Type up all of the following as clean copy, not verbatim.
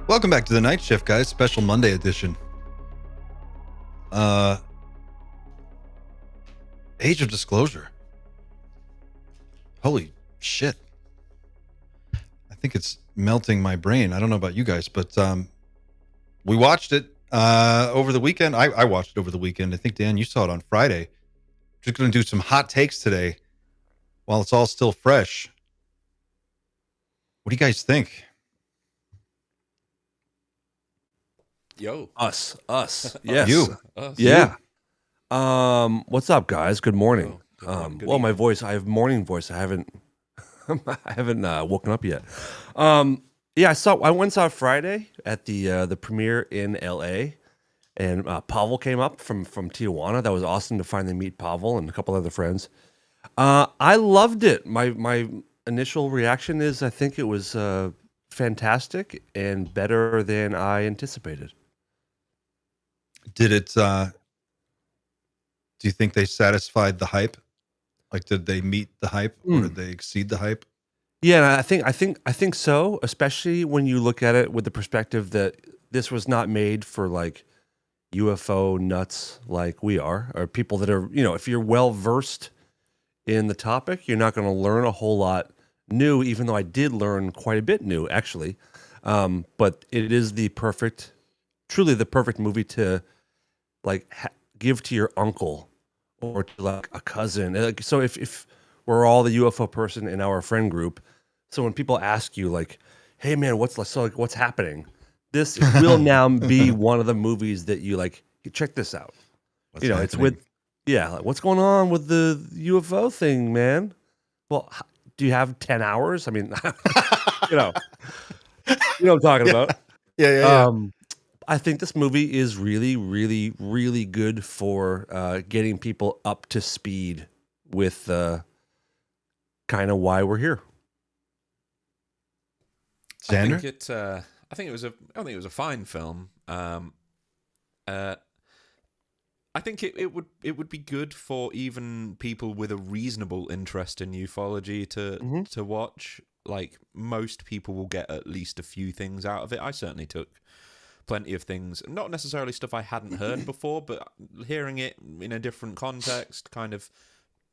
Welcome back to the Night Shift, guys. Special Monday edition. Age of Disclosure. Holy shit. I think it's melting my brain. I don't know about you guys, but we watched it over the weekend. I watched it over the weekend. I think, Dan, you saw it on Friday. Just going to do some hot takes today while it's all still fresh. What do you guys think? Yo. Us. Yes. You. Us. Yeah. What's up, guys? Good morning. Good morning. Good Well, my evening. voice, I have morning voice. I haven't woken up yet. Yeah, I went and saw it Friday at the premiere in LA, and Pavel came up from Tijuana. That was awesome to finally meet Pavel and a couple other friends. I loved it. My initial reaction is I think it was fantastic and better than I anticipated. Did it, do you think they satisfied the hype? Like, did they meet the hype or did they exceed the hype? Yeah, and I think so, especially when you look at it with the perspective that this was not made for like UFO nuts like we are, or people that are, if you're well versed in the topic, you're not going to learn a whole lot new, even though I did learn quite a bit new actually. But it is truly the perfect movie to like give to your uncle or to like a cousin. Like, so if we're all the UFO person in our friend group, so when people ask you like, "Hey man, what's happening?" This will now be one of the movies that you like. Check this out. What's It's happening? like, what's going on with the UFO thing, man? Well, do you have 10 hours? I mean, you know what I'm talking about. Yeah. I think this movie is really, really, really good for getting people up to speed with kind of why we're here. Xander? I think it was a fine film. I think it would be good for even people with a reasonable interest in ufology to watch. Like, most people will get at least a few things out of it. I certainly took plenty of things, not necessarily stuff I hadn't heard before, but hearing it in a different context kind of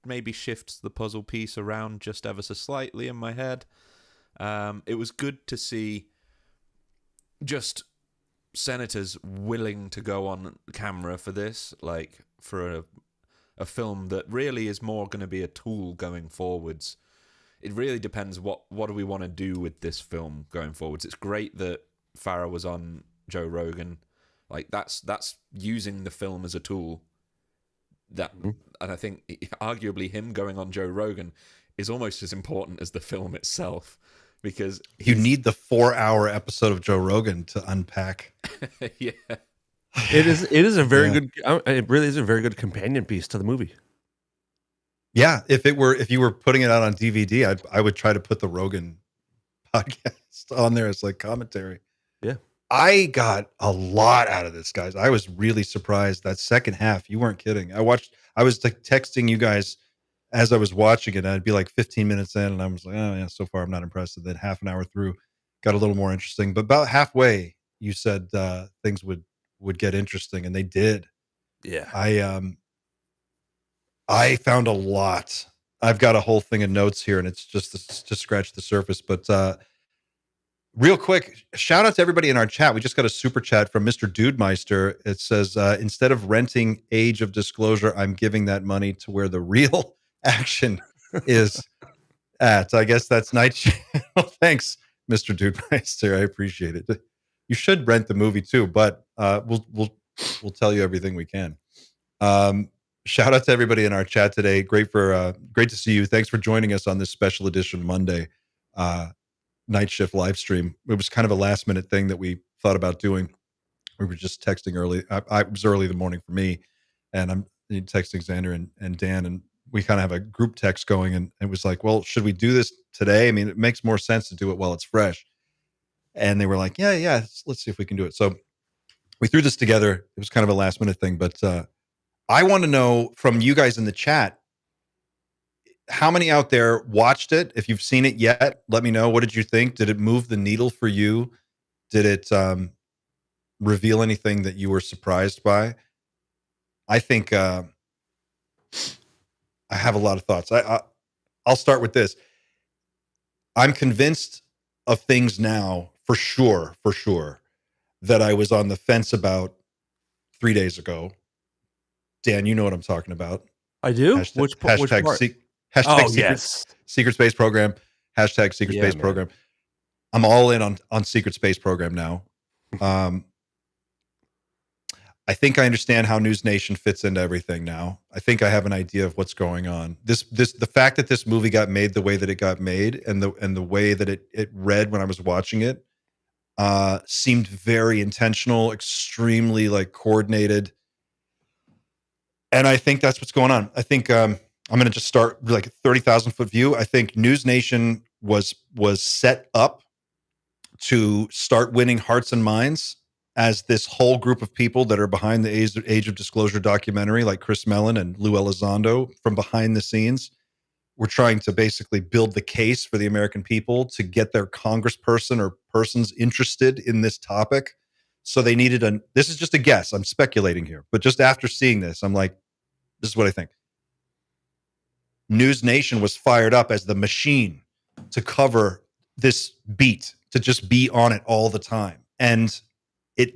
maybe shifts the puzzle piece around just ever so slightly in my head. It was good to see just senators willing to go on camera for this, like for a film that really is more going to be a tool going forwards. It really depends what do we want to do with this film going forwards. It's great that Farah was on Joe Rogan. Like, that's using the film as a tool. And I think arguably him going on Joe Rogan is almost as important as the film itself, because You need the 4-hour episode of Joe Rogan to unpack. yeah. It is a very Yeah. good. It really is a very good companion piece to the movie. Yeah, if you were putting it out on DVD, I would try to put the Rogan podcast on there as like commentary. Yeah. I got a lot out of this, guys. I was really surprised. That second half, you weren't kidding. I was like texting you guys as I was watching it, and I'd be like 15 minutes in, and I was like, oh yeah, so far I'm not impressed. And then half an hour through, got a little more interesting. But about halfway, you said things would get interesting, and they did. Yeah. I found a lot. I've got a whole thing of notes here, and it's just to scratch the surface. But real quick, shout out to everybody in our chat. We just got a super chat from Mr. Dudemeister. It says, instead of renting Age of Disclosure, I'm giving that money to where the real action is at. I guess that's Night Channel. Thanks, Mr. Dudemeister. I appreciate it. You should rent the movie too, but we'll tell you everything we can. Shout out to everybody in our chat today. Great to see you. Thanks for joining us on this special edition Monday Night Shift live stream. It was kind of a last minute thing that we thought about doing. We were just texting early. It was early the morning for me, and I'm texting Xander and Dan, and we kind of have a group text going, and it was like, well, should we do this today? I mean, it makes more sense to do it while it's fresh. And they were like, yeah, let's see if we can do it. So we threw this together. It was kind of a last minute thing, but I want to know from you guys in the chat, how many out there watched it? If you've seen it yet, let me know. What did you think? Did it move the needle for you? Did it reveal anything that you were surprised by? I think I have a lot of thoughts. I'll start with this. I'm convinced of things now, for sure, that I was on the fence about 3 days ago. Dan, you know what I'm talking about. I do. Hashtag, Which part? hashtag Oh secret yes. secret space program. Hashtag secret Yeah, space man. program. I'm all in on secret space program now. I think I understand how News Nation fits into everything now. I think I have an idea of what's going on. The fact that this movie got made the way that it got made, and the way that it read when I was watching it, seemed very intentional, extremely like coordinated. And I think that's what's going on. I think I'm going to just start like a 30,000 foot view. I think News Nation was set up to start winning hearts and minds as this whole group of people that are behind the Age of Disclosure documentary, like Chris Mellon and Lou Elizondo, from behind the scenes. We're trying to basically build the case for the American people to get their congressperson or persons interested in this topic. So they needed this is just a guess. I'm speculating here, but just after seeing this, I'm like, this is what I think. News Nation was fired up as the machine to cover this beat, to just be on it all the time. And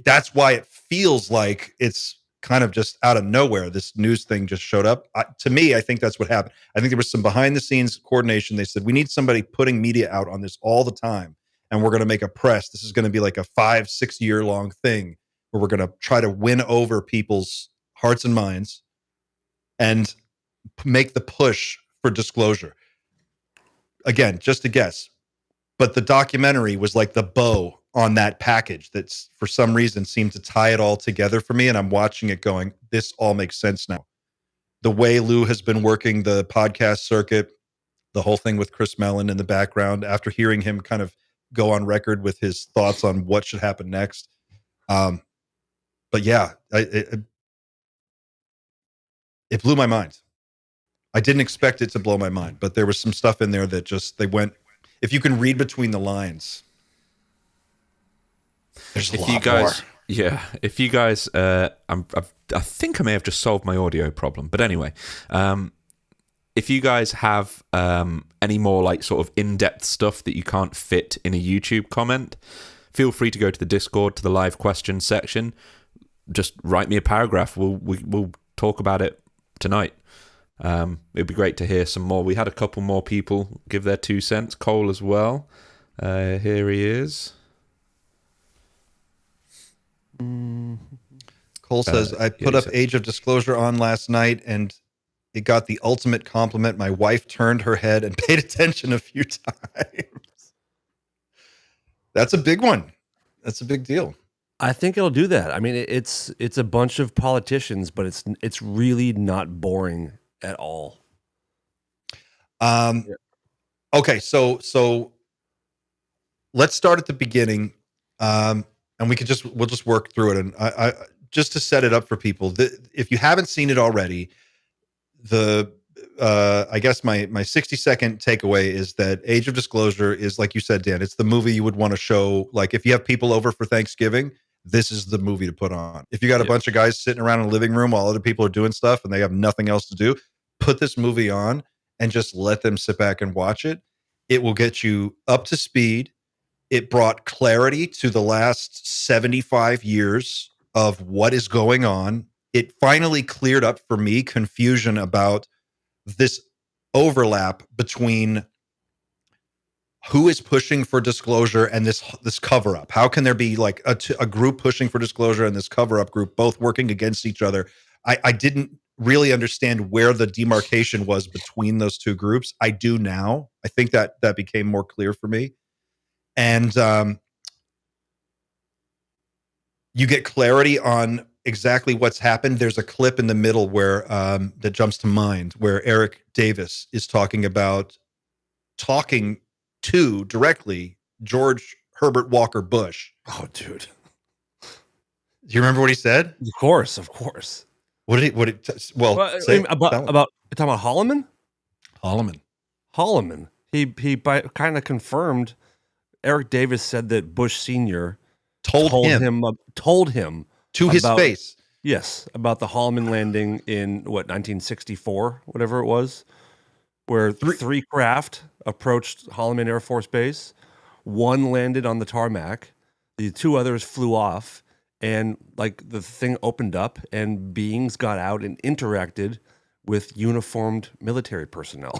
that's why it feels like it's kind of just out of nowhere. This news thing just showed up. To me, I think that's what happened. I think there was some behind the scenes coordination. They said, we need somebody putting media out on this all the time. And we're going to make a press. This is going to be like a 5-6 year long thing where we're going to try to win over people's hearts and minds and make the push for disclosure. Again, just a guess. But the documentary was like the bow on that package that's for some reason seemed to tie it all together for me. And I'm watching it going, this all makes sense now. The way Lou has been working the podcast circuit, the whole thing with Chris Mellon in the background, after hearing him kind of go on record with his thoughts on what should happen next. But yeah, it blew my mind. I didn't expect it to blow my mind, but there was some stuff in there that just, if you can read between the lines, there's a lot more. Yeah, if you guys, I think I may have just solved my audio problem. But anyway, if you guys have any more like sort of in-depth stuff that you can't fit in a YouTube comment, feel free to go to the Discord, to the live question section. Just write me a paragraph. We'll talk about it tonight. It'd be great to hear some more. We had a couple more people give their 2 cents. Cole as well. Here he is. Cole says, I put up Age of Disclosure on last night and it got the ultimate compliment. My wife turned her head and paid attention a few times. That's a big one. That's a big deal. I think it'll do that. I mean, it's a bunch of politicians, but it's really not boring at all. Okay, so let's start at the beginning, and we'll just work through it. And I just to set it up for people, if you haven't seen it already, I guess my 60-second takeaway is that Age of Disclosure is, like you said, Dan, it's the movie you would want to show. Like if you have people over for Thanksgiving, this is the movie to put on. If you got a bunch of guys sitting around in the living room while other people are doing stuff and they have nothing else to do, put this movie on and just let them sit back and watch it. It will get you up to speed. It brought clarity to the last 75 years of what is going on. It finally cleared up for me confusion about this overlap between who is pushing for disclosure and this cover up. How can there be like a group pushing for disclosure and this cover up group both working against each other? I didn't really understand where the demarcation was between those two groups. I do now. I think that became more clear for me. And you get clarity on exactly what's happened. There's a clip in the middle where that jumps to mind where Eric Davis is talking to directly George Herbert Walker Bush. Oh, dude. Do you remember what he said? Of course. What did he About talking about Holloman? Holloman. He kind of confirmed. Eric Davis said that Bush Sr. told him to his face. Yes, about the Holloman landing in 1964, whatever it was, where three craft approached Holloman Air Force Base. One landed on the tarmac, the two others flew off, and like the thing opened up, and beings got out and interacted with uniformed military personnel.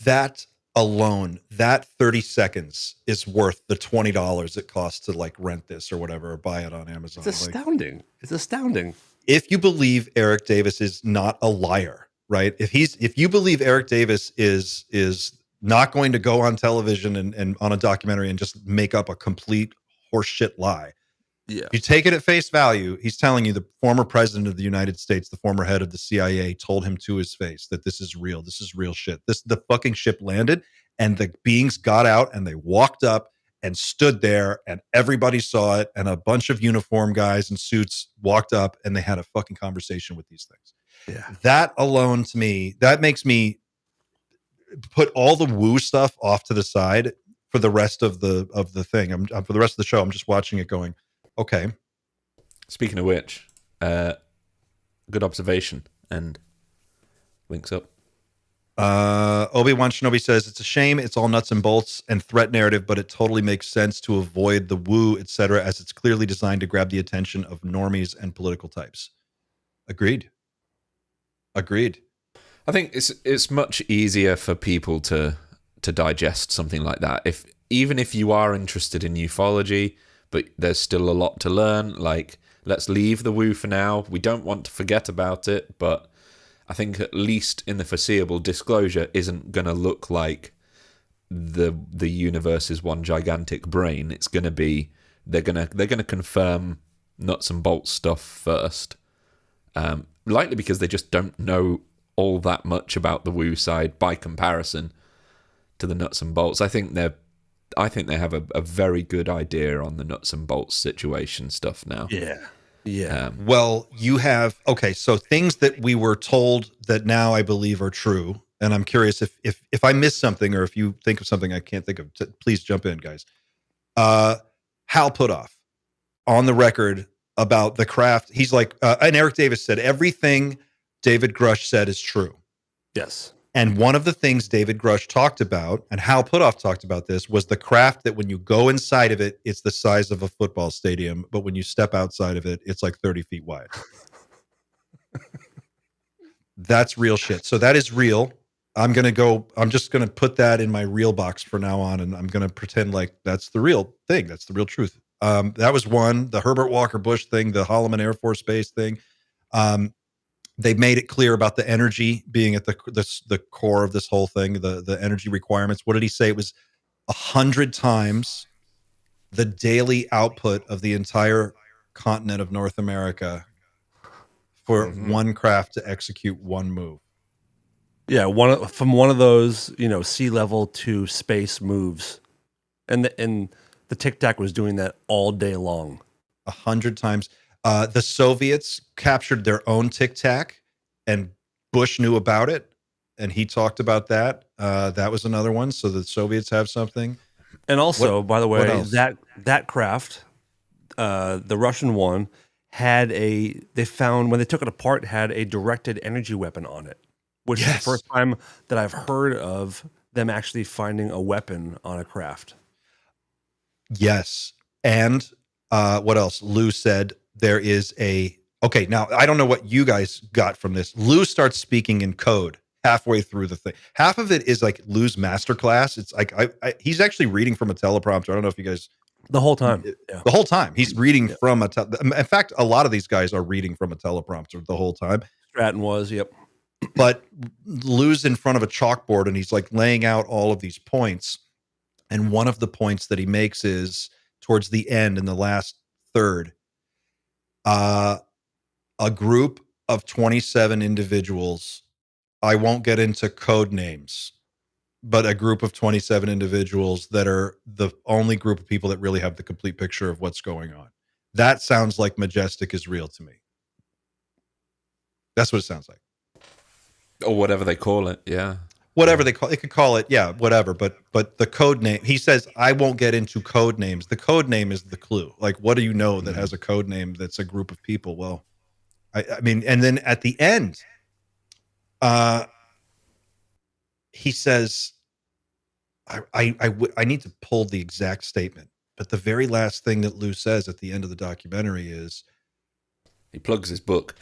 That alone, that 30 seconds is worth the $20 it costs to like rent this or whatever or buy it on Amazon. It's astounding. It's astounding. If you believe Eric Davis is not a liar, right? If you believe Eric Davis is not going to go on television and on a documentary and just make up a complete horseshit lie. Yeah. If you take it at face value, he's telling you the former president of the United States, the former head of the CIA, told him to his face that this is real. This is real shit. The fucking ship landed and the beings got out and they walked up and stood there and everybody saw it. And a bunch of uniform guys in suits walked up and they had a fucking conversation with these things. Yeah. That alone to me, that makes me put all the woo stuff off to the side for the rest of the thing. For the rest of the show, I'm just watching it going, okay. Speaking of which, good observation and links up. Obi-Wan Shinobi says, it's a shame it's all nuts and bolts and threat narrative, but it totally makes sense to avoid the woo, etc., as it's clearly designed to grab the attention of normies and political types. Agreed. I think it's much easier for people to digest something like that. Even if you are interested in ufology, but there's still a lot to learn, like, let's leave the woo for now. We don't want to forget about it, but I think at least in the foreseeable, disclosure isn't going to look like the universe is one gigantic brain. It's going to be they're going to confirm nuts and bolts stuff first, likely because they just don't know all that much about the woo side by comparison to the nuts and bolts. I think they have a very good idea on the nuts and bolts situation stuff now. Yeah. Well, you have, okay, so things that we were told that now I believe are true, and I'm curious if I missed something or if you think of something I can't think of, please jump in, guys. Hal Puthoff on the record about the craft. He's like, and Eric Davis said everything David Grush said is true. Yes. And one of the things David Grush talked about, and Hal Puthoff talked about this, was the craft that when you go inside of it, it's the size of a football stadium. But when you step outside of it, it's like 30 feet wide. That's real shit. So that is real. I'm just going to put that in my real box for now on. And I'm going to pretend like that's the real thing. That's the real truth. That was one, the Herbert Walker Bush thing, the Holloman Air Force Base thing. They made it clear about the energy being at the core of this whole thing, the energy requirements. What did he say? It was 100 times the daily output of the entire continent of North America for one craft to execute one move. Yeah, from one of those, sea level to space moves, and the Tic Tac was doing that all day long. 100 times. The Soviets captured their own Tic Tac, and Bush knew about it, and he talked about that. That was another one. So the Soviets have something. And also, by the way, that craft, the Russian one, they found when they took it apart, had a directed energy weapon on it, which is the first time that I've heard of them actually finding a weapon on a craft. Yes. And what else? Lou said there is okay, now I don't know what you guys got from this. Lou starts speaking in code halfway through the thing. Half of it is like Lou's masterclass. It's like he's actually reading from a teleprompter. I don't know if you guys the whole time. The whole time he's reading from in fact, a lot of these guys are reading from a teleprompter the whole time. Stratton was, yep. But Lou's in front of a chalkboard and he's like laying out all of these points. And one of the points that he makes is towards the end in the last third, a group of 27 individuals. I won't get into code names, but a group of 27 individuals that are the only group of people that really have the complete picture of what's going on. That sounds like Majestic is real to me. That's what it sounds like. Or whatever they call it, yeah. whatever they could call it, yeah, whatever. But the code name, he says, I won't get into code names. The code name is the clue. Like, what do you know that has a code name that's a group of people? Well, I mean, and then at the end, he says, I need to pull the exact statement, but the very last thing that Lou says at the end of the documentary is, he plugs his book.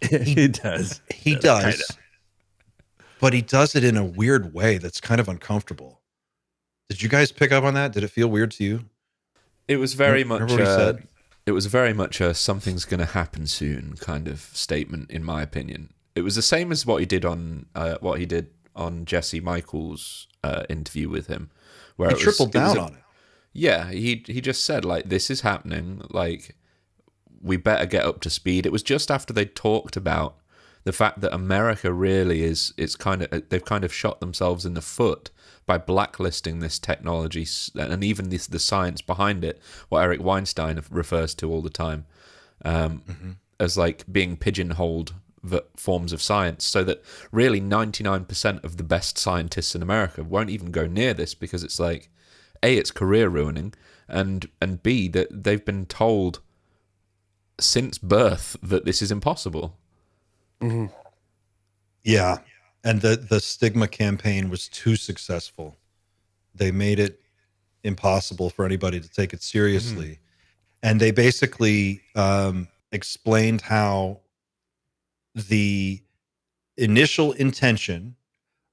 He does. He does. Kinda. But he does it in a weird way that's kind of uncomfortable. Did you guys pick up on that? Did it feel weird to you? It was very Remember much. what he said? It was very much a something's going to happen soon kind of statement, in my opinion. It was the same as what he did on Jesse Michael's interview with him, where He tripled down on it. Yeah, he just said, like, this is happening. Like, we better get up to speed. It was just after they talked about the fact that America really they've kind of shot themselves in the foot by blacklisting this technology and even the science behind it, what Eric Weinstein refers to all the time, as like being pigeonholed forms of science, so that really 99% of the best scientists in America won't even go near this, because it's like, A, it's career ruining, and B, that they've been told since birth that this is impossible. Mm-hmm. Yeah. And the stigma campaign was too successful. They made it impossible for anybody to take it seriously. And they basically explained how the initial intention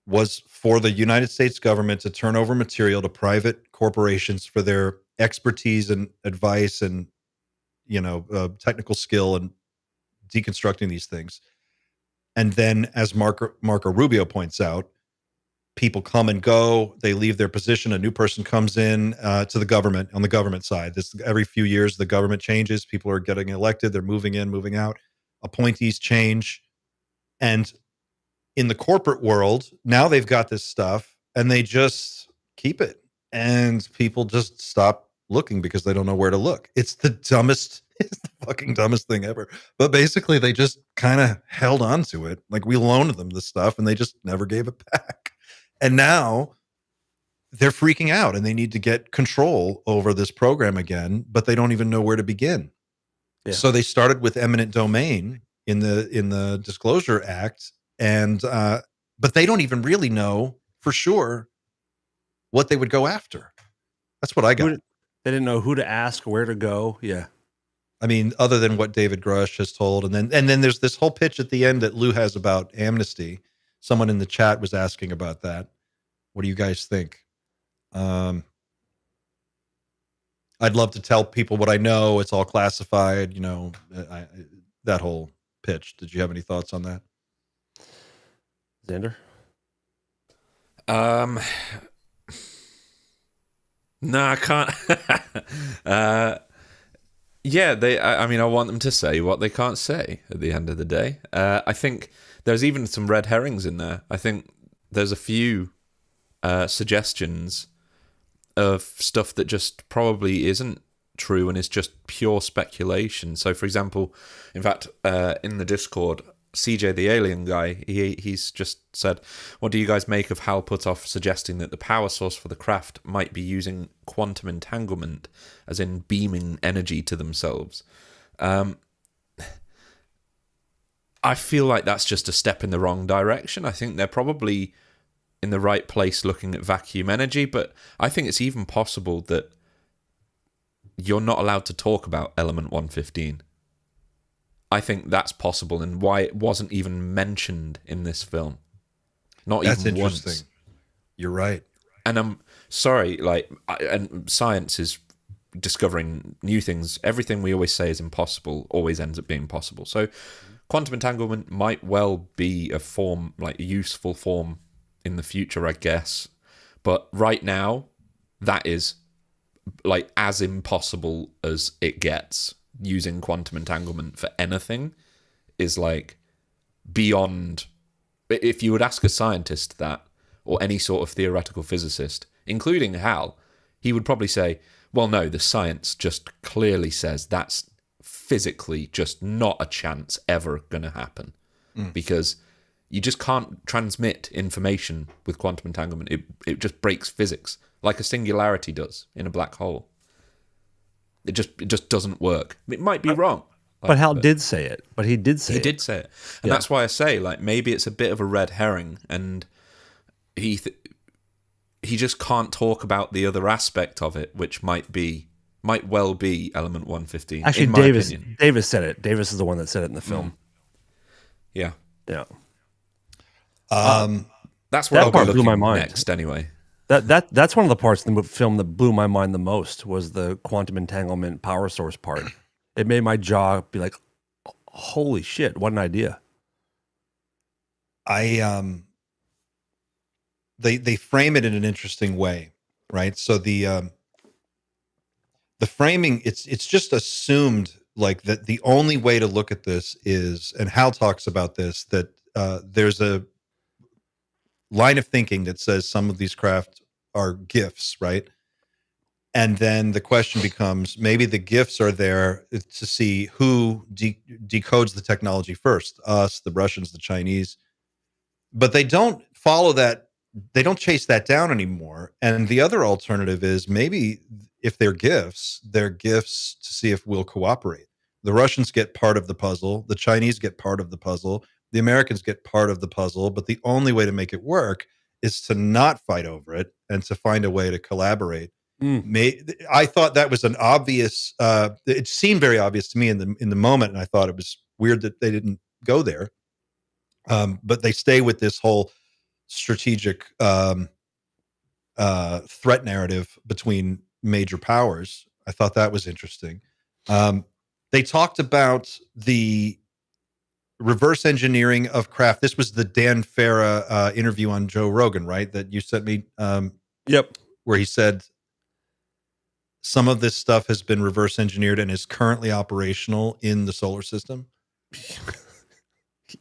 was for the United States government to turn over material to private corporations for their expertise and advice and, technical skill and deconstructing these things. And then, as Marco Rubio points out, people come and go. They leave their position. A new person comes in to the government on the government side. Every few years, the government changes. People are getting elected. They're moving in, moving out. Appointees change. And in the corporate world, now they've got this stuff and they just keep it. And people just stop looking because they don't know where to look. It's the fucking dumbest thing ever. But basically, they just kind of held on to it. Like, we loaned them the stuff and they just never gave it back. And now they're freaking out and they need to get control over this program again, but they don't even know where to begin. Yeah. So they started with eminent domain in the Disclosure Act, and but they don't even really know for sure what they would go after. That's what I got. They didn't know who to ask, where to go. Yeah. I mean, other than what David Grush has told, and then there's this whole pitch at the end that Lou has about amnesty. Someone in the chat was asking about that. What do you guys think? I'd love to tell people what I know. It's all classified, that whole pitch. Did you have any thoughts on that? Xander? No, I can't. Yeah, I want them to say what they can't say at the end of the day. I think there's even some red herrings in there. I think there's a few suggestions of stuff that just probably isn't true and is just pure speculation. So, for example, in fact, in the Discord, CJ the alien guy, he's just said, what do you guys make of Hal Puthoff suggesting that the power source for the craft might be using quantum entanglement, as in beaming energy to themselves? I feel like that's just a step in the wrong direction. I think they're probably in the right place looking at vacuum energy, but I think it's even possible that you're not allowed to talk about element 115. I think that's possible, and why it wasn't even mentioned in this film. That's even interesting. Once. You're right. And I'm sorry, and science is discovering new things. Everything we always say is impossible always ends up being possible. So quantum entanglement might well be a form, like a useful form in the future, I guess. But right now, that is like as impossible as it gets. Using quantum entanglement for anything is like beyond. If you would ask a scientist that, or any sort of theoretical physicist, including Hal, he would probably say, well, no, the science just clearly says that's physically just not a chance ever going to happen. Because You just can't transmit information with quantum entanglement. It just breaks physics, like a singularity does in a black hole. It just doesn't work. It might be wrong. But Hal did say it. But he did say he it. did say it, and that's why I say, like, maybe it's a bit of a red herring, and he just can't talk about the other aspect of it, which might well be element 115. Actually, in my opinion. Davis said it. Davis is the one that said it in the film. Yeah. Yeah. That's what That I'll part be blew my looking mind. next anyway. That's one of the parts in the film that blew my mind the most, was the quantum entanglement power source part. It made my jaw be like, holy shit, what an idea. They frame it in an interesting way, right? So the framing, it's just assumed like that the only way to look at this is, and Hal talks about this, that there's a line of thinking that says some of these craft are gifts, right? And then the question becomes, maybe the gifts are there to see who decodes the technology first, us, the Russians, the Chinese. But they don't follow that. They don't chase that down anymore. And the other alternative is, maybe if they're gifts to see if we'll cooperate. The Russians get part of the puzzle. The Chinese get part of the puzzle. The Americans get part of the puzzle. But the only way to make it work is to not fight over it and to find a way to collaborate. I thought that was an obvious. It seemed very obvious to me in the moment, and I thought it was weird that they didn't go there. But they stay with this whole strategic threat narrative between major powers. I thought that was interesting. They talked about the reverse engineering of craft. This was the Dan Farah interview on Joe Rogan, right? That you sent me. Yep. Where he said some of this stuff has been reverse engineered and is currently operational in the solar system.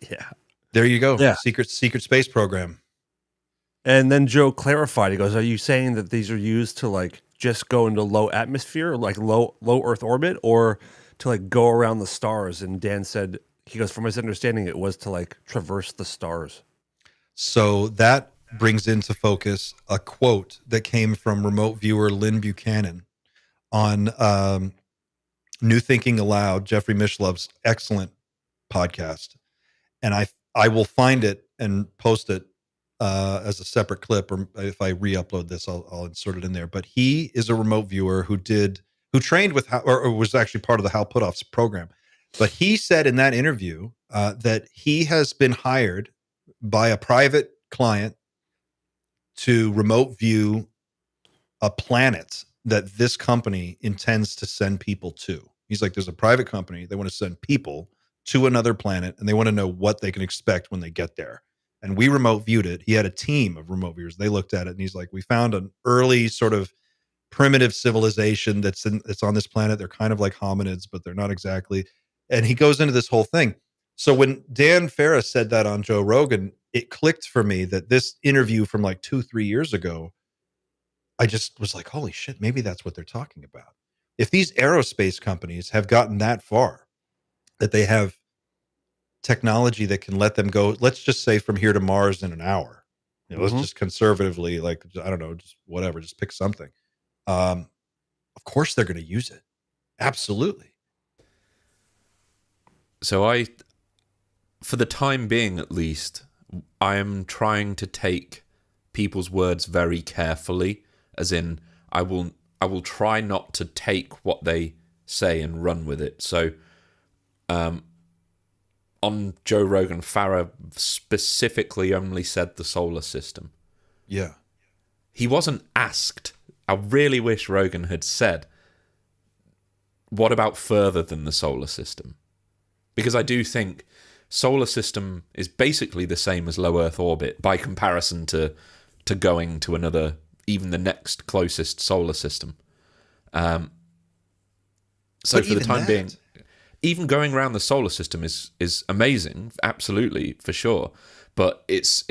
Yeah. There you go. Yeah. Secret space program. And then Joe clarified. He goes, "Are you saying that these are used to like just go into low atmosphere, like low Earth orbit, or to like go around the stars?" And Dan said, he goes, from his understanding, it was to like traverse the stars. So that brings into focus a quote that came from remote viewer Lynn Buchanan on New Thinking Aloud, Jeffrey Mishlov's excellent podcast. And I will find it and post it as a separate clip, or if I re-upload this, I'll insert it in there. But he is a remote viewer who trained with or was actually part of the Hal Puthoff's program. But he said in that interview that he has been hired by a private client to remote view a planet that this company intends to send people to. He's like, there's a private company. They want to send people to another planet, and they want to know what they can expect when they get there. And we remote viewed it. He had a team of remote viewers. They looked at it, and he's like, we found an early sort of primitive civilization that's on this planet. They're kind of like hominids, but they're not exactly. And he goes into this whole thing. So when Dan Farah said that on Joe Rogan, it clicked for me that this interview from like 2-3 years ago, I just was like, holy shit, maybe that's what they're talking about. If these aerospace companies have gotten that far, that they have technology that can let them go, let's just say from here to Mars in an hour. Let's just conservatively, like, I don't know, just whatever, just pick something. Of course they're going to use it. Absolutely. So for the time being at least, I am trying to take people's words very carefully, as in I will try not to take what they say and run with it. So on Joe Rogan, Farah specifically only said the solar system. Yeah. He wasn't asked. I really wish Rogan had said, what about further than the solar system? Because I do think solar system is basically the same as low Earth orbit by comparison to going to another, even the next closest solar system. So but for the time being, even going around the solar system is amazing, absolutely, for sure. But it's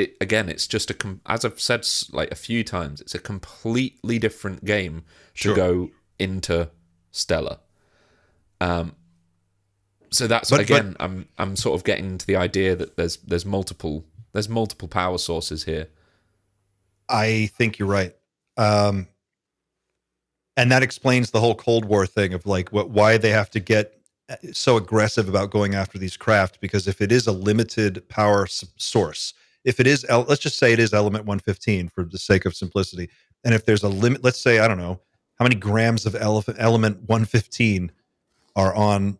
just as I've said like a few times, it's a completely different game to go interstellar. So that's I'm sort of getting to the idea that there's multiple There's multiple power sources here. I think you're right. And that explains the whole Cold War thing of like why they have to get so aggressive about going after these craft, because if it is a limited power source, if it is, let's just say it is element 115 for the sake of simplicity. And if there's a limit, let's say, I don't know, how many grams of element 115 are on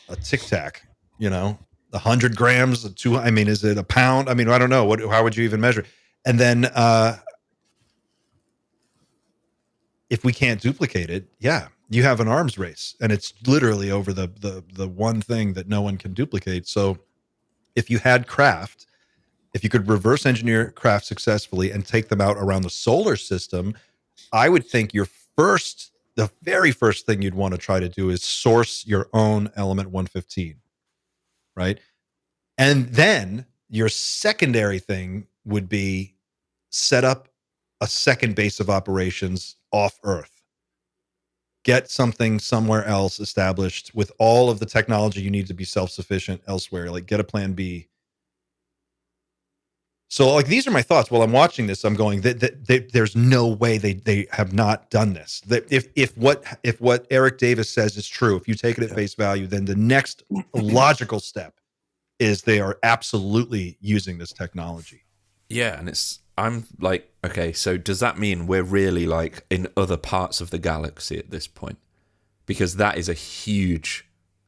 a Tic Tac, 100 grams, I mean, is it a pound? I mean, I don't know. How would you even measure? And then, if we can't duplicate it, yeah, you have an arms race, and it's literally over the one thing that no one can duplicate. So if you had craft, if you could reverse engineer craft successfully and take them out around the solar system, I would think the very first thing you'd want to try to do is source your own element 115, right? And then your secondary thing would be set up a second base of operations off Earth. Get something somewhere else established with all of the technology you need to be self-sufficient elsewhere. Like, get a plan B. So, like, these are my thoughts while I'm watching this. I'm going, there's no way they have not done this. That if what Eric Davis says is true, if you take it at face value, then the next logical step is they are absolutely using this technology. Yeah, and I'm like, okay, so does that mean we're really like in other parts of the galaxy at this point? Because that is a huge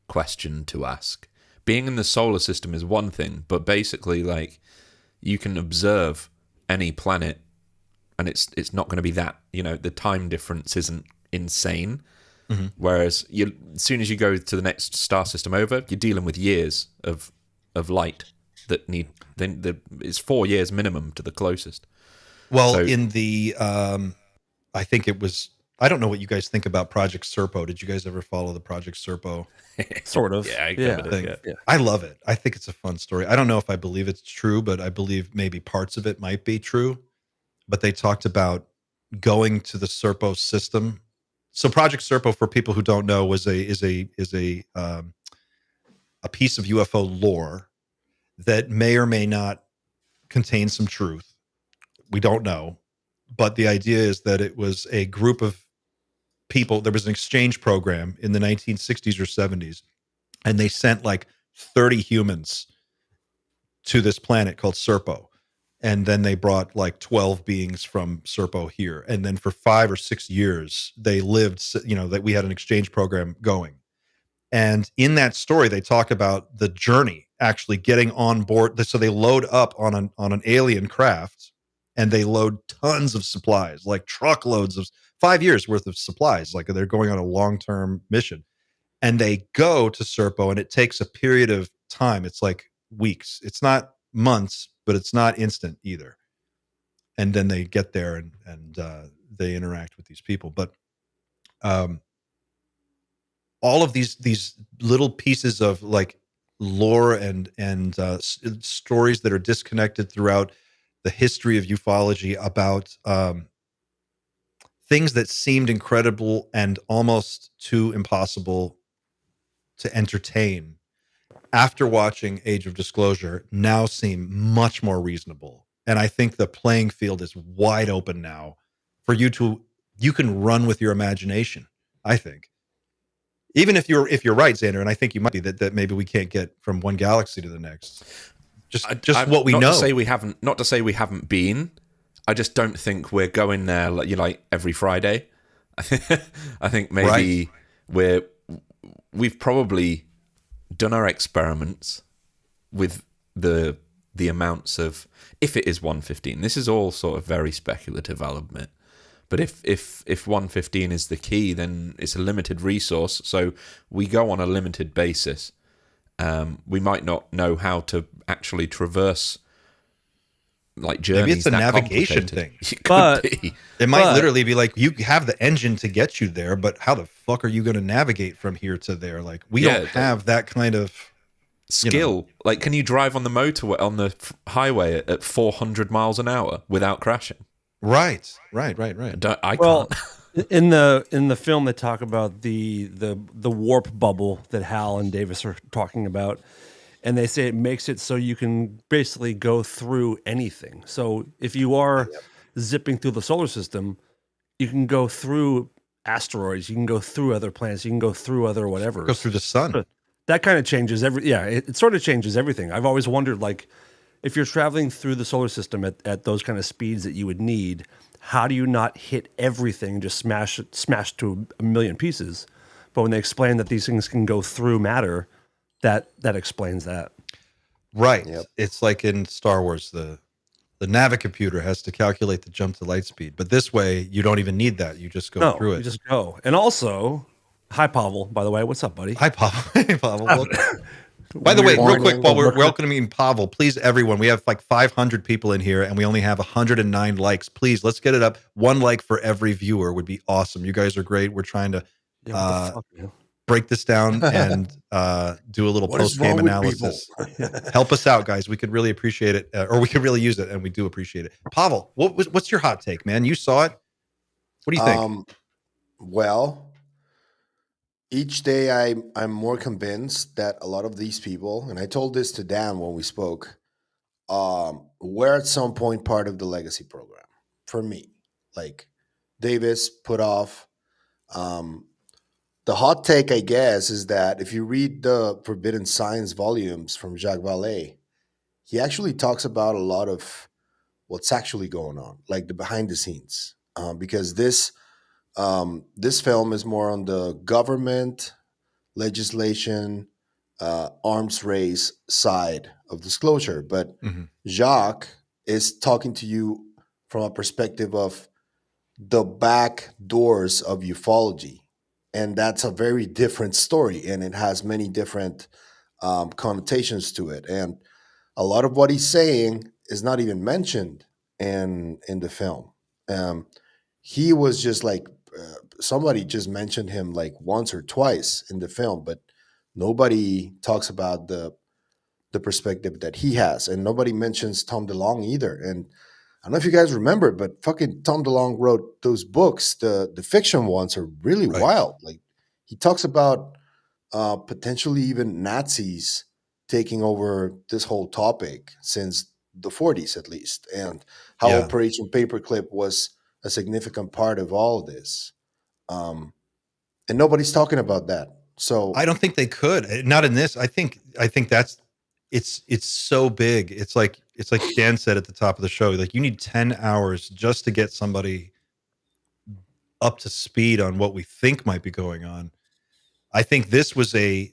question to ask. Being in the solar system is one thing, but basically, like, you can observe any planet, and it's not going to be that, the time difference isn't insane. Mm-hmm. Whereas as soon as you go to the next star system over, you're dealing with years of light that it's 4 years minimum to the closest. Well, in the I think it was, I don't know what you guys think about Project Serpo. Did you guys ever follow the Project Serpo? Sort of. Yeah. I love it. I think it's a fun story. I don't know if I believe it's true, but I believe maybe parts of it might be true. But they talked about going to the Serpo system. So Project Serpo, for people who don't know, is a piece of UFO lore that may or may not contain some truth. We don't know. But the idea is that it was a group of people. There was an exchange program in the 1960s or 70s, and they sent like 30 humans to this planet called Serpo. And then they brought like 12 beings from Serpo here. And then for 5 or 6 years, they lived, that we had an exchange program going. And in that story, they talk about the journey actually getting on board. So they load up on an alien craft, and they load tons of supplies, like truckloads of 5 years worth of supplies. Like, they're going on a long-term mission, and they go to Serpo, and it takes a period of time. It's like weeks. It's not months, but it's not instant either. And then they get there and they interact with these people. But all of these little pieces of like lore and stories that are disconnected throughout the history of ufology about things that seemed incredible and almost too impossible to entertain, after watching Age of Disclosure, now seem much more reasonable. And I think the playing field is wide open now for you can run with your imagination, I think. Even if you're right, Xander, and I think you might be, that maybe we can't get from one galaxy to the next. Just what we know. Not to say we haven't been. I just don't think we're going there like every Friday. I think maybe we've probably done our experiments with the amounts of, if it is 115. This is all sort of very speculative, I'll admit. But if 115 is the key, then it's a limited resource. So we go on a limited basis. We might not know how to actually traverse like journeys. Maybe it's a navigation thing. It could be. It might literally be like, you have the engine to get you there, but how the fuck are you going to navigate from here to there? Like, we don't have that kind of skill. Like, can you drive on the motorway, on the highway at 400 miles an hour without crashing? Right. I can't. In the film, they talk about the warp bubble that Hal and Davis are talking about, and they say it makes it so you can basically go through anything. So if you are zipping through the solar system, you can go through asteroids, you can go through other planets, you can go through other whatevers. Go through the sun. But that kind of changes it sort of changes everything. I've always wondered, like, if you're traveling through the solar system at those kind of speeds that you would need, how do you not hit everything, just smash to a million pieces? But when they explain that these things can go through matter, that explains that. Right. Yep. It's like in Star Wars, the navicomputer has to calculate the jump to light speed. But this way, you don't even need that. You just go through it. You just go. And also, hi, Pavel, by the way. What's up, buddy? Hi, Pavel. Hey, Pavel. Welcome. By the way, real quick, while we're welcoming Pavel, please, everyone, we have like 500 people in here and we only have 109 likes. Please, let's get it up. 1 like for every viewer would be awesome. You guys are great. We're trying to break this down and do a little post-game analysis. Help us out, guys. We could really appreciate it, or we could really use it, and we do appreciate it. Pavel, what's your hot take, man? You saw it. What do you think? Well, each day I'm more convinced that a lot of these people, and I told this to Dan when we spoke, were at some point part of the legacy program. For me, like Davis put off. The hot take, I guess, is that if you read the Forbidden Science volumes from Jacques Vallée, he actually talks about a lot of what's actually going on, like the behind the scenes, because this film is more on the government, legislation, arms race side of disclosure. But Jacques is talking to you from a perspective of the back doors of ufology. And that's a very different story, and it has many different connotations to it. And a lot of what he's saying is not even mentioned in the film. He was just like somebody just mentioned him like once or twice in the film, but nobody talks about the perspective that he has, and nobody mentions Tom DeLonge either. And I don't know if you guys remember, but fucking Tom DeLonge wrote those books. The fiction ones are really wild. Like he talks about potentially even Nazis taking over this whole topic since the 40s at least, and how Operation Paperclip was a significant part of all of this. And nobody's talking about that. So I don't think they could. Not in this. I think that's it's so big. It's like Dan said at the top of the show. Like you need 10 hours just to get somebody up to speed on what we think might be going on. I think this was a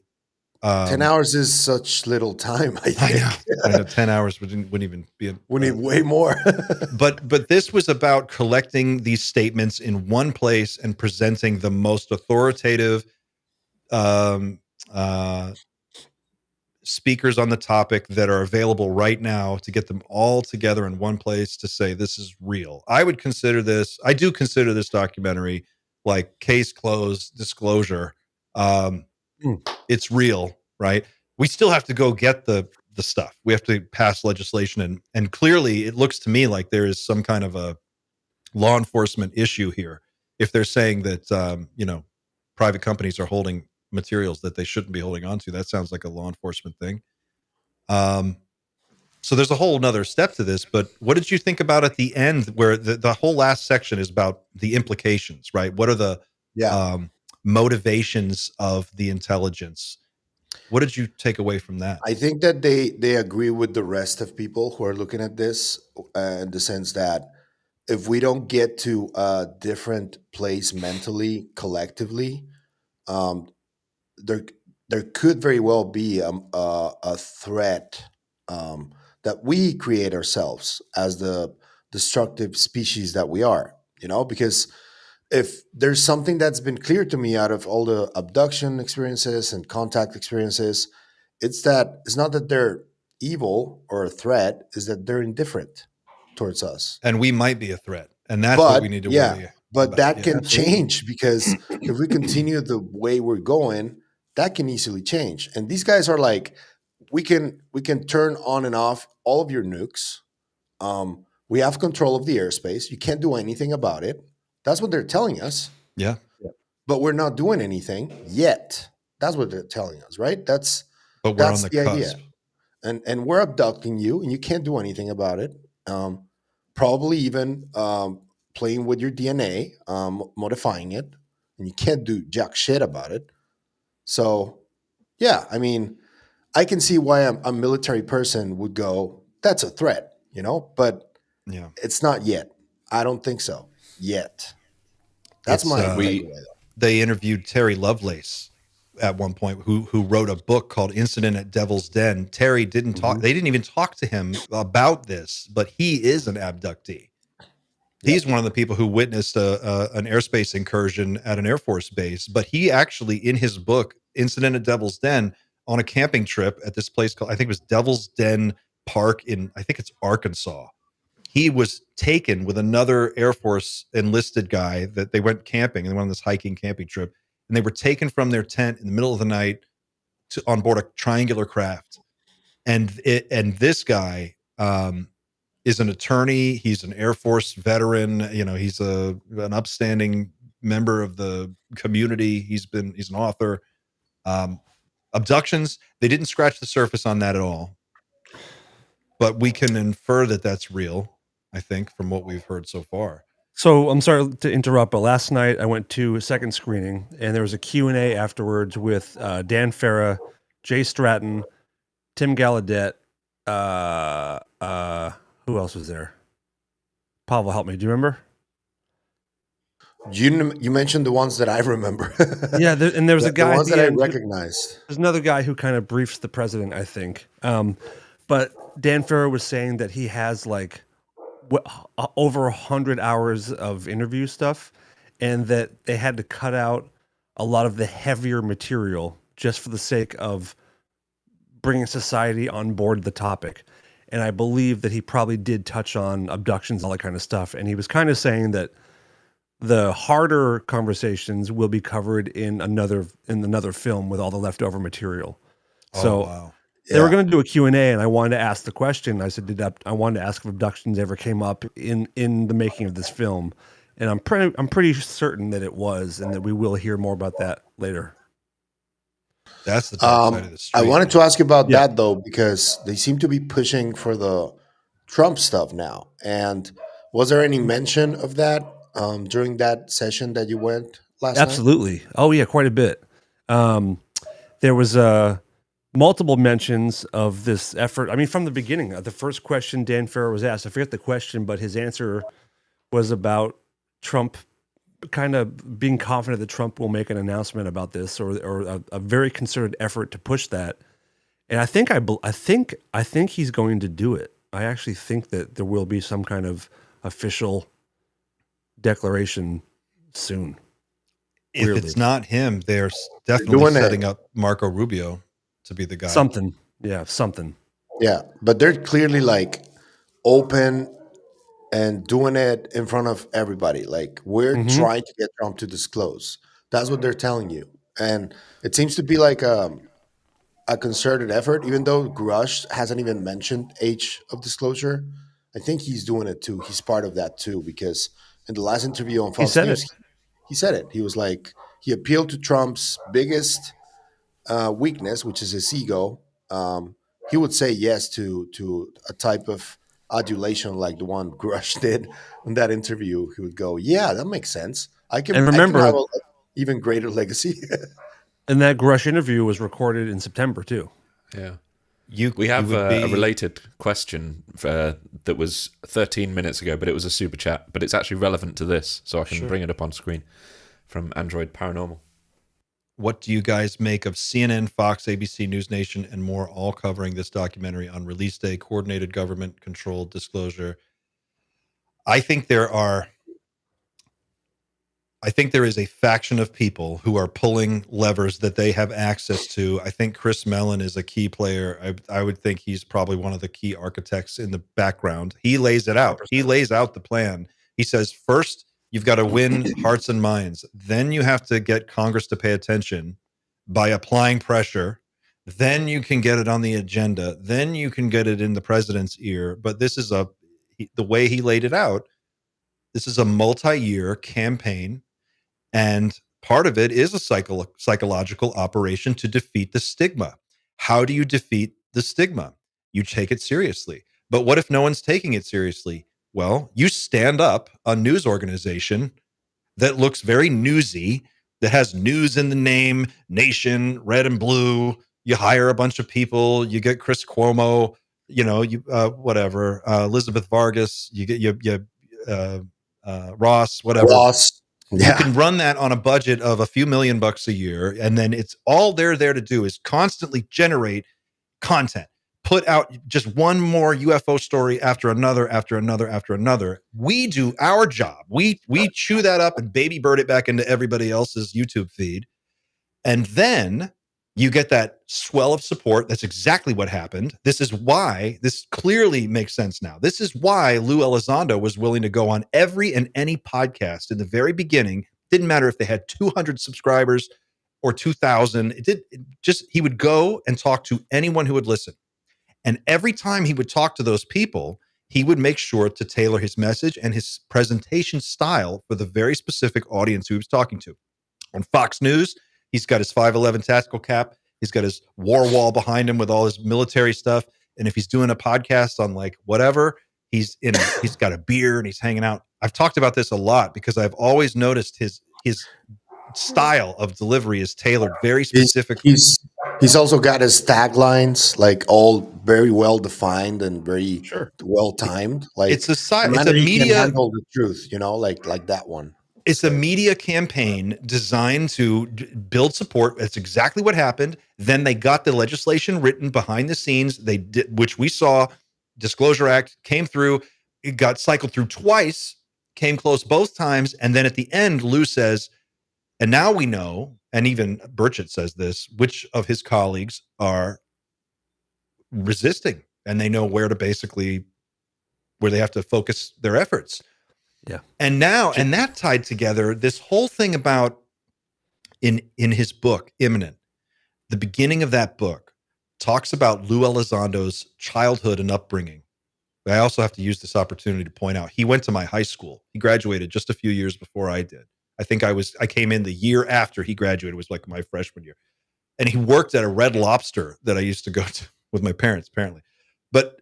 10 hours is such little time. I think. I know 10 hours wouldn't even be. We need way more. but this was about collecting these statements in one place and presenting the most authoritative speakers on the topic that are available right now, to get them all together in one place to say this is real. I do consider this documentary like case closed, disclosure. It's real, right? We still have to go get the stuff. We have to pass legislation, and clearly it looks to me like there is some kind of a law enforcement issue here. If they're saying that private companies are holding materials that they shouldn't be holding on to, that sounds like a law enforcement thing. So there's a whole nother step to this, but what did you think about at the end, where the whole last section is about the implications, right? What are the motivations of the intelligence? What did you take away from that? I think that they agree with the rest of people who are looking at this, in the sense that if we don't get to a different place mentally, collectively, there could very well be a threat that we create ourselves as the destructive species that we are. Because if there's something that's been clear to me out of all the abduction experiences and contact experiences, it's not that they're evil or a threat, is that they're indifferent towards us. And we might be a threat. And that's what we need to worry but about. that can change, because if we continue the way we're going, that can easily change. And these guys are like, we can turn on and off all of your nukes. We have control of the airspace. You can't do anything about it. That's what they're telling us. Yeah. But we're not doing anything yet. That's what they're telling us, right? But we're on the cusp. Idea. and we're abducting you, and you can't do anything about it. Probably even playing with your DNA, modifying it, and you can't do jack shit about it. So, yeah, I mean, I can see why a military person would go, that's a threat, but Yeah. it's not yet. I don't think so yet. That's It's my We takeaway, though. they interviewed Terry Lovelace at one point, who wrote a book called Incident at Devil's Den. Terry didn't talk. Mhm. They didn't even talk to him about this, but he is an abductee. He's Yep. one of the people who witnessed an airspace incursion at an Air Force base. But he actually, in his book, Incident at Devil's Den, on a camping trip at this place called, I think it was Devil's Den Park in, I think it's Arkansas. He was taken with another Air Force enlisted guy that they went camping and they went on this hiking camping trip. And they were taken from their tent in the middle of the night on board a triangular craft. And this guy, is an attorney. He's an Air Force veteran. He's an upstanding member of the community. He's an author. Um, Abductions, they didn't scratch the surface on that at all, but we can infer that that's real, I think, from what we've heard so far. So I'm sorry to interrupt, but last night I went to a second screening, and there was a Q&A afterwards with Dan Farah, Jay Stratton, Tim Gallaudet. Who else was there? Pavel, help me. Do you remember? You mentioned the ones that I remember. Yeah, and there was a guy the at ones the that I end. recognized. There's another guy who kind of briefs the president, I think. But Dan Farah was saying that he has like over 100 hours of interview stuff, and that they had to cut out a lot of the heavier material just for the sake of bringing society on board the topic. And I believe that he probably did touch on abductions, all that kind of stuff. And he was kind of saying that the harder conversations will be covered in another film with all the leftover material. So wow. they were Yeah. going to do a Q&A, and I wanted to ask the question. I said, I wanted to ask if abductions ever came up in the making of this film, and I'm pretty certain that it was, and that we will hear more about that later. That's the dark side of the street. I wanted to ask you about Yeah. that, though, because they seem to be pushing for the Trump stuff now. And was there any mention of that during that session that you went last night? Absolutely. Oh yeah, quite a bit. There was multiple mentions of this effort. I mean, from the beginning, the first question Dan Farah was asked, I forget the question, but his answer was about Trump kind of being confident that Trump will make an announcement about this, or a very concerted effort to push that. And I think he's going to do it. I actually think that there will be some kind of official declaration soon. If Weirdly. it's not him, they're definitely doing it. setting up Marco Rubio to be the guy. Something. Yeah, something. Yeah, but they're clearly like open and doing it in front of everybody. Like, we're Mhm. trying to get Trump to disclose. That's what they're telling you. And it seems to be like a concerted effort, even though Grush hasn't even mentioned age of disclosure. I think he's doing it too. He's part of that too, because in the last interview on He Fox said News, it. he said it. He was like, he appealed to Trump's biggest weakness, which is his ego. He would say yes to a type of adulation like the one Grush did in that interview. He would go, "Yeah, that makes sense. I can And I can have remember, an even greater legacy." and that Grush interview was recorded in September too. yeah. You We have would be a related question that was 13 minutes ago, but it was a super chat. But it's actually relevant to this, so I can bring it up on screen from Android Paranormal. What do you guys make of CNN, Fox, ABC, News Nation, and more all covering this documentary on release day, coordinated government-controlled disclosure? I think there is a faction of people who are pulling levers that they have access to. I think Chris Mellon is a key player. I would think he's probably one of the key architects in the background. He lays it out. 100%. He lays out the plan. He says, first, you've got to win hearts and minds. Then you have to get Congress to pay attention by applying pressure. Then you can get it on the agenda. Then you can get it in the president's ear. But this is the way he laid it out. This is a multi-year campaign. And part of it is a psychological operation to defeat the stigma. How do you defeat the stigma? you take it seriously. But what if no one's taking it seriously? Well, you stand up a news organization that looks very newsy, that has news in the name, nation, red and blue. You hire a bunch of people, you get Chris Cuomo, you whatever, Elizabeth Vargas, you get Ross, whatever. Ross. You Yeah. can run that on a budget of a few $1 million a year, and then it's all they're there to do is constantly generate content, put out just one more UFO story after another, after another, after another. We do our job. We chew that up and baby bird it back into everybody else's YouTube feed. And then you get that swell of support. That's exactly what happened. This is why this clearly makes sense now. This is why Lou Elizondo was willing to go on every and any podcast in the very beginning. Didn't matter if they had 200 subscribers or 2,000. He would go and talk to anyone who would listen. And every time he would talk to those people, he would make sure to tailor his message and his presentation style for the very specific audience who he was talking to. On Fox News, he's got his 5'11" tactical cap. He's got his war wall behind him with all his military stuff. And if he's doing a podcast on like whatever, he's got a beer and he's hanging out. I've talked about this a lot because I've always noticed his style of delivery is tailored very specifically. He's also got his taglines like all very well defined and very well timed. Like it's a media media handle the truth, like that one. It's a media campaign designed to build support. That's exactly what happened. Then they got the legislation written behind the scenes. They did, which we saw. Disclosure Act came through. It got cycled through twice. Came close both times, and then at the end, Lou says, "And now we know." And even Burchett says this: which of his colleagues are resisting, and they know where they have to focus their efforts. Yeah. And now, and that tied together this whole thing about in his book, Imminent, the beginning of that book talks about Lou Elizondo's childhood and upbringing. I also have to use this opportunity to point out, he went to my high school. He graduated just a few years before I did. I think I came in the year after he graduated. It was like my freshman year. And he worked at a Red Lobster that I used to go to with my parents, apparently. But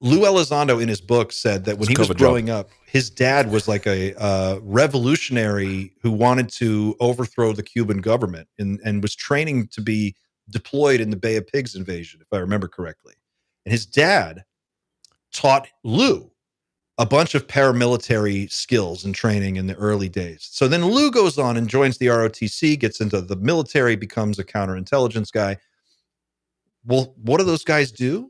Lou Elizondo in his book said that when he was growing up, his dad was like a revolutionary who wanted to overthrow the Cuban government and was training to be deployed in the Bay of Pigs invasion, if I remember correctly. And his dad taught Lou a bunch of paramilitary skills and training in the early days. So then Lou goes on and joins the ROTC, gets into the military, becomes a counterintelligence guy. Well, what do those guys do?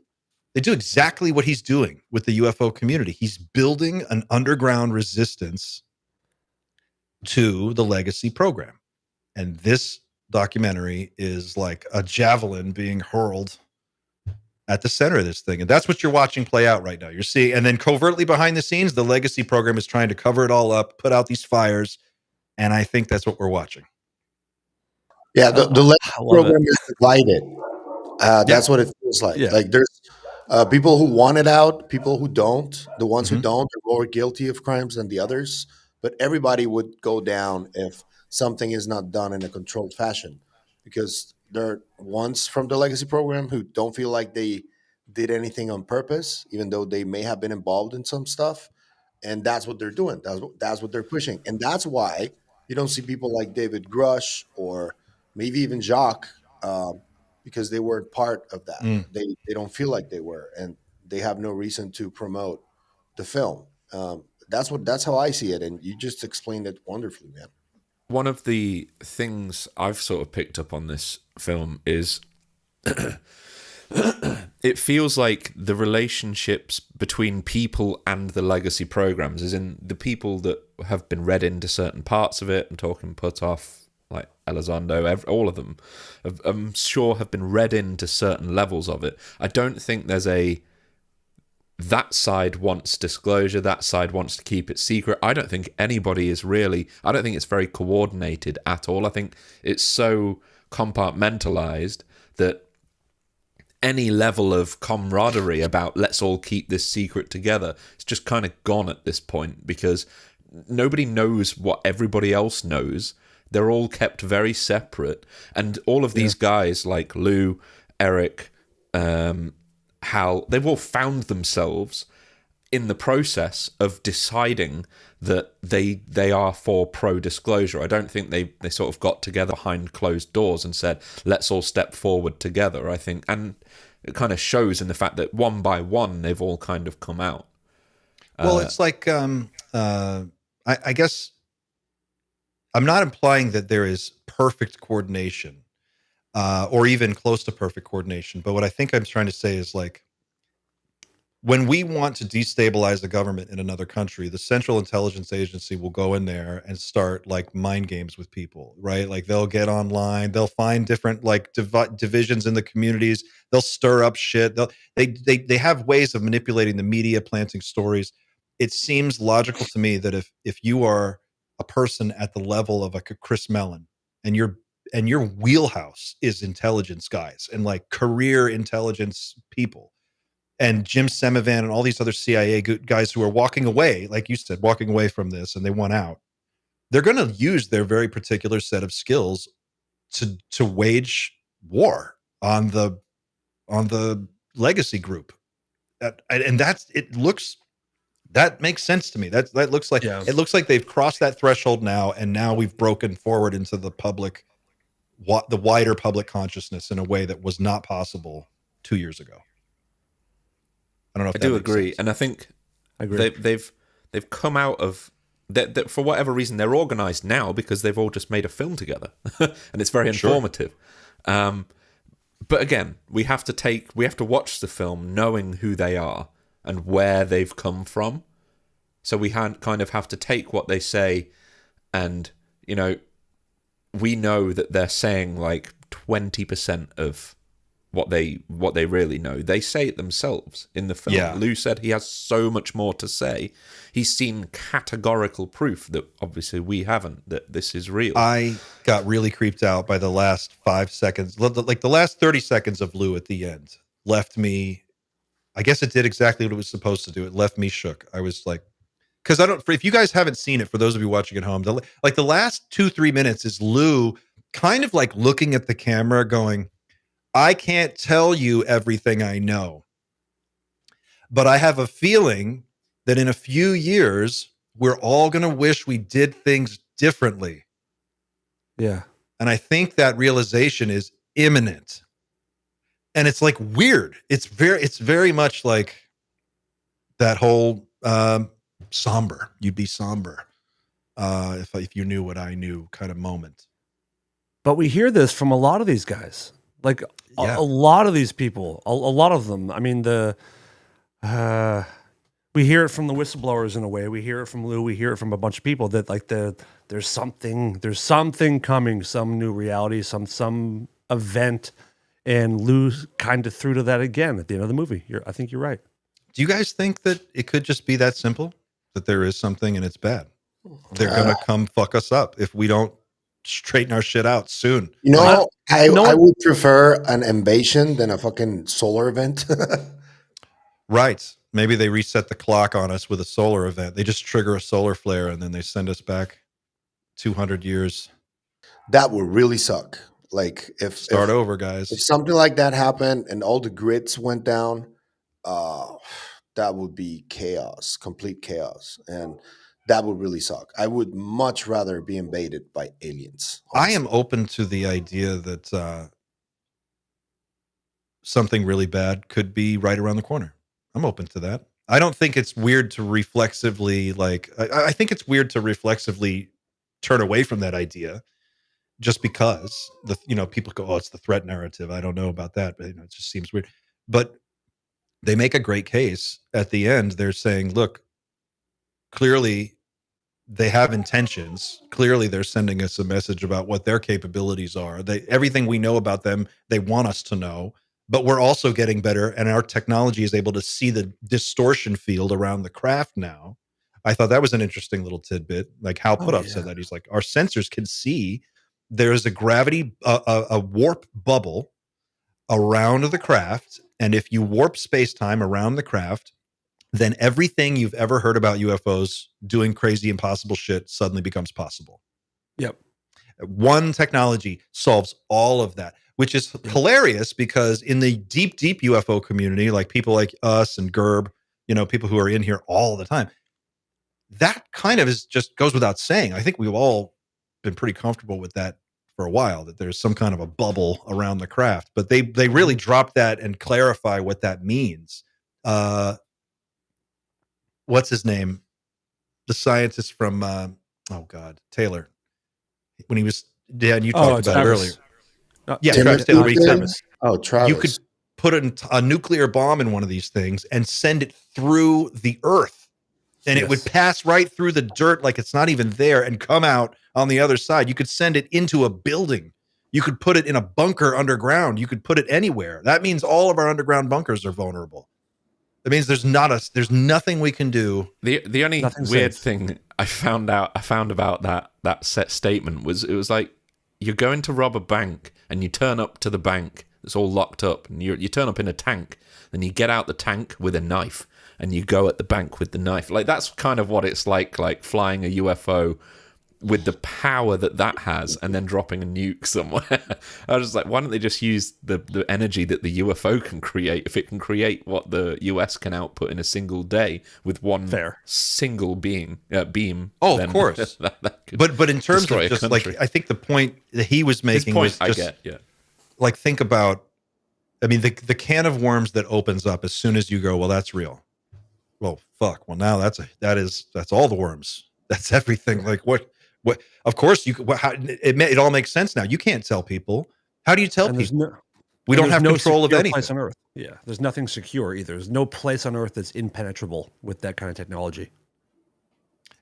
They do exactly what he's doing with the UFO community. He's building an underground resistance to the legacy program. And this documentary is like a javelin being hurled at the center of this thing. And that's what you're watching play out right now. You're seeing, and then covertly behind the scenes, the legacy program is trying to cover it all up, put out these fires. And I think that's what we're watching. Yeah, the legacy program is divided. That's what it feels like. Yeah. Like there's people who want it out, people who don't. The ones who don't are more guilty of crimes than the others. But everybody would go down if something is not done in a controlled fashion, because there are ones from the legacy program who don't feel like they did anything on purpose, even though they may have been involved in some stuff. And that's what they're doing. That's what they're pushing. And that's why you don't see people like David Grush or maybe even Jacques, because they weren't part of that. They don't feel like they were, and they have no reason to promote the film. That's how I see it, and you just explained it wonderfully, man. One of the things I've sort of picked up on this film is it feels like the relationships between people and the legacy programs, as in the people that have been read into certain parts of it and talking put off, like Elizondo, all of them, I'm sure have been read into certain levels of it. I don't think there's that side wants disclosure, that side wants to keep it secret. I don't think anybody is really, I don't think it's very coordinated at all. I think it's so compartmentalized that any level of camaraderie about let's all keep this secret together, it's just kind of gone at this point, because nobody knows what everybody else knows. They're all kept very separate. And all of these guys like Lou, Eric, how they've all found themselves in the process of deciding that they are for pro-disclosure. I don't think they sort of got together behind closed doors and said, let's all step forward together. I think, and it kind of shows in the fact that one by one, they've all kind of come out. Well, it's like, I guess I'm not implying that there is perfect coordination or even close to perfect coordination. But what I think I'm trying to say is like, when we want to destabilize the government in another country, the Central Intelligence Agency will go in there and start like mind games with people, right? Like they'll get online, they'll find different like divisions in the communities, they'll stir up shit. They have ways of manipulating the media, planting stories. It seems logical to me that if you are a person at the level of like a Chris Mellon and your wheelhouse is intelligence guys and like career intelligence people, and Jim Semivan and all these other CIA guys who are walking away, like you said, walking away from this, and they want out. They're going to use their very particular set of skills to wage war on the legacy group, and that makes sense to me. That looks like it looks like they've crossed that threshold now, and now we've broken forward into the wider public consciousness in a way that was not possible 2 years ago. I don't know if I do agree, sense. and I think I agree. they've come out of that for whatever reason. They're organized now because they've all just made a film together, and it's very informative. But again, we have to watch the film knowing who they are and where they've come from. So we kind of have to take what they say, and we know that they're saying like 20% of what they really know. They say it themselves in the film. Yeah. Lou said he has so much more to say. He's seen categorical proof that obviously we haven't, that this is real. I got really creeped out by the last 5 seconds. Like the last 30 seconds of Lou at the end left me, I guess it did exactly what it was supposed to do. It left me shook. I was like, because if you guys haven't seen it, for those of you watching at home, the last 2-3 minutes is Lou kind of like looking at the camera going, I can't tell you everything I know, but I have a feeling that in a few years, we're all going to wish we did things differently. Yeah. And I think that realization is imminent. And it's like weird. It's very much like that whole somber. You'd be somber if you knew what I knew kind of moment. But we hear this from a lot of these guys. Like a lot of these people, a lot of them. I mean, we hear it from the whistleblowers in a way. We hear it from Lou. We hear it from a bunch of people that like there's something coming, some new reality, some event, and Lou kind of threw to that again at the end of the movie. I think you're right. Do you guys think that it could just be that simple? That there is something and it's bad? They're gonna come fuck us up if we don't straighten our shit out soon. I would prefer an invasion than a fucking solar event. Right. Maybe they reset the clock on us with a solar event. They just trigger a solar flare and then they send us back 200 years. That would really suck. Like if over, guys. If something like that happened and all the grids went down, that would be chaos, complete chaos. And that would really suck. I would much rather be invaded by aliens. Honestly. I am open to the idea that something really bad could be right around the corner. I'm open to that. I don't think it's weird to reflexively I think it's weird to reflexively turn away from that idea just because people go, oh, it's the threat narrative. I don't know about that, but it just seems weird. But they make a great case at the end. They're saying, look, clearly they have intentions. Clearly they're sending us a message about what their capabilities are. Everything we know about them, they want us to know, but we're also getting better. And our technology is able to see the distortion field around the craft now. I thought that was an interesting little tidbit. Like Hal Puthoff said that. He's like, our sensors can see there's a gravity, a warp bubble around the craft. And if you warp space-time around the craft, then everything you've ever heard about UFOs doing crazy, impossible shit suddenly becomes possible. Yep. One technology solves all of that, which is hilarious because in the deep, deep UFO community, like people like us and Gerb, people who are in here all the time, that kind of is just goes without saying. I think we've all been pretty comfortable with that for a while, that there's some kind of a bubble around the craft, but they really drop that and clarify what that means. What's his name? The scientist from Taylor, when he was and you talked about it earlier. Yeah, Travis Taylor. You could put a nuclear bomb in one of these things and send it through the earth, and it would pass right through the dirt like it's not even there and come out on the other side. You could send it into a building. You could put it in a bunker underground. You could put it anywhere. That means all of our underground bunkers are vulnerable. It means there's nothing we can do. The only weird thing I found about that set statement was, it was like, you're going to rob a bank and you turn up to the bank, it's all locked up, and you turn up in a tank, then you get out the tank with a knife and you go at the bank with the knife. Like, that's kind of what it's like flying a UFO with the power that has, and then dropping a nuke somewhere. I was just like, why don't they just use the energy that the UFO can create? If it can create what the US can output in a single day with one single beam. Oh, of course. But in terms of just like, I think the point that he was making was just, like, think about, I mean, the can of worms that opens up as soon as you go, well, that's real. Well, fuck. Well, now that's all the worms. That's everything. Like, what? Of course, it all makes sense now. You can't tell people. How do you tell people? We don't have control of anything. Place on Earth. Yeah, there's nothing secure either. There's no place on Earth that's impenetrable with that kind of technology.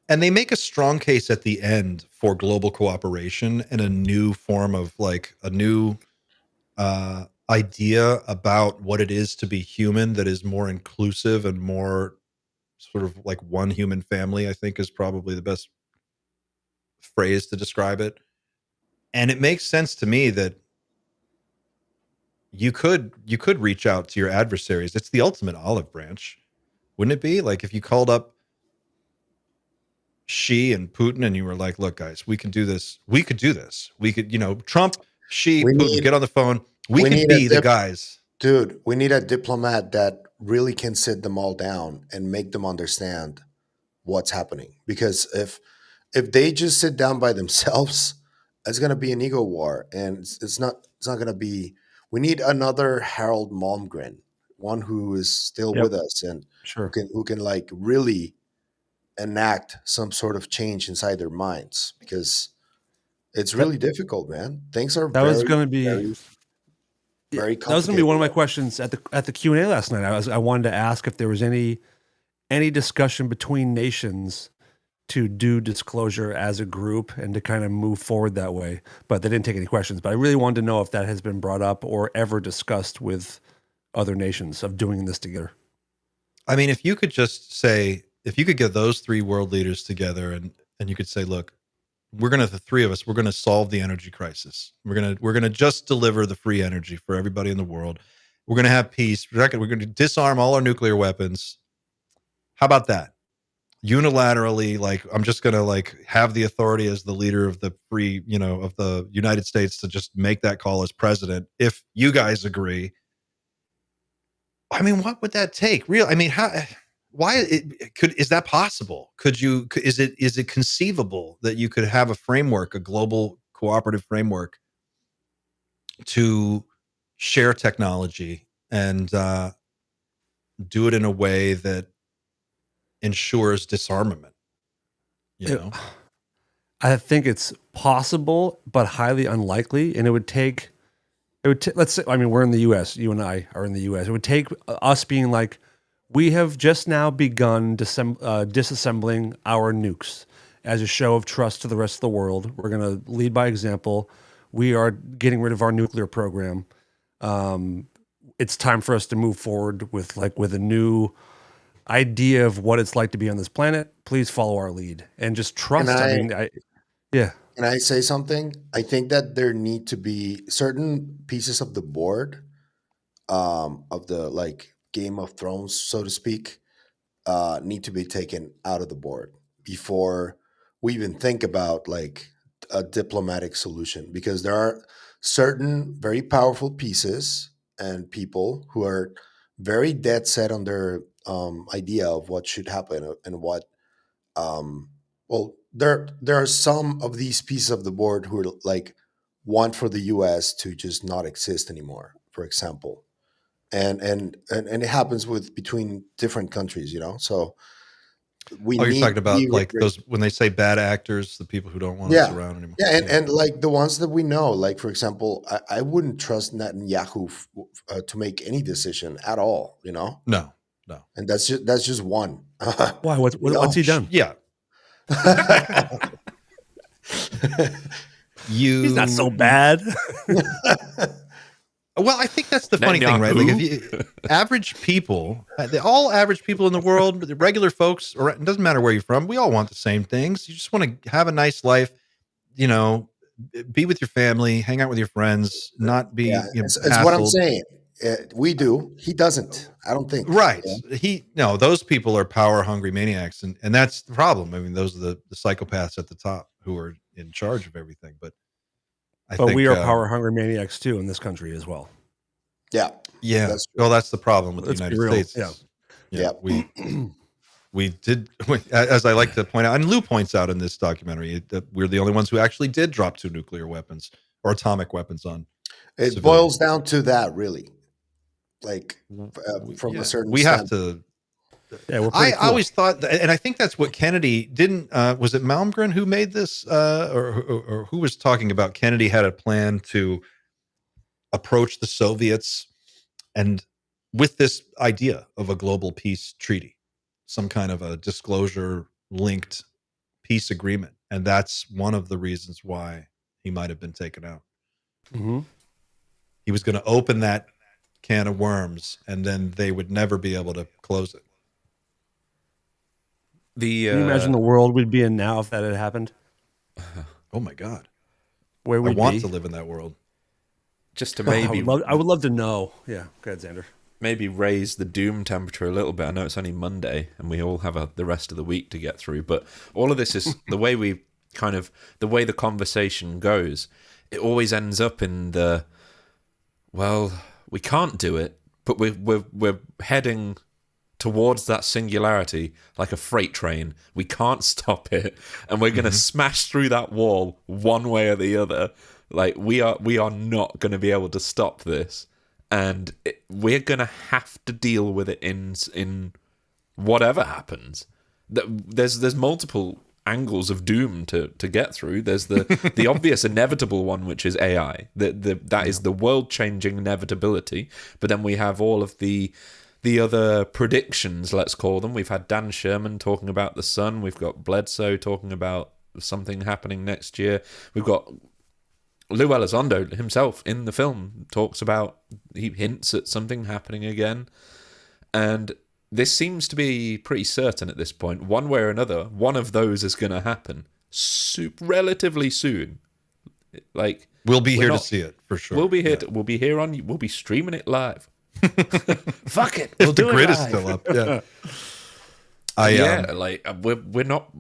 And they make a strong case at the end for global cooperation and a new form of, like, a new idea about what it is to be human that is more inclusive and more sort of like one human family, I think, is probably the best phrase to describe it. And it makes sense to me that you could reach out to your adversaries. It's the ultimate olive branch, wouldn't it be? Like, if you called up Xi and Putin and you were like, look, guys, we can do this. We could do this. We could, Trump, Xi, Putin, get on the phone. We could be the guys. Dude, we need a diplomat that really can sit them all down and make them understand what's happening. Because if they just sit down by themselves, it's going to be an ego war, and it's not going to be. We need another Harold Malmgren, one who is still with us and who can like really enact some sort of change inside their minds, because it's really difficult, man. Things are that was going to be very that was going to be one of my questions at the Q&A last night. I wanted to ask if there was any discussion between nations to do disclosure as a group and to kind of move forward that way, but they didn't take any questions. But I really wanted to know if that has been brought up or ever discussed with other nations of doing this together. I mean, if you could get those three world leaders together and you could say, look, the three of us, we're going to solve the energy crisis. We're going to just deliver the free energy for everybody in the world. We're going to have peace. We're going to disarm all our nuclear weapons. How about that? Unilaterally, like, I'm just going to like have the authority as the leader of the free, of the United States to just make that call as president. If you guys agree, I mean, what would that take? I mean, is that possible? Is it conceivable that you could have a global cooperative framework to share technology and do it in a way that ensures disarmament? I think it's possible, but highly unlikely. And let's say, I mean, we're in the US, you and I are in the US. It would take us being like, we have just now begun disassembling our nukes as a show of trust to the rest of the world. We're going to lead by example. We are getting rid of our nuclear program. It's time for us to move forward with a new idea of what it's like to be on this planet. Please follow our lead and just trust. Can I say something? I think that there need to be certain pieces of the board, of the like Game of Thrones, so to speak, need to be taken out of the board before we even think about like a diplomatic solution, because there are certain very powerful pieces and people who are very dead set on their idea of what should happen and what well, there are some of these pieces of the board who are like want for the US to just not exist anymore, for example. And it happens with between different countries, you know. So we Oh, you're need talking to be about like those when they say bad actors, the people who don't want us yeah. around anymore. Yeah, Yeah. and like the ones that we know, like for example, I wouldn't trust Netanyahu to make any decision at all, you know, No, no. and that's just one. Why? You What's he know? done? Yeah. He's not so You bad. Well, I think that's the funny thing, right? Like if you average people, all average people in the world, the regular folks, or it doesn't matter where you're from, we all want the same things. You just want to have a nice life, you know, be with your family, hang out with your friends, not Yeah, be it's what I'm hassled. saying. We do. He doesn't. I don't think. Right. Yeah. No, those people are power hungry maniacs. And that's the problem. I mean, those are the psychopaths at the top who are in charge of everything. But I But think we are power hungry maniacs too in this country as well. Yeah. yeah. That's Well, that's the problem with Let's the be United real. States. Yeah. We did, as I like to point out, and Lou points out in this documentary, that we're the only ones who actually did drop 2 nuclear weapons or atomic weapons on. It civilians. boils down to that, really. Like from a certain we have standpoint. to. Yeah, we're I pretty cool. always thought, and I think that's what Kennedy didn't. Was it Malmgren who made this, or who was talking about Kennedy had a plan to approach the Soviets, and with this idea of a global peace treaty, some kind of a disclosure linked peace agreement, and that's one of the reasons why he might have been taken out. Mm-hmm. He was going to open that can of worms, and then they would never be able to close it. Can you imagine the world we'd be in now if that had happened? Oh my God. Where I we'd want be? to live in that world. Just to maybe I would love to know. Yeah, go ahead, Xander. maybe raise the doom temperature a little bit. I know it's only Monday and we all have the rest of the week to get through, but all of this is the way the way the conversation goes. It always ends up in the, well, we can't do it, but we're heading towards that singularity like a freight train. We can't stop it, and we're going to smash through that wall one way or the other. Like we are not going to be able to stop this, and we're going to have to deal with it in whatever happens. There's multiple angles of doom to get through. There's the obvious inevitable one, which is AI. That is the world-changing inevitability. But then we have all of the other predictions, let's call them. We've had Dan Sherman talking about the sun. We've got Bledsoe talking about something happening next year. We've got Lou Elizondo himself in the film talks about, he hints at something happening again. And this seems to be pretty certain at this point. One way or another, one of those is going to happen relatively soon. Like We'll be here to see it for sure. We'll be here. We'll be here on. We'll be streaming it live. Fuck it. If the grid is still up. Yeah. We're not,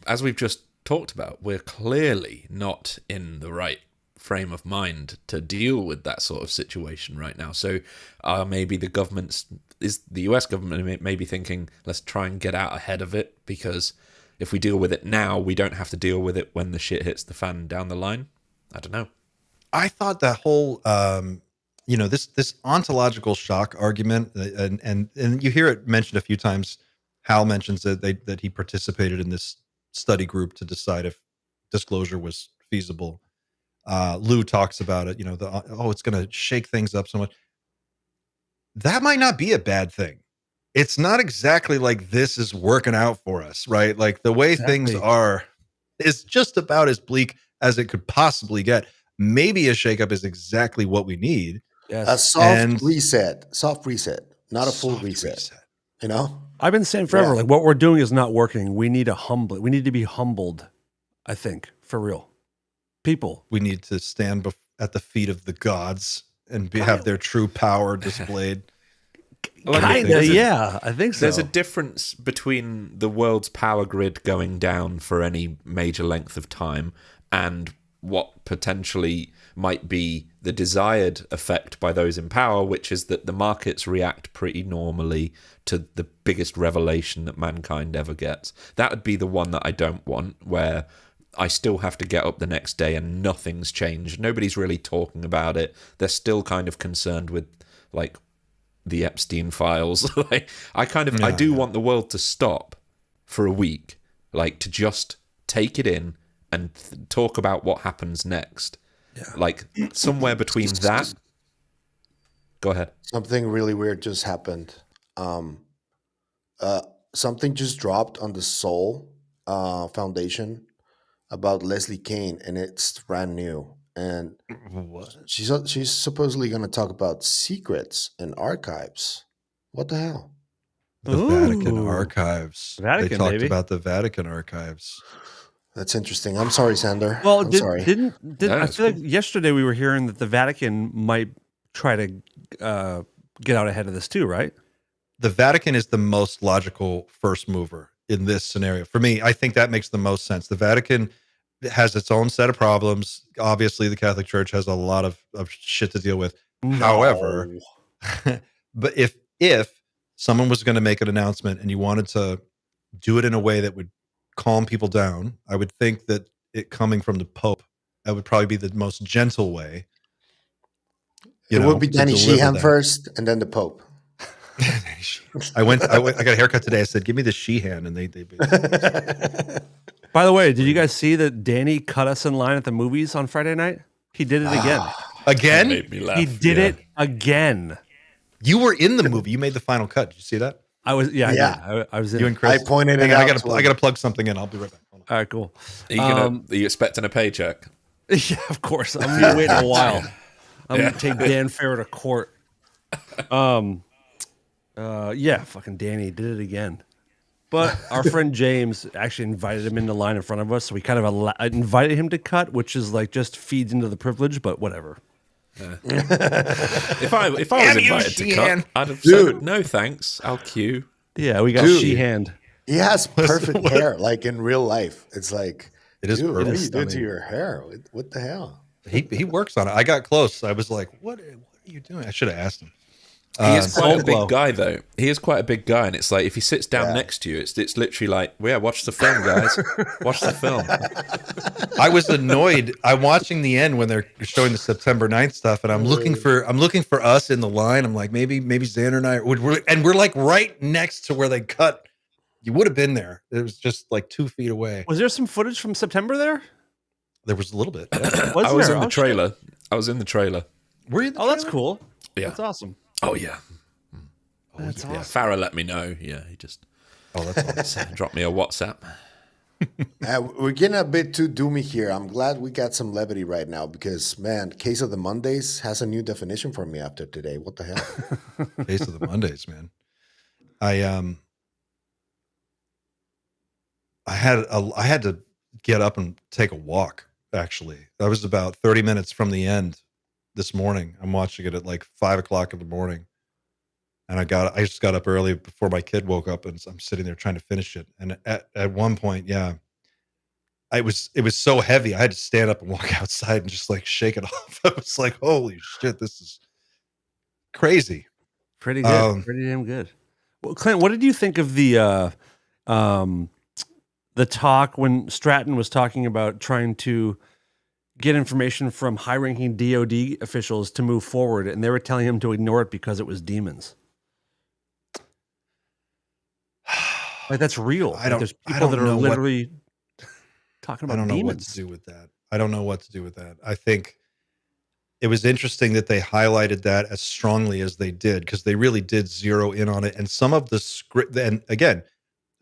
as we've just talked about, we're clearly not in the right frame of mind to deal with that sort of situation right now. So maybe the US government may be thinking, let's try and get out ahead of it, because if we deal with it now, we don't have to deal with it when the shit hits the fan down the line. I don't know. I thought that whole this ontological shock argument, and you hear it mentioned a few times. Hal mentions that he participated in this study group to decide if disclosure was feasible. Lou talks about it, it's going to shake things up so much. That might not be a bad thing. It's not exactly like this is working out for us, right? Like the way things are is just about as bleak as it could possibly get. Maybe a shakeup is exactly what we need. Yes. A soft reset, not a full reset. You know? I've been saying forever, like what we're doing is not working. We need we need to be humbled, I think, for real. People. We need to stand at the feet of the gods and have their true power displayed. Kinda, yeah, I think so. There's a difference between the world's power grid going down for any major length of time and what potentially might be the desired effect by those in power, which is that the markets react pretty normally to the biggest revelation that mankind ever gets. That would be the one that I don't want, where I still have to get up the next day and nothing's changed. Nobody's really talking about it. They're still kind of concerned with, like, the Epstein files. Like, I do want the world to stop for a week, like, to just take it in and talk about what happens next. Yeah. Like, somewhere between that. Go ahead. Something really weird just happened. Something just dropped on the Soul Foundation about Leslie Kane, and it's brand new. And What? she's supposedly going to talk about secrets and archives. What the hell? The Vatican Ooh. archives. Vatican, they talked baby. about the Vatican archives. That's interesting. I'm sorry, Sander. Well, I'm sorry. I feel like yesterday we were hearing that the Vatican might try to get out ahead of this too, right? The Vatican is the most logical first mover in this scenario. For me, I think that makes the most sense. The Vatican has its own set of problems. Obviously, the Catholic Church has a lot of shit to deal with. No. However, but if someone was going to make an announcement and you wanted to do it in a way that would calm people down, I would think that it coming from the Pope, that would probably be the most gentle way. It would be Danny Sheehan first, and then the Pope. I got a haircut today. I said, "Give me the Sheehan," and they. By the way, did you guys see that Danny cut us in line at the movies on Friday night? He did it again. Again? That made me laugh. He did it again. You were in the movie. You made the final cut. Did you see that? I was. Yeah. I was in. You and Chris. I pointed it out. I got to plug something in. I'll be right back. All right, cool. Are you expecting a paycheck? Yeah, of course. I'm gonna wait a while. I'm gonna take Dan Farrow to court. Yeah, fucking Danny did it again. But our friend James actually invited him into line in front of us, so we kind of invited him to cut, which is like just feeds into the privilege, but whatever. If I was invited to cut, I'd have said no thanks. I'll queue. Yeah, we got Sheehan. He has perfect hair, like in real life. It's like, it is. Dude, what do you do stunning. to your hair? What the hell? He works on it. I got close. I was like, "What are you doing?" I should have asked him. He is quite a big guy, though. He is quite a big guy, and it's like if he sits down next to you, it's literally like, well, yeah, watch the film, guys. Watch the film. I was annoyed. I'm watching the end when they're showing the September 9th stuff, and I'm looking for us in the line. I'm like, maybe Xander and I we're like right next to where they cut. You would have been there. It was just like 2 feet away. Was there some footage from September there? There was a little bit. Yeah. I was in the trailer. I was in the trailer. Were you in the trailer? That's cool. Yeah. That's awesome. Oh, yeah. That's awesome. Farrah let me know. Yeah, he just that's dropped me a WhatsApp. We're getting a bit too doomy here. I'm glad we got some levity right now because, man, Case of the Mondays has a new definition for me after today. What the hell? Case of the Mondays, man. I had to get up and take a walk. Actually, I was about 30 minutes from the end this morning. I'm watching it at like 5 o'clock in the morning. And I just got up early before my kid woke up, and I'm sitting there trying to finish it. And at one point, it was so heavy. I had to stand up and walk outside and just like shake it off. I was like, holy shit, this is crazy. Pretty good. Pretty damn good. Well, Clint, what did you think of the talk when Stratton was talking about trying to get information from high-ranking DoD officials to move forward, and they were telling him to ignore it because it was demons? Like, that's real. There's people that are literally talking about demons. I don't know what to do with that. I don't know what to do with that. I think it was interesting that they highlighted that as strongly as they did, because they really did zero in on it. And some of the script, and again,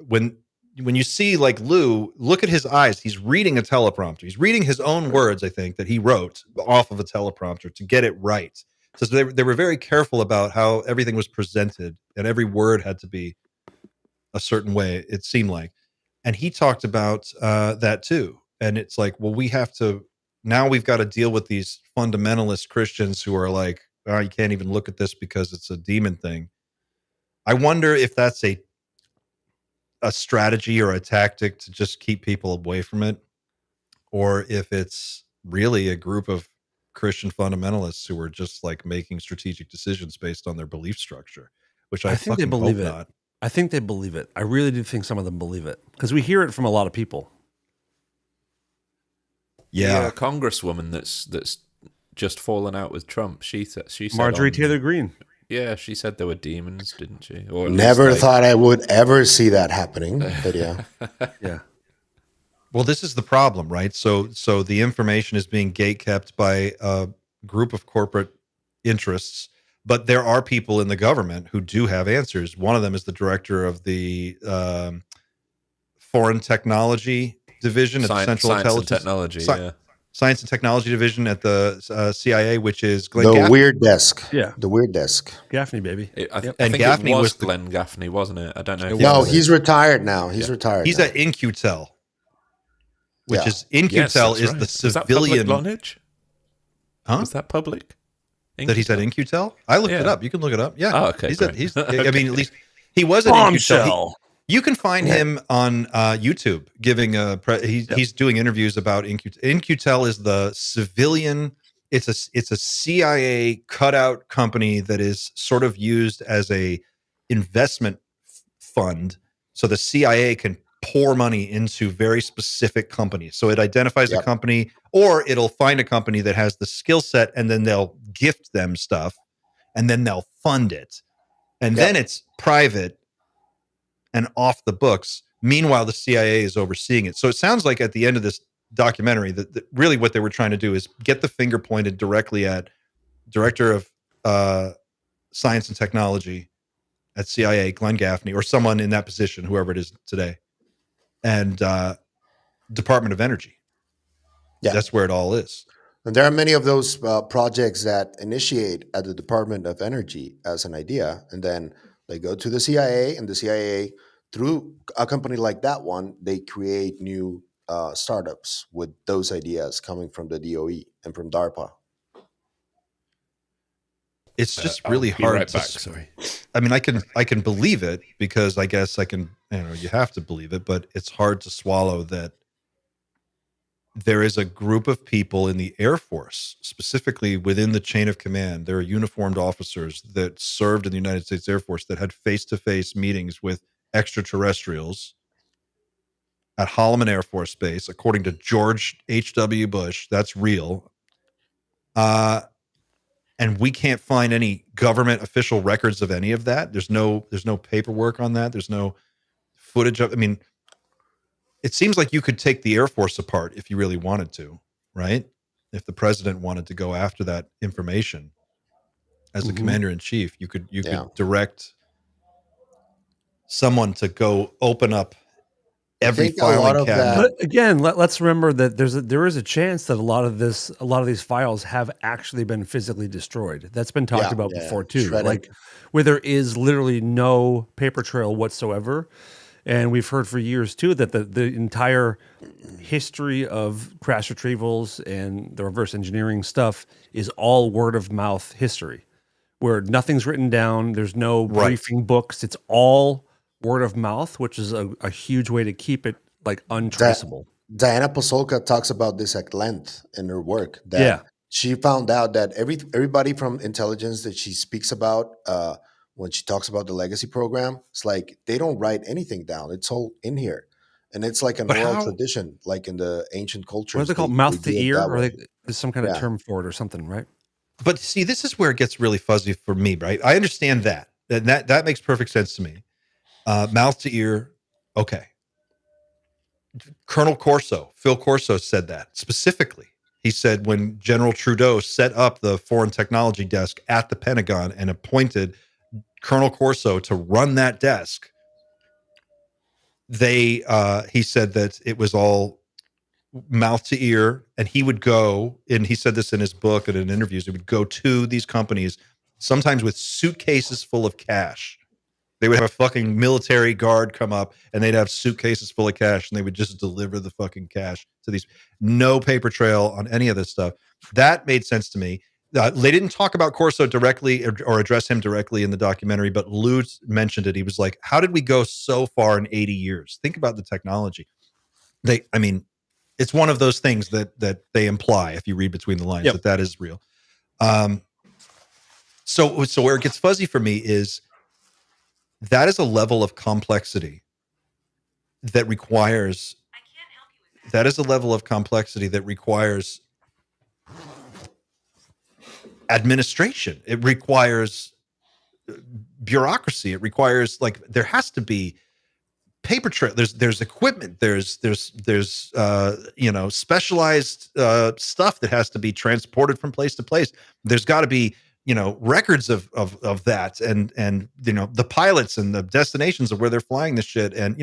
when you see like Lou, look at his eyes. He's reading a teleprompter. He's reading his own words, I think, that he wrote off of a teleprompter to get it right. So they were very careful about how everything was presented, and every word had to be a certain way, it seemed like. And he talked about that too. And it's like, well, we've got to deal with these fundamentalist Christians who are like, oh, you can't even look at this because it's a demon thing. I wonder if that's a strategy or a tactic to just keep people away from it, or if it's really a group of Christian fundamentalists who are just like making strategic decisions based on their belief structure, which I think they fucking believe hope it. not. I think they believe it. I really do think some of them believe it because we hear it from a lot of people. Yeah. The congresswoman that's just fallen out with Trump. She said Marjorie on- Taylor Greene. Yeah, she said there were demons, didn't she? Or at Never least, thought I would ever see that happening, but yeah. Yeah. Well, this is the problem, right? So the information is being gatekept by a group of corporate interests, but there are people in the government who do have answers. One of them is the director of the Foreign Technology Division at the Central Science and Intelligence Technology. Science and Technology Division at the CIA, which is Glenn The Gaffney. weird desk. Yeah. The weird desk. Gaffney, baby. I Yep. And think Gaffney it was was the- Glenn Gaffney, wasn't it? I don't know. It if No, was. he's retired now. He's retired. He's now. at InQtel, which Yeah. is InQtel Yes, that's is right. the Was that public civilian. knowledge? Huh? Was that public? That he's at InQtel? I looked it Yeah. up. You can look it up. Yeah. Oh, okay, He's great. at, he's, Okay. I mean, at least he was at InQtel. Bombshell. You can find him on YouTube giving he's doing interviews about InQtel. InQtel is the civilian. It's a CIA cutout company that is sort of used as a investment fund, so the CIA can pour money into very specific companies. So it identifies a company, or it'll find a company that has the skill set, and then they'll gift them stuff, and then they'll fund it, and then it's private and off the books. Meanwhile, the CIA is overseeing it. So it sounds like at the end of this documentary that really what they were trying to do is get the finger pointed directly at director of science and technology at CIA, Glenn Gaffney, or someone in that position, whoever it is today, and Department of Energy. Yeah. That's where it all is. And there are many of those projects that initiate at the Department of Energy as an idea, and then they go to the CIA, and the CIA, through a company like that one, they create new startups with those ideas coming from the DOE and from DARPA. It's just really I'll be hard right to. back, sorry. I mean, I can believe it because I guess I can. You have to believe it, but it's hard to swallow that there is a group of people in the Air Force, specifically within the chain of command. There are uniformed officers that served in the United States Air Force that had face-to-face meetings with extraterrestrials at Holloman Air Force Base, according to George H.W. Bush. That's real. And we can't find any government official records of any of that. There's no paperwork on that. There's no footage of. I mean, it seems like you could take the Air Force apart if you really wanted to, right? If the president wanted to go after that information as a commander in chief, you could direct someone to go open up every filing cabinet. But again, let's remember that there is a chance that a lot of these files have actually been physically destroyed. That's been talked about before too. Shredded. Like where there is literally no paper trail whatsoever. And we've heard for years too that the entire history of crash retrievals and the reverse engineering stuff is all word of mouth history, where nothing's written down. There's no briefing books. It's all word of mouth, which is a huge way to keep it like untraceable. Diana Pasolka talks about this at length in her work. That she found out that everybody from intelligence that she speaks about, when she talks about the legacy program, it's like they don't write anything down. It's all in here. And it's like an oral tradition, like in the ancient cultures. What is it called? Mouth to ear? Or there's some kind of term for it or something, right? But see, this is where it gets really fuzzy for me, right? I understand that. That makes perfect sense to me. Mouth to ear, okay. Colonel Corso, Phil Corso said that specifically. He said when General Trudeau set up the foreign technology desk at the Pentagon and appointed Colonel Corso to run that desk, he said that it was all mouth to ear, and he would go, and he said this in his book and in interviews, he would go to these companies, sometimes with suitcases full of cash. They would have a fucking military guard come up and they'd have suitcases full of cash and they would just deliver the fucking cash to these. No paper trail on any of this stuff. That made sense to me. They didn't talk about Corso directly or address him directly in the documentary, but Lou mentioned it. He was like, how did we go so far in 80 years? Think about the technology. It's one of those things that they imply if you read between the lines that is real. So where it gets fuzzy for me is that is a level of complexity that requires. That is a level of complexity that requires administration. It requires bureaucracy. It requires there has to be paper trail. There's equipment. There's specialized stuff that has to be transported from place to place. There's got to be records of that and the pilots and the destinations of where they're flying this shit. And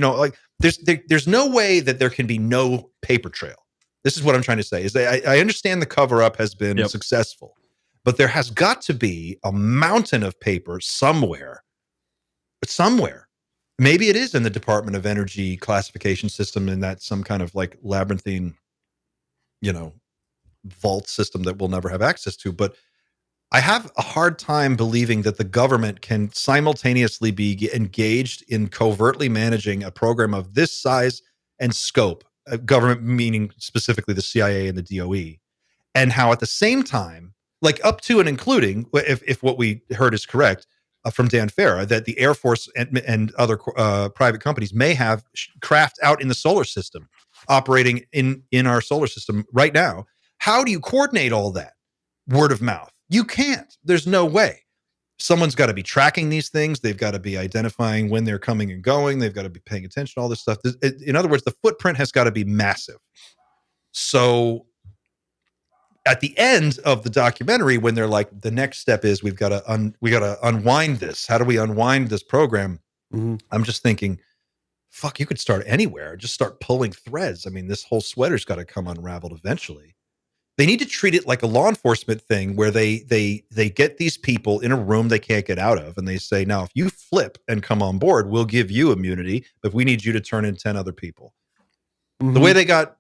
there's no way that there can be no paper trail. This is what I'm trying to say is that I understand the cover up has been successful, but there has got to be a mountain of paper somewhere. Maybe it is in the Department of Energy classification system, and that's some kind of labyrinthine, vault system that we'll never have access to. But I have a hard time believing that the government can simultaneously be engaged in covertly managing a program of this size and scope, government meaning specifically the CIA and the DOE, and how at the same time, up to and including, if what we heard is correct, from Dan Farah, that the Air Force and other private companies may have craft out in the solar system, operating in our solar system right now. How do you coordinate all that? Word of mouth. You can't. There's no way. Someone's got to be tracking these things. They've got to be identifying when they're coming and going. They've got to be paying attention to all this stuff. In other words, the footprint has got to be massive. So at the end of the documentary, when they're like, the next step is we got to unwind this. How do we unwind this program? Mm-hmm. I'm just thinking, fuck, you could start anywhere. Just start pulling threads. I mean, this whole sweater's got to come unraveled eventually. They need to treat it like a law enforcement thing where they get these people in a room they can't get out of, and they say, now, if you flip and come on board, we'll give you immunity, but we need you to turn in 10 other people. Mm-hmm. The way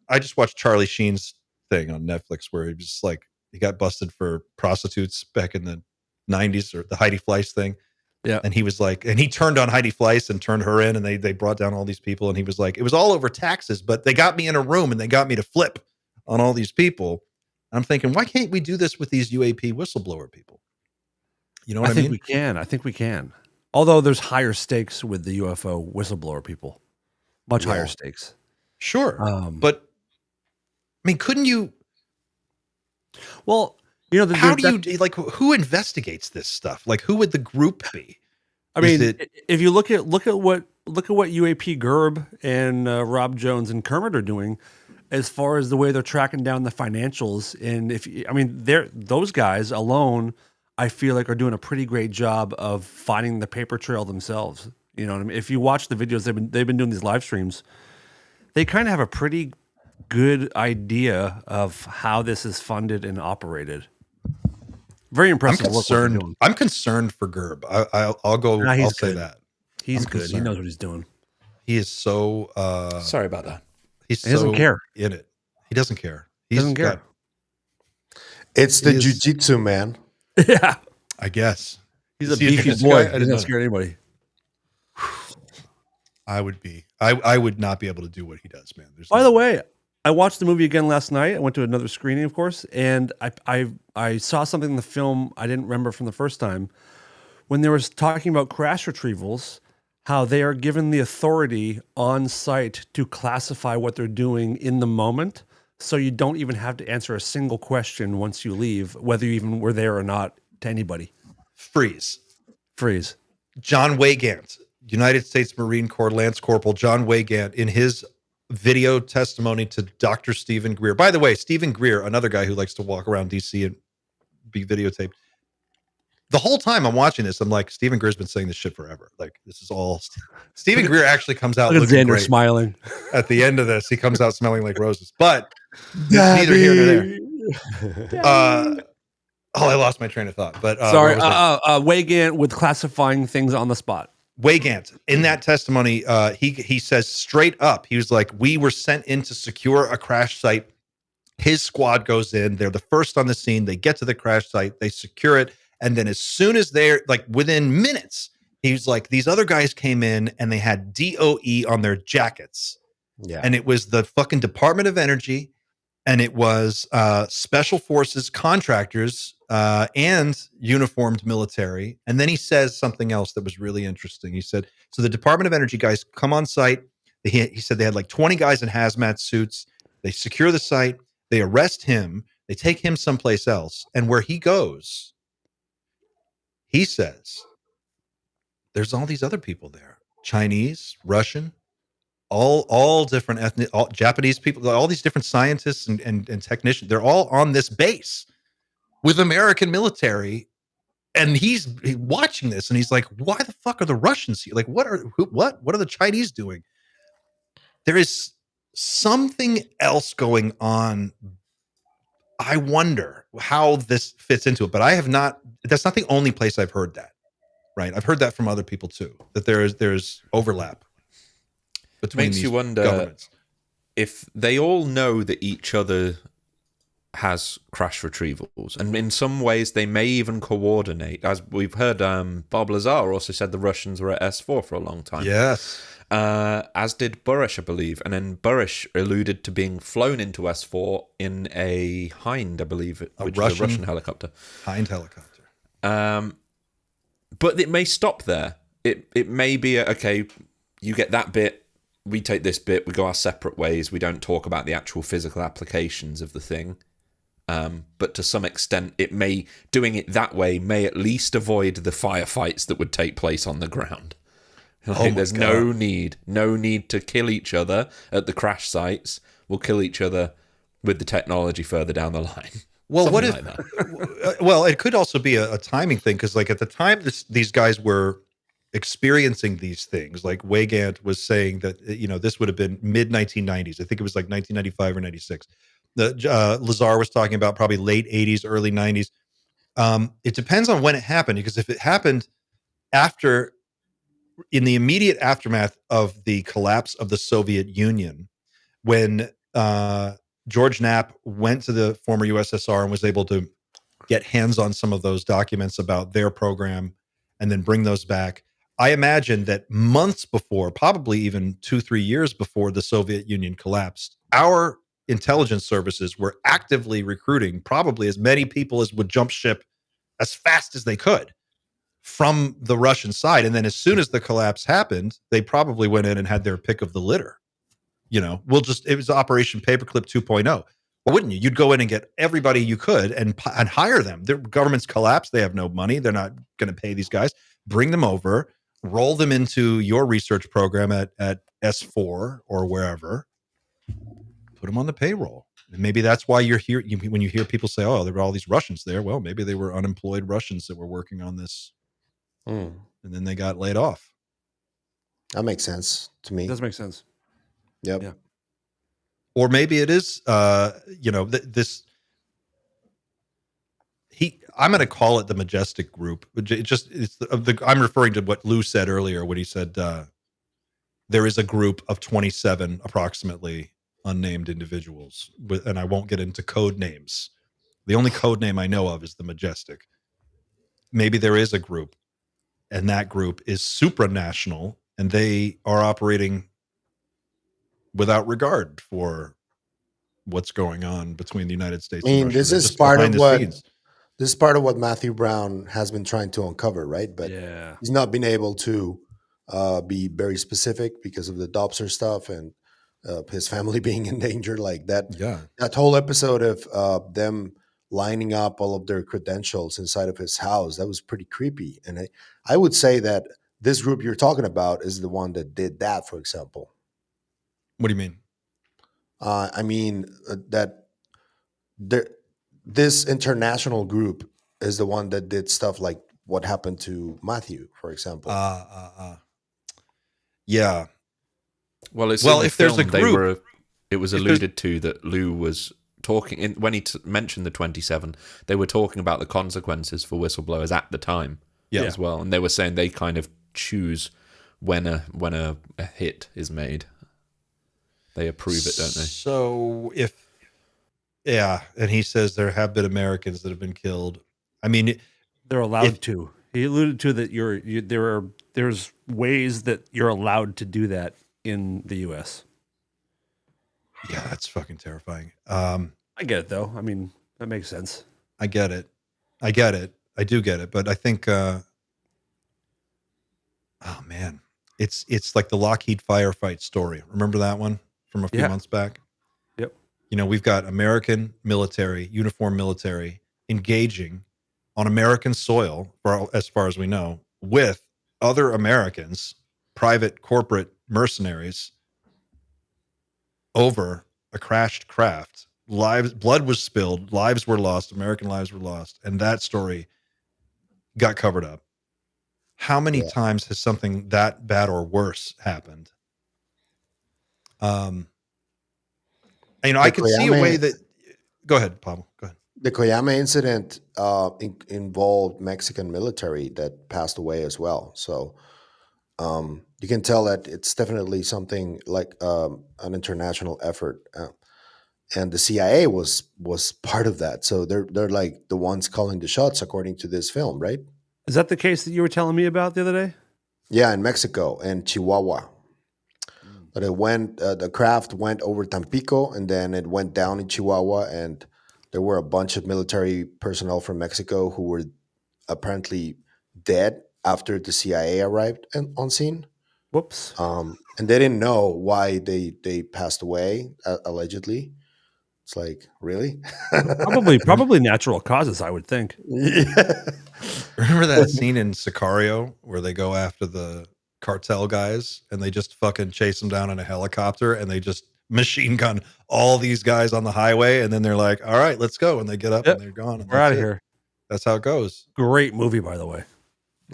I just watched Charlie Sheen's thing on Netflix where he was he got busted for prostitutes back in the 90s, or the Heidi Fleiss thing. Yeah. And he was and he turned on Heidi Fleiss and turned her in, and they brought down all these people. And he was like, it was all over taxes, but they got me in a room and they got me to flip on all these people. I'm thinking, why can't we do this with these UAP whistleblower people? You know what I mean? I think we can. Although there's higher stakes with the UFO whistleblower people. Much higher stakes. Sure. But, I mean, couldn't you... Well, how do you... who investigates this stuff? Who would the group be? I mean, if you look at what UAP Gerb and Rob Jones and Kermit are doing, as far as the way they're tracking down the financials, and those guys alone, I feel like are doing a pretty great job of finding the paper trail themselves. You know what I mean? If you watch the videos, they've been doing these live streams. They kind of have a pretty good idea of how this is funded and operated. Very impressive. I'm concerned for Gerb. I'll go. I'll say that he's good. He knows what he's doing. He is so. Sorry about that. He doesn't care in it. He doesn't care. He doesn't care. It's the jiu-jitsu man. Yeah, I guess he's a beefy boy. He's not scared of anybody. I would be. I would not be able to do what he does, man. By the way, I watched the movie again last night. I went to another screening, of course, and I saw something in the film I didn't remember from the first time when they were talking about crash retrievals. How they are given the authority on site to classify what they're doing in the moment, so you don't even have to answer a single question once you leave, whether you even were there or not, to anybody. Freeze. John Weygant, United States Marine Corps Lance Corporal John Weygant, in his video testimony to Dr. Stephen Greer. By the way, Stephen Greer, another guy who likes to walk around DC and be videotaped. The whole time I'm watching this, I'm like, Stephen Greer's been saying this shit forever. This is all... Stephen Greer actually comes out looking Xander great. Smiling. At the end of this, he comes out smelling like roses. But neither here nor there. I lost my train of thought. But sorry, Weygant with classifying things on the spot. Weygant, in that testimony, he says straight up, he was like, we were sent in to secure a crash site. His squad goes in. They're the first on the scene. They get to the crash site. They secure it. And then as soon as they're within minutes, he's like, these other guys came in and they had DOE on their jackets. Yeah. And it was the fucking Department of Energy, and it was special forces contractors and uniformed military. And then he says something else that was really interesting. He said, so the Department of Energy guys come on site. He said they had like 20 guys in hazmat suits. They secure the site. They arrest him. They take him someplace else. And where he goes, he says, there's all these other people there. Chinese, Russian, all different ethnic, all Japanese people, all these different scientists and technicians. They're all on this base with American military, and he's watching this, and he's like, "Why the fuck are the Russians here? Like, what are the Chinese doing?" There is something else going on. I wonder how this fits into it, but I have not. That's not the only place I've heard that. Right, I've heard that from other people too. That there's overlap between Makes these you wonder governments. if they all know that each other has crash retrievals, and in some ways they may even coordinate. As we've heard, Bob Lazar also said the Russians were at S4 for a long time. Yes. As did Burish, I believe. And then Burish alluded to being flown into S4 in a Hind, I believe, which is a Russian helicopter. Hind helicopter. But it may stop there. It may be, okay, you get that bit, we take this bit, we go our separate ways, we don't talk about the actual physical applications of the thing. But to some extent, doing it that way may at least avoid the firefights that would take place on the ground. Like, there's no need to kill each other at the crash sites. We'll kill each other with the technology further down the line. Well, Something what if? like that. Well, it could also be a timing thing, because like at the time these guys were experiencing these things, like Weygand was saying that this would have been mid 1990s. I think it was like 1995 or 96. Lazar was talking about probably late 80s, early 90s. It depends on when it happened, because if it happened in the immediate aftermath of the collapse of the Soviet Union, when George Knapp went to the former USSR and was able to get hands on some of those documents about their program and then bring those back. I imagine that months before, probably even 2-3 years before the Soviet Union collapsed, our intelligence services were actively recruiting probably as many people as would jump ship as fast as they could from the Russian side. And then as soon as the collapse happened, they probably went in and had their pick of the litter. It was Operation Paperclip 2.0. Well, wouldn't you? You'd go in and get everybody you could and hire them. Their governments collapse. They have no money. They're not going to pay these guys. Bring them over, roll them into your research program at S4 or wherever, put them on the payroll. And maybe that's why you're here. When you hear people say, oh, there were all these Russians there. Well, maybe they were unemployed Russians that were working on this. And then they got laid off. That makes sense to me. It does make sense. Yep. Yeah. Or maybe it is, this. I'm going to call it the Majestic Group. I'm referring to what Lou said earlier when he said there is a group of 27 approximately unnamed individuals, and I won't get into code names. The only code name I know of is the Majestic. Maybe there is a group, and that group is supranational, and they are operating without regard for what's going on between the United States and Russia. This is part of what Matthew Brown has been trying to uncover, right? But he's not been able to be very specific because of the Dobson stuff and his family being in danger. Like that, that whole episode of them lining up all of their credentials inside of his house, that was pretty creepy. And I would say that this group you're talking about is the one that did that, for example. What do you mean? That this international group is the one that did stuff like what happened to Matthew, for example. Yeah. Well, if there's a group, it was alluded to that Lou was talking when he mentioned the 27. They were talking about the consequences for whistleblowers at the time, as well, and they were saying they kind of choose when a hit is made. They approve it, don't they? So and he says there have been Americans that have been killed. I mean, they're allowed to. He alluded to that there's ways that you're allowed to do that in the U.S. Yeah, that's fucking terrifying. I get it though. I mean, that makes sense. I get it. I get it. I do get it. But I think, oh man, it's like the Lockheed firefight story. Remember that one from a few Yeah. months back? Yep. You know, we've got American military, uniformed military, engaging on American soil, as far as we know, with other Americans, private corporate mercenaries, over a crashed craft. Blood was spilled, lives were lost, American lives were lost, and that story got covered up. How many Yeah. times has something that bad or worse happened? You know, I could see a way that. Go ahead, Pablo. Go ahead. The Koyama incident involved Mexican military that passed away as well. So you can tell that it's definitely something like an international effort, and the CIA was part of that. So they're like the ones calling the shots, according to this film, right? Is that the case that you were telling me about the other day? Yeah, in Mexico and Chihuahua. But it went. The craft went over Tampico, and then it went down in Chihuahua, and there were a bunch of military personnel from Mexico who were apparently dead after the CIA arrived on scene. Whoops. And they didn't know why they passed away, allegedly. It's like, really? Probably natural causes, I would think. Yeah. Remember that scene in Sicario where they go after the cartel guys and they just fucking chase them down in a helicopter and they just machine gun all these guys on the highway and then they're like, all right, let's go. And they get up Yep. and they're gone. And We're out that's of it. here. That's how it goes. Great movie, by the way.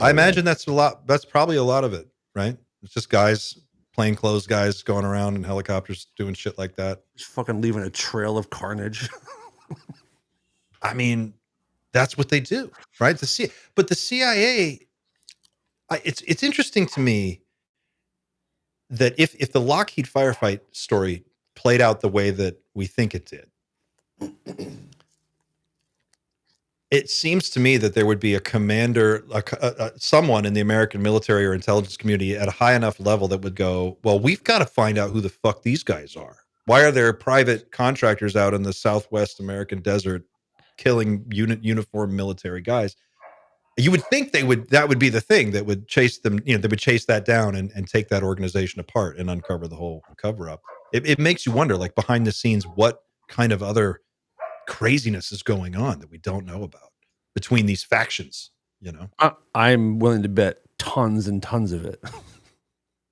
I imagine that's a lot. That's probably a lot of it, right? It's just guys, plainclothes guys going around in helicopters doing shit like that. Just fucking leaving a trail of carnage. I mean, that's what they do, right? But the CIA, it's interesting to me that if the Lockheed firefight story played out the way that we think it did, it seems to me that there would be a commander, someone in the American military or intelligence community at a high enough level that would go, well, we've got to find out who the fuck these guys are. Why are there private contractors out in the Southwest American desert killing uniformed military guys? You would think that would be the thing that would chase them, they would chase that down and take that organization apart and uncover the whole cover up. It makes you wonder, like behind the scenes, what kind of other craziness is going on that we don't know about between these factions, I'm willing to bet tons and tons of it.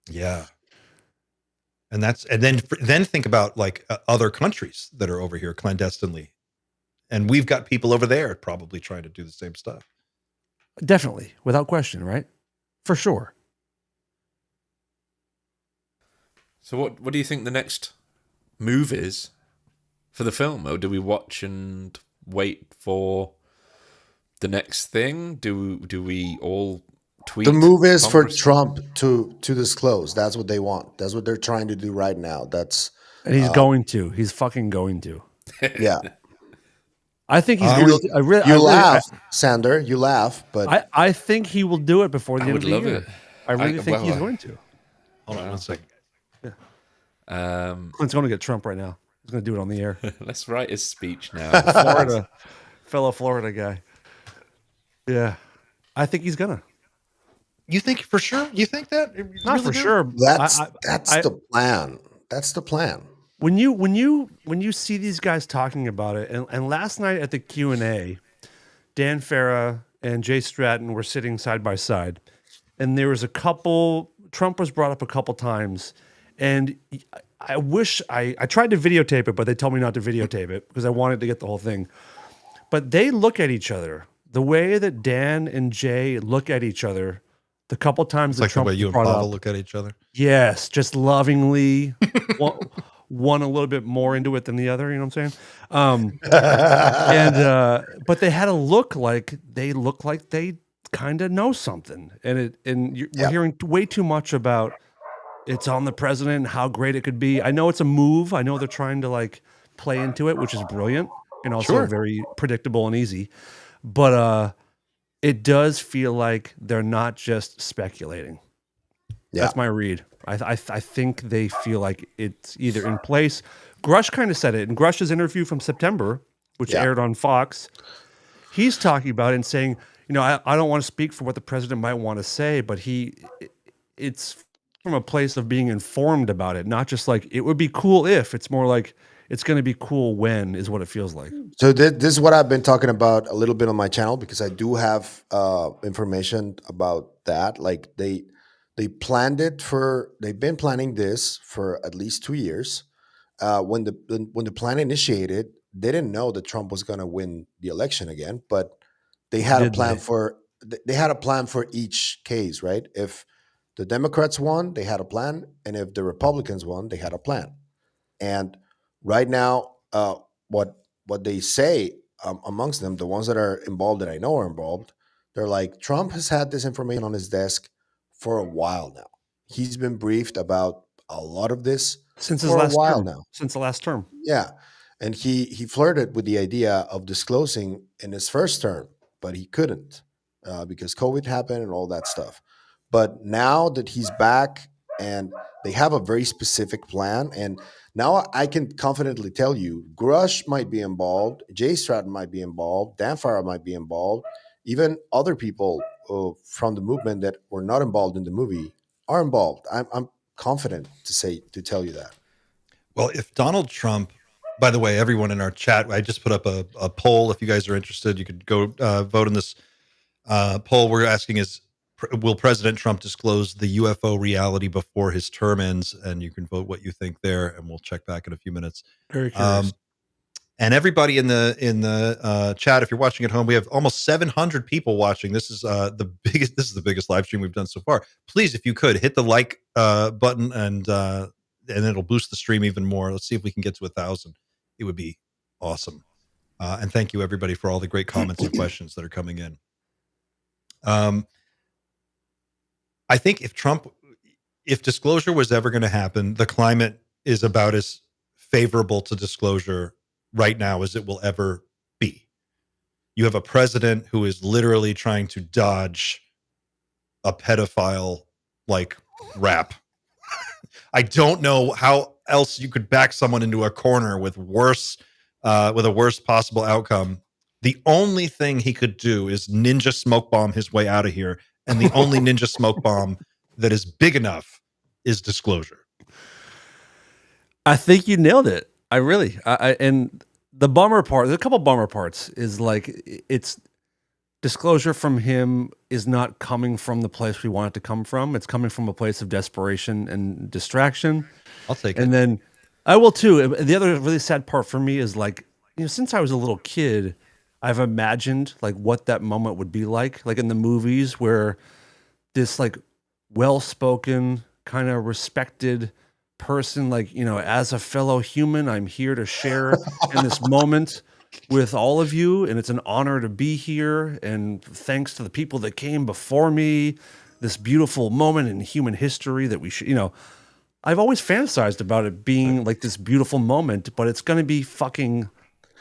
Yeah. And then think about like other countries that are over here clandestinely. And we've got people over there probably trying to do the same stuff. Definitely, without question, right? For sure. So what do you think the next move is for the film? Or do we watch and wait for the next thing? Do we all tweet? The move is for Congress? Trump to disclose. That's what they want. That's what they're trying to do right now. And he's going to. He's fucking going to. Yeah. I think he's going to. You laugh, Sander. You laugh, but I think he will do it before the I end would of the love year. it. I really think he's going to. Hold on one second. Clint's going to get Trump right now. He's going to do it on the air. Let's write his speech now. Fellow Florida guy. Yeah, I think he's gonna. You think for sure? You think that? You Not really for do? sure. that's the plan. That's the plan. When you see these guys talking about it, and last night at the Q&A, Dan Farah and Jay Stratton were sitting side by side, and there was Trump was brought up a couple times, and I wish I tried to videotape it, but they told me not to videotape it because I wanted to get the whole thing. But they look at each other the way that Dan and Jay look at each other. The couple times It's that like Trump the way you and brought Pavel up, look at each other. yes, just lovingly, one a little bit more into it than the other. You know what I'm saying? But they had a look like they kind of know something, and we're hearing way too much about it's on the president and how great it could be. I know it's a move. I know they're trying to like play into it, which is brilliant and also very predictable and easy. But it does feel like they're not just speculating. That's my read. I think they feel like it's either in place. Grush kind of said it in Grush's interview from September, which aired on Fox. He's talking about it and saying, I don't want to speak for what the president might want to say, but it's from a place of being informed about it, not just like it would be cool if. It's more like it's going to be cool when is what it feels like. So this is what I've been talking about a little bit on my channel, because I do have information about that. Like they've been planning this for at least 2 years. When the plan initiated, they didn't know that Trump was going to win the election again, but they had a plan for each case, right? If the Democrats won, they had a plan, and if the Republicans won, they had a plan. And right now, what they say amongst them, the ones that are involved that I know are involved, they're like, Trump has had this information on his desk for a while now. He's been briefed about a lot of this Since his for a last while term. now. Since the last term. Yeah. And he flirted with the idea of disclosing in his first term, but he couldn't because COVID happened and all that stuff. But now that he's back and they have a very specific plan, and now I can confidently tell you, Grush might be involved, Jay Stratton might be involved, Dan Farah might be involved, even other people from the movement that were not involved in the movie are involved. I'm confident to tell you that. Well, if Donald Trump, by the way, everyone in our chat, I just put up a poll. If you guys are interested, you could go vote in this poll. We're asking will President Trump disclose the UFO reality before his term ends? And you can vote what you think there, and we'll check back in a few minutes. Very curious. And everybody in the chat, if you're watching at home, we have almost 700 people watching. This is the biggest live stream we've done so far. Please, if you could, hit the like button, and it'll boost the stream even more. Let's see if we can get to 1,000. It would be awesome. And thank you everybody for all the great comments and questions that are coming in. I think if disclosure was ever going to happen, the climate is about as favorable to disclosure right now as it will ever be. You have a president who is literally trying to dodge a pedophile like rap. I don't know how else you could back someone into a corner with a worst possible outcome. The only thing he could do is ninja smoke bomb his way out of here. And the only ninja smoke bomb that is big enough is disclosure. I think you nailed it. And the bummer part, there's a couple bummer parts, is like it's disclosure from him is not coming from the place we want it to come from. It's coming from a place of desperation and distraction. I'll take it. And then I will too. The other really sad part for me is like, since I was a little kid, I've imagined like what that moment would be like in the movies where this like well-spoken, kind of respected person, like, as a fellow human, I'm here to share in this moment with all of you. And it's an honor to be here. And thanks to the people that came before me, this beautiful moment in human history that we should, I've always fantasized about it being like this beautiful moment, but it's going to be fucking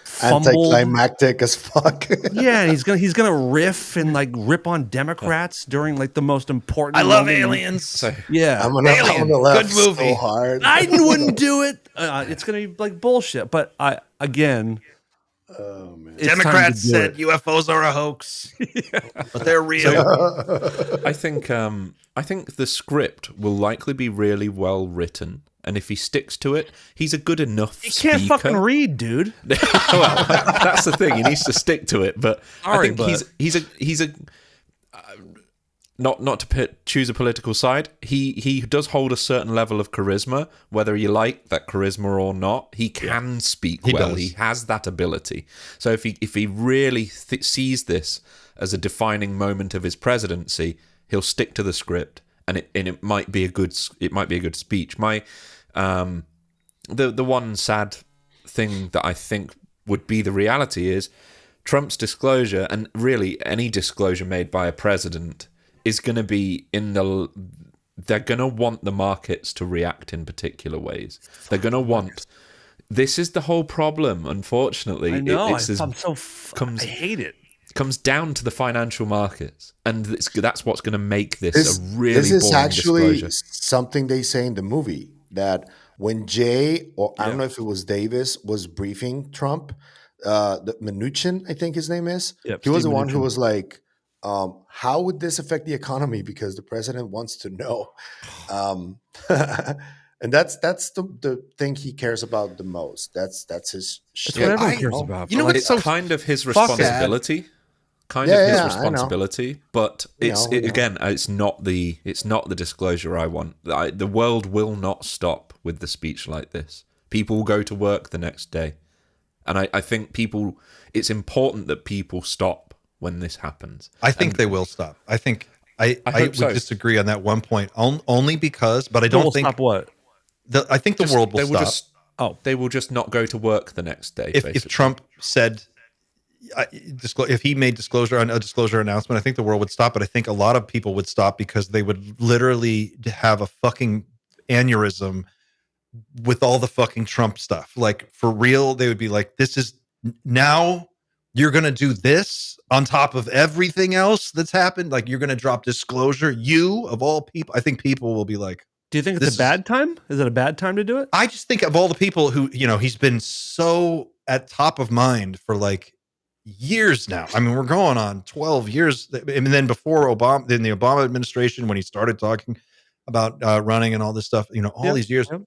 fumbled. Anticlimactic as fuck. Yeah, and he's gonna riff and like rip on Democrats during like the most important. I love moment. aliens. Yeah, I'm gonna laugh Good movie. so hard. I wouldn't do it. It's gonna be like bullshit. But oh man, Democrats said UFOs are a hoax, but they're real. I think the script will likely be really well written, and if he sticks to it, he's a good enough speaker. He can't fucking read, dude. Well, that's the thing. He needs to stick to it. But I think he's a not to choose a political side. He does hold a certain level of charisma, whether you like that charisma or not. He can speak well. He has that ability. So if he really sees this as a defining moment of his presidency, he'll stick to the script, and it might be a good speech. The one sad thing that I think would be the reality is Trump's disclosure, and really any disclosure made by a president, is going to be they're going to want the markets to react in particular ways. They're going to want. This is the whole problem, unfortunately. I know. I hate it. comes down to the financial markets, and that's what's going to make this This a this really is boring actually disclosure. something they say in the movie that when Jay, or I don't Yeah. know if it was Davis, was briefing Trump, the Mnuchin, I think his name is. Yep, He was Steve the one who Mnuchin. was like, "How would this affect the economy?" Because the president wants to know, and that's the thing he cares about the most. That's his It's shtick, what Yeah, everyone I cares know? about. you know But what's like, it's so kind of his fuck sad. responsibility. Kind Yeah, of his yeah, I know. responsibility, but We it's know, we know. again, it's not the disclosure I want. The world will not stop with the speech like this. People will go to work the next day, and I think it's important that people stop when this happens. I think And they will stop. I think I hope would so. disagree on that one point, only because, but I people don't will think stop what? I think the world will stop. Oh, They will just not go to work the next day. If basically. Trump said, if he made a disclosure announcement, I think the world would stop. But I think a lot of people would stop because they would literally have a fucking aneurysm with all the fucking Trump stuff. Like, for real, they would be like, "This is now you're going to do this on top of everything else that's happened. Like, you're going to drop disclosure. You of all people." I think people will be like, do you think it's This a bad time? Is it a bad time to do it? I just think of all the people who, he's been so at top of mind for like years now. I mean, we're going on 12 years. And then before Obama, in the Obama administration, when he started talking about running and all this stuff, all Yep, these years. yep.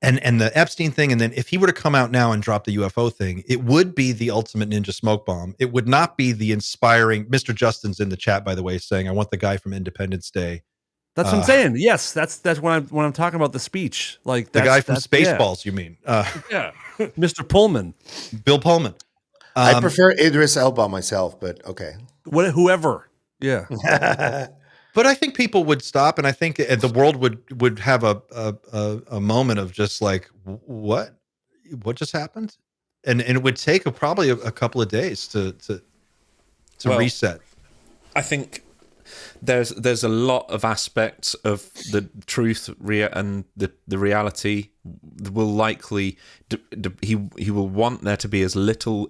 And the Epstein thing. And then if he were to come out now and drop the UFO thing, it would be the ultimate ninja smoke bomb. It would not be the inspiring. Mr. Justin's in the chat, by the way, saying, "I want the guy from Independence Day." That's what I'm saying. Yes, that's when I'm talking about the speech. Like The guy from that's Spaceballs, you mean? Yeah, Mr. Pullman, Bill Pullman. I prefer Idris Elba myself, but okay. whoever. Yeah, But I think people would stop, and I think the world would have a moment of just like, what just happened, and it would take probably a couple of days to Well, reset. I think there's a lot of aspects of the truth and the reality will likely he will want there to be as little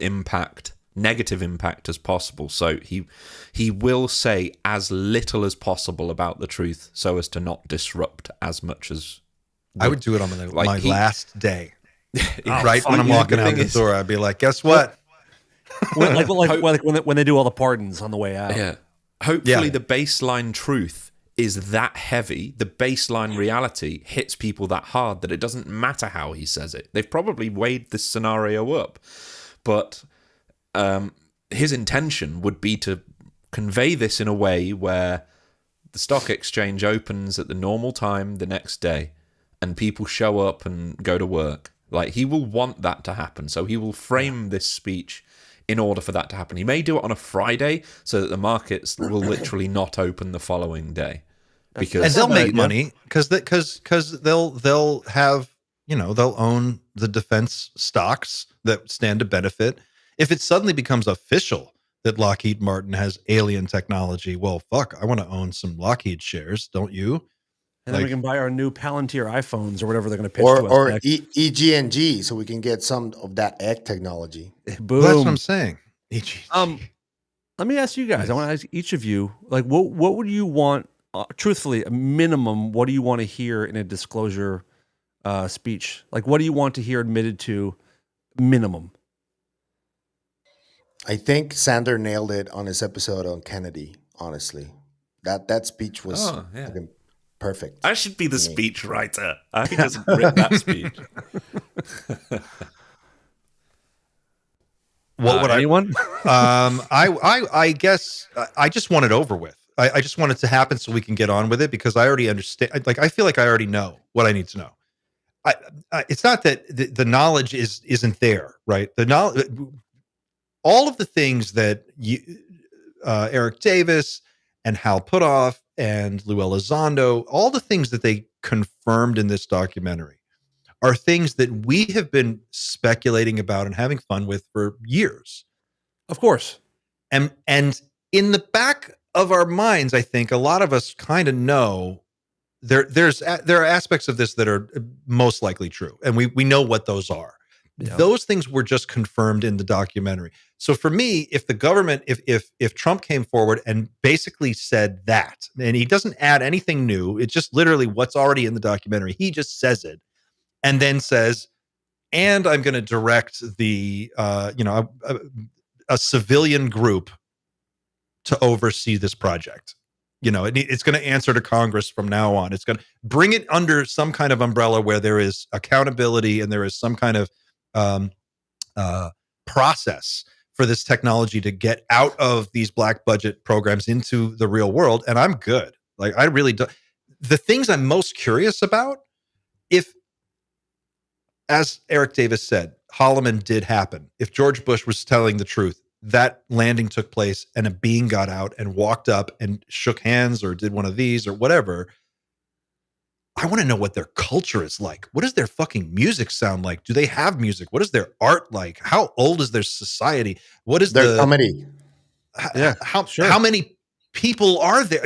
negative impact as possible. So he will say as little as possible about the truth so as to not disrupt as much as I would do it on my last day, right when I'm walking out the door. I'd be like, "Guess what?" when they do all the pardons on the way out. Yeah. Hopefully the baseline truth is that heavy, the baseline reality hits people that hard that it doesn't matter how he says it. They've probably weighed this scenario up. But his intention would be to convey this in a way where the stock exchange opens at the normal time the next day and people show up and go to work. Like, he will want that to happen. So he will frame this speech in order for that to happen. He may do it on a Friday so that the markets will literally not open the following day. Because And they'll make money because they'll have, they'll own the defense stocks that stand to benefit. If it suddenly becomes official that Lockheed Martin has alien technology, well, fuck, I want to own some Lockheed shares, don't you? And then we can buy our new Palantir iPhones or whatever they're going to pitch to us. Or next. EGNG, so we can get some of that egg technology. Boom. Well, that's what I'm saying. Let me ask you guys. I want to ask each of you, like, what would you want? Truthfully, a minimum. What do you want to hear in a disclosure speech? Like, what do you want to hear admitted to? Minimum. I think Sander nailed it on his episode on Kennedy. Honestly, that speech was fucking perfect. I should be the speech writer. I just written that speech. What would anyone? I guess I just want it over with. I just want it to happen so we can get on with it because I already understand. Like, I feel like I already know what I need to know. It's not that the knowledge isn't there, right? The knowledge, all of the things that Eric Davis and Hal Puthoff and Lou Elizondo, all the things that they confirmed in this documentary are things that we have been speculating about and having fun with for years. Of course. And in the back of our minds, I think a lot of us kind of know there are aspects of this that are most likely true. And we know what those are. Yeah. Those things were just confirmed in the documentary. So for me, if the government, if Trump came forward and basically said that, and he doesn't add anything new, it's just literally what's already in the documentary. He just says it, and then says, and I'm going to direct the, a civilian group to oversee this project. It's going to answer to Congress from now on. It's going to bring it under some kind of umbrella where there is accountability and there is some kind of um, process for this technology to get out of these black budget programs into the real world. And I'm good. Like, I really do. The things I'm most curious about, if, as Eric Davis said, Holloman did happen. If George Bush was telling the truth, that landing took place and a being got out and walked up and shook hands or did one of these or whatever. I want to know what their culture is like. What does their fucking music sound like? Do they have music? What is their art like? How old is their society? What is Their comedy. How many people are there?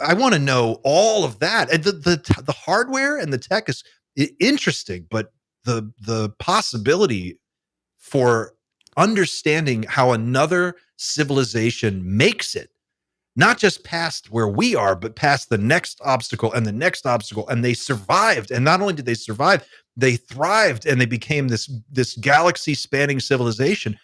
I want to know all of that. And the hardware and the tech is interesting, but the possibility for understanding how another civilization makes it, not just past where we are, but past the next obstacle and the next obstacle. And they survived. And not only did they survive, they thrived and they became this galaxy spanning civilization.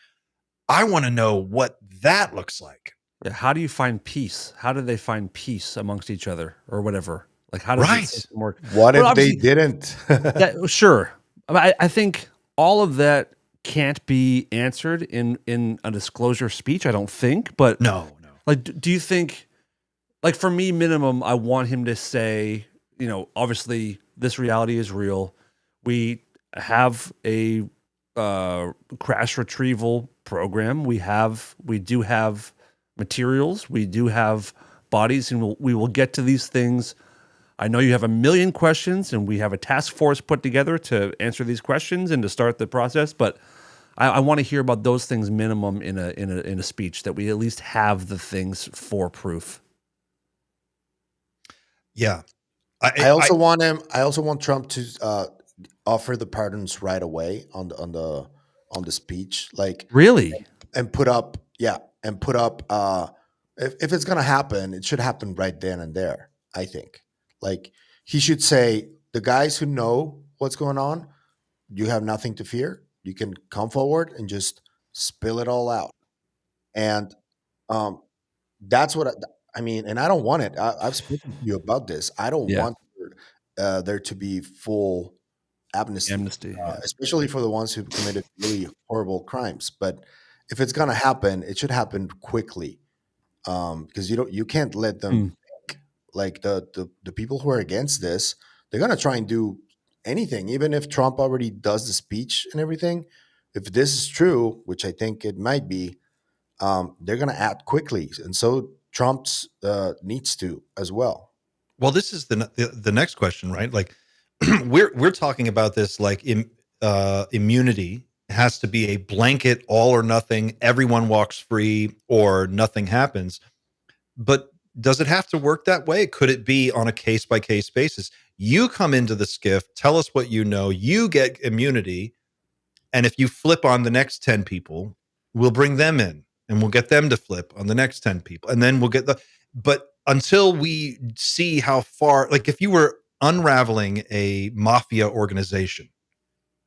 I want to know what that looks like. Yeah, how do you find peace? How do they find peace amongst each other or whatever? Like, how does Right. it system work? What Well, if they obviously- didn't? Yeah, sure. I think all of that can't be answered in a disclosure speech, I don't think. But No. like, do you think, like, for me, minimum, I want him to say, obviously this reality is real. We have a crash retrieval program. We do have materials. We do have bodies, and we will get to these things. I know you have a million questions, and we have a task force put together to answer these questions and to start the process. But I want to hear about those things minimum in a speech, that we at least have the things for proof. Yeah. I also want Trump to offer the pardons right away on the speech, like, Really? and put up if it's gonna happen, it should happen right then and there. I think, like, he should say, the guys who know what's going on, you have nothing to fear. You can come forward and just spill it all out. And um, that's what I mean. And I don't want it. I've spoken to you about this. I don't Yeah. want there to be full amnesty, Amnesty. Yeah. especially for the ones who committed really horrible crimes. But if it's gonna happen, it should happen quickly, because you can't let them think. Like, the people who are against this, they're gonna try and do anything, even if Trump already does the speech and everything. If this is true, which I think it might be, they're gonna act quickly, and so Trump's needs to as well. Well, this is the next question, right? Like, we're talking about this like immunity has to be a blanket, all or nothing. Everyone walks free, or nothing happens. But does it have to work that way? Could it be on a case by case basis? You come into the skiff, tell us what you know, you get immunity, and if you flip on the next 10 people, we'll bring them in and we'll get them to flip on the next 10 people, and then we'll get but until we see how far, like, if you were unraveling a mafia organization,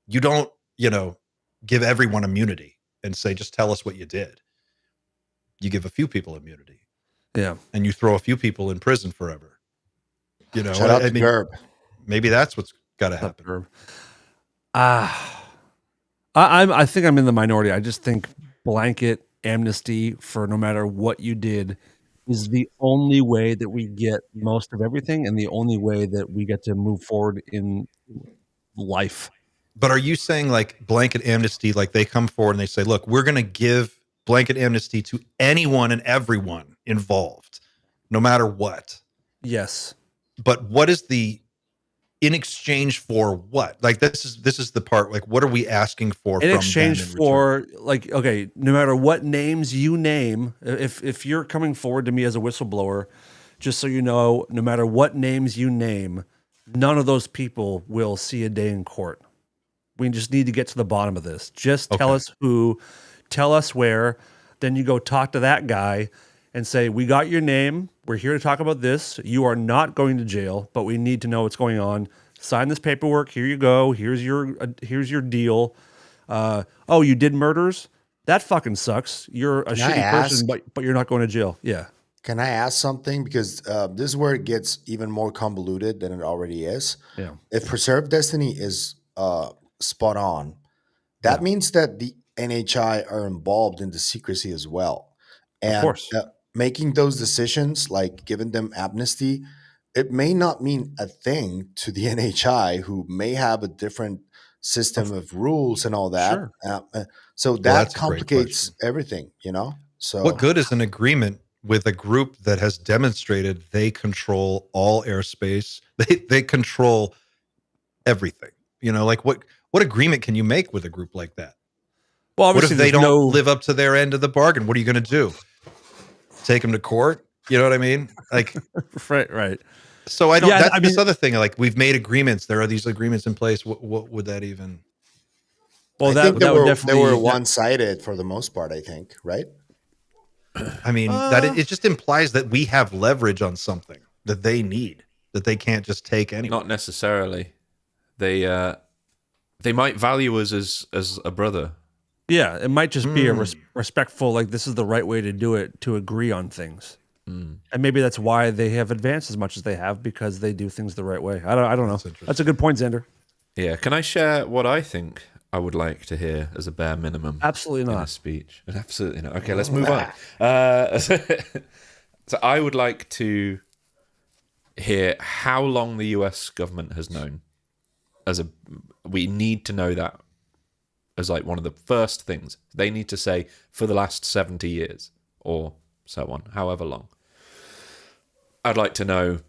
you don't, give everyone immunity and say, just tell us what you did. You give a few people immunity. Yeah. And you throw a few people in prison forever. Shout out to Gerb. Maybe that's what's got to happen. I think I'm in the minority. I just think blanket amnesty for no matter what you did is the only way that we get most of everything, and the only way that we get to move forward in life. But are you saying, like, blanket amnesty, like they come forward and they say, look, we're going to give blanket amnesty to anyone and everyone involved, no matter what? Yes. But what is in exchange for what? Like, this is the part, like, what are we asking for in from exchange them in for return? like, okay, no matter what names you name, if you're coming forward to me as a whistleblower, just so you know, no matter what names you name, none of those people will see a day in court. We just need to get to the bottom of this. Just tell Okay. us who, tell us where. Then you go talk to that guy and say, we got your name. We're here to talk about this. You are not going to jail, but we need to know what's going on. Sign this paperwork. Here you go. Here's your deal. Oh, you did murders? That fucking sucks. You're a Can I shitty person, ask- but you're not going to jail. Yeah. Can I ask something? Because this is where it gets even more convoluted than it already is. Yeah. If Preserve Destiny is spot on, that means that the NHI are involved in the secrecy as well. And course. making those decisions, like giving them amnesty, it may not mean a thing to the NHI, who may have a different system of rules and all that. Sure. So that that's a great complicates question. everything, you know? So What good is an agreement with a group that has demonstrated they control all airspace? They control everything. You know, like what agreement can you make with a group like that? Well, What if obviously they there's don't no live up to their end of the bargain? What are you going to do? Take them to court? You know what I mean? Like, right. so I don't. Yeah, that's I this mean- other thing. Like, we've made agreements. There are these agreements in place. What would that even? Well, I that, think that would they definitely were one-sided for the most part, I think, right? I mean, that it just implies that we have leverage on something that they need, that they can't just take anyway. Not necessarily. They might value us as a brother. Yeah, it might just be a respectful, like this is the right way to do it, to agree on things. And maybe that's why they have advanced as much as they have, because they do things the right way. I don't know. That's a good point, Xander. Yeah. Can I share what I think I would like to hear as a bare minimum? Absolutely In a not. speech. Absolutely not. Okay, let's move on. So I would like to hear how long the US government has known. We need to know that as like one of the first things. They need to say for the last 70 years or so on, however long. I'd like to know,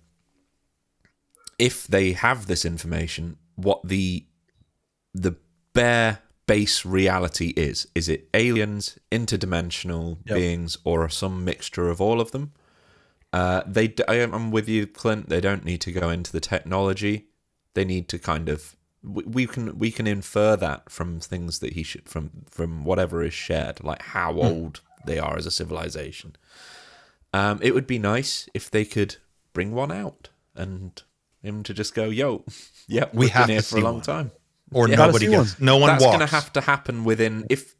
if they have this information, what the bare base reality is. Is it aliens, interdimensional beings, or some mixture of all of them? I'm with you, Clint. They don't need to go into the technology. They need to kind of we can infer that from things that he should from whatever is shared, like how old they are as a civilization. It would be nice if they could bring one out and him to just go, yo, yep, We we've have been here to for a see long one. time. Or Yeah. nobody Gotta see gets. No one That's walks. going to have to happen within, if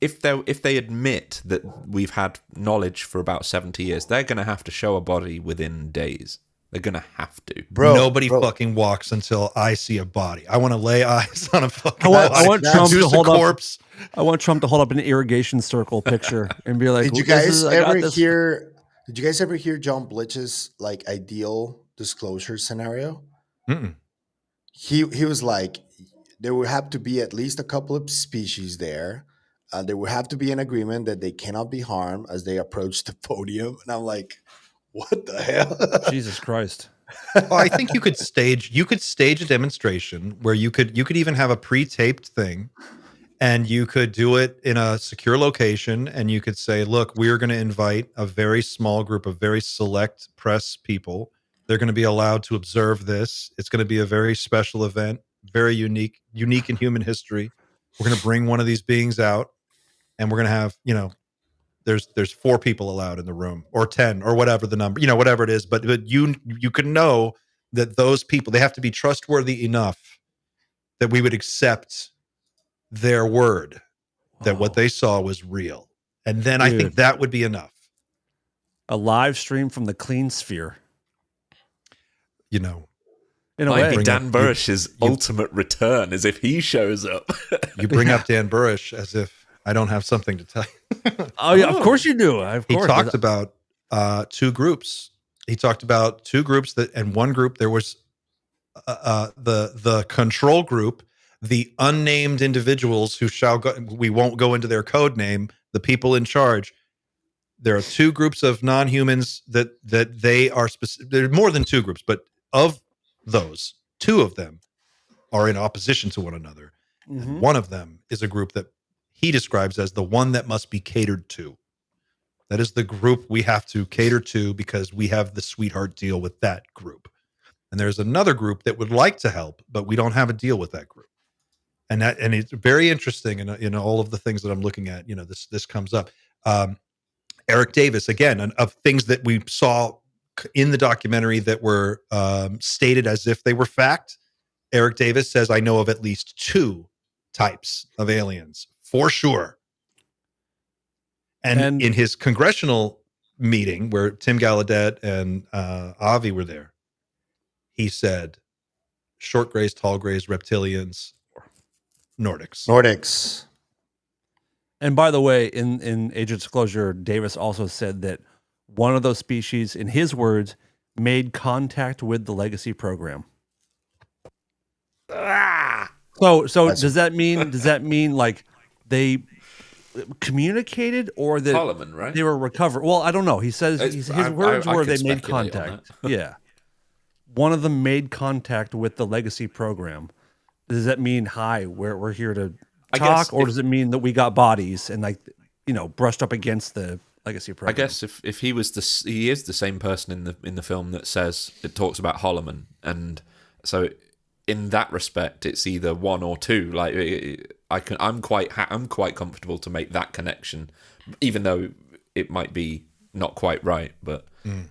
they admit that we've had knowledge for about 70 years, they're going to have to show a body within days. They're going to have to. Nobody fucking walks until I see a body. I want to lay eyes on a fucking I body. want Trump to Just a hold up. corpse. I want Trump to hold up an irrigation circle picture and be like, Did you "This guys is- I got ever this." hear? Did you guys ever hear John Blitch's like ideal disclosure scenario? Mm-mm. He was like, there would have to be at least a couple of species there. There would have to be an agreement that they cannot be harmed as they approach the podium. And I'm like, what the hell? Jesus Christ. Well, I think you could stage a demonstration where you could even have a pre-taped thing, and you could do it in a secure location, and you could say, look, we're going to invite a very small group of very select press people. They're going to be allowed to observe this. It's going to be a very special event, very unique in human history. We're going to bring one of these beings out, and we're going to have, there's 4 people allowed in the room, or 10, or whatever the number, whatever it is. But you can know that those people, they have to be trustworthy enough that we would accept their word that what they saw was real. And then I think Dude. that would be enough. A live stream from the clean sphere. You know, In a Might way. be Dan you- Burrish's ultimate return, as if he shows up. you bring up Dan Burish as if I don't have something to tell you. Oh yeah, of course you do. Of He course. talked about 2 groups. He talked about 2 groups and one group, there was the control group, the unnamed individuals who we won't go into their code name, the people in charge. There are 2 groups of non-humans that they are specific. There are more than 2 groups, but of those, 2 of them are in opposition to one another. And one of them is a group that he describes as the one that must be catered to. That is the group we have to cater to because we have the sweetheart deal with that group. And there's another group that would like to help, but we don't have a deal with that group. and it's very interesting. And in all of the things that I'm looking at, this comes up. Eric Davis, again, of things that we saw in the documentary that were stated as if they were fact. Eric Davis says, I know of at least 2 types of aliens for sure. And in his congressional meeting where Tim Gallaudet and Avi were there, he said, short grays, tall grays, reptilians, Nordics. And by the way, in Age of Disclosure, Davis also said that one of those species, in his words, made contact with the legacy program. So does that mean like they communicated, or that Parliament, right? they were recovered? Well, I don't know. He says his words were they made contact. Yeah. One of them made contact with the legacy program. Does that mean, hi, we're here to talk, or does it mean that we got bodies and brushed up against the legacy program? I guess if he is the same person in the film that says it talks about Holloman, and so in that respect, it's either one or two. Like I'm quite comfortable to make that connection, even though it might be not quite right. But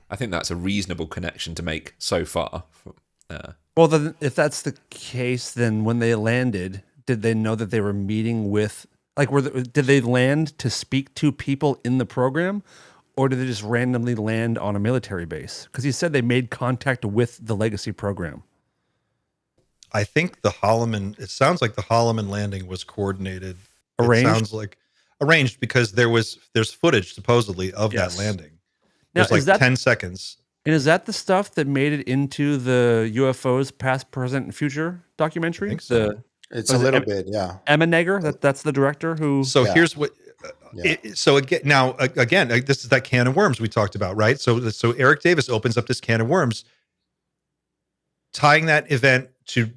I think that's a reasonable connection to make so far. Well, then, if that's the case, then when they landed, did they know that they were meeting with, did they land to speak to people in the program, or did they just randomly land on a military base? Because he said they made contact with the legacy program. I think it sounds like the Holloman landing was coordinated. Arranged? It sounds like arranged because there's footage supposedly of that landing. There's now, 10 seconds. And is that the stuff that made it into the UFOs past, present, and future documentary? I think so. It's a little bit, yeah. Emmenegger, that's the director who. So here's what. So again, this is that can of worms we talked about, right? So Eric Davis opens up this can of worms, tying that event to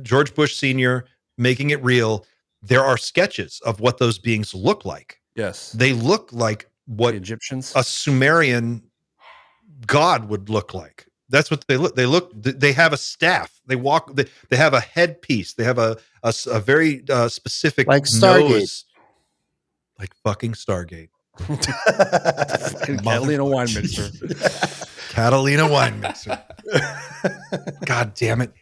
George Bush Sr., making it real. There are sketches of what those beings look like. Yes, they look like what the Egyptians, a Sumerian god would look like. That's what they look. They have a staff. They walk. They have a headpiece. They have a very specific like Stargate, nose, like fucking Stargate. Catalina wine mixer. Catalina wine mixer. God damn it.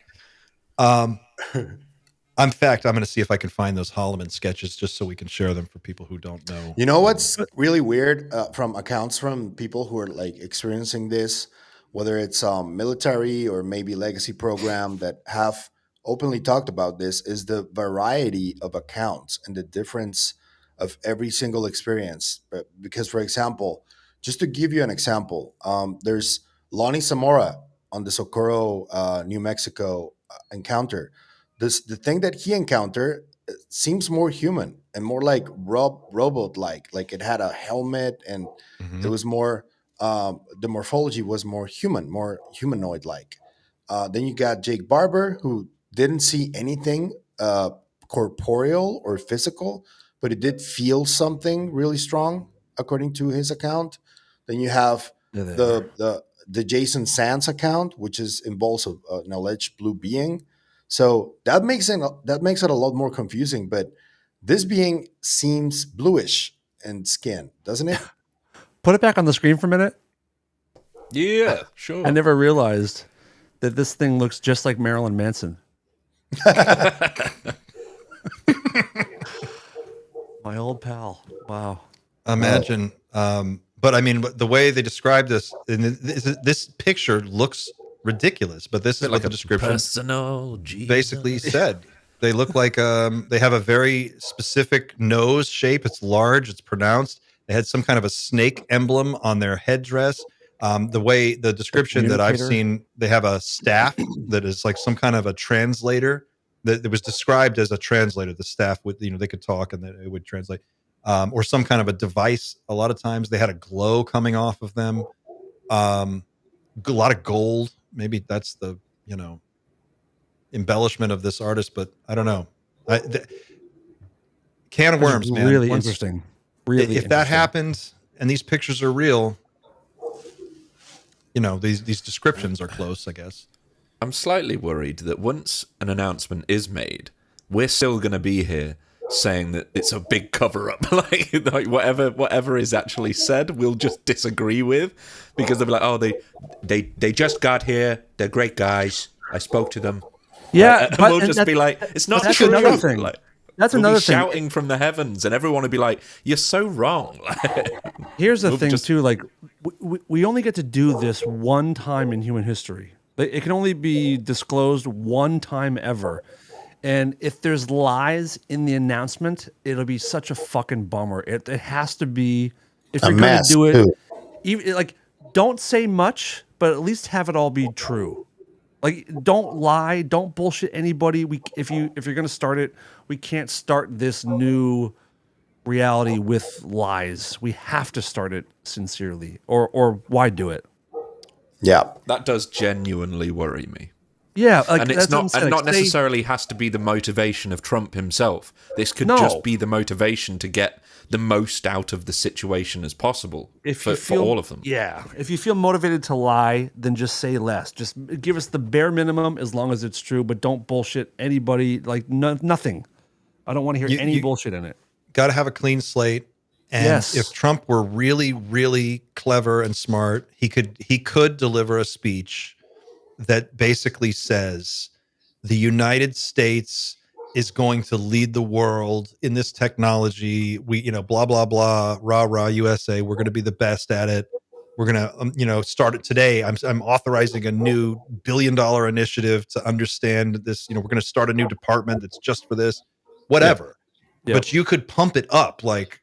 In fact, I'm going to see if I can find those Holloman sketches just so we can share them for people who don't know. You know what's really weird from accounts from people who are like experiencing this, whether it's military or maybe legacy program that have openly talked about this, is the variety of accounts and the difference of every single experience. Because, for example, just to give you an example, there's Lonnie Zamora on the Socorro, New Mexico encounter. The thing that he encountered seems more human and more like robot-like. Like it had a helmet and it was more, the morphology was more human, more humanoid-like. Then you got Jake Barber, who didn't see anything corporeal or physical, but it did feel something really strong, according to his account. Then you have the Jason Sands account, which involves an alleged blue being. So that makes it a lot more confusing. But this being seems bluish in skin, doesn't it? Put it back on the screen for a minute. Yeah, sure. I never realized that this thing looks just like Marilyn Manson. My old pal. Wow. Imagine. But I mean, the way they describe this, and this picture looks ridiculous, but this is like what the description basically said. They look like they have a very specific nose shape. It's large. It's pronounced. They had some kind of a snake emblem on their headdress. The way the description that I've seen, they have a staff that is like some kind of a translator. That was described as a translator. The staff would, they could talk and it would translate, or some kind of a device. A lot of times they had a glow coming off of them. A lot of gold. Maybe that's the embellishment of this artist, but I don't know. Can of worms, man. Really interesting. Really, if that happens and these pictures are real, these descriptions are close, I guess. I'm slightly worried that once an announcement is made, we're still going to be here saying that it's a big cover-up. like whatever is actually said, we'll just disagree with, because they'll be like, oh, they just got here. They're great guys. I spoke to them. Yeah, and we'll just be like, it's not that's true. another thing. Like, That's we'll another be thing. shouting from the heavens, and everyone will be like, "You're so wrong." Here's the We'll thing just- too, like we only get to do this one time in human history. Like, it can only be disclosed one time ever. And if there's lies in the announcement, it'll be such a fucking bummer. It has to be, if you're going to do it, too. even like, don't say much, but at least have it all be true. Like, don't lie, don't bullshit anybody. If you're going to start it, we can't start this new reality with lies. We have to start it sincerely, or why do it? Yeah. that does genuinely worry me. Yeah, like, And it's that's what I'm not, saying. and Like, not necessarily has to be the motivation of Trump himself. This could No. just be the motivation to get the most out of the situation as possible for all of them. Yeah, if you feel motivated to lie, then just say less. Just give us the bare minimum as long as it's true, but don't bullshit anybody. Like, nothing. I don't want to hear any bullshit in it. Got to have a clean slate. And Yes. if Trump were really, really clever and smart, he could deliver a speech that basically says the United States is going to lead the world in this technology. We, blah, blah, blah, rah, rah, USA. We're going to be the best at it. We're going to, start it today. I'm authorizing a new $1 billion initiative to understand this. We're going to start a new department that's just for this, whatever. Yep. But you could pump it up like,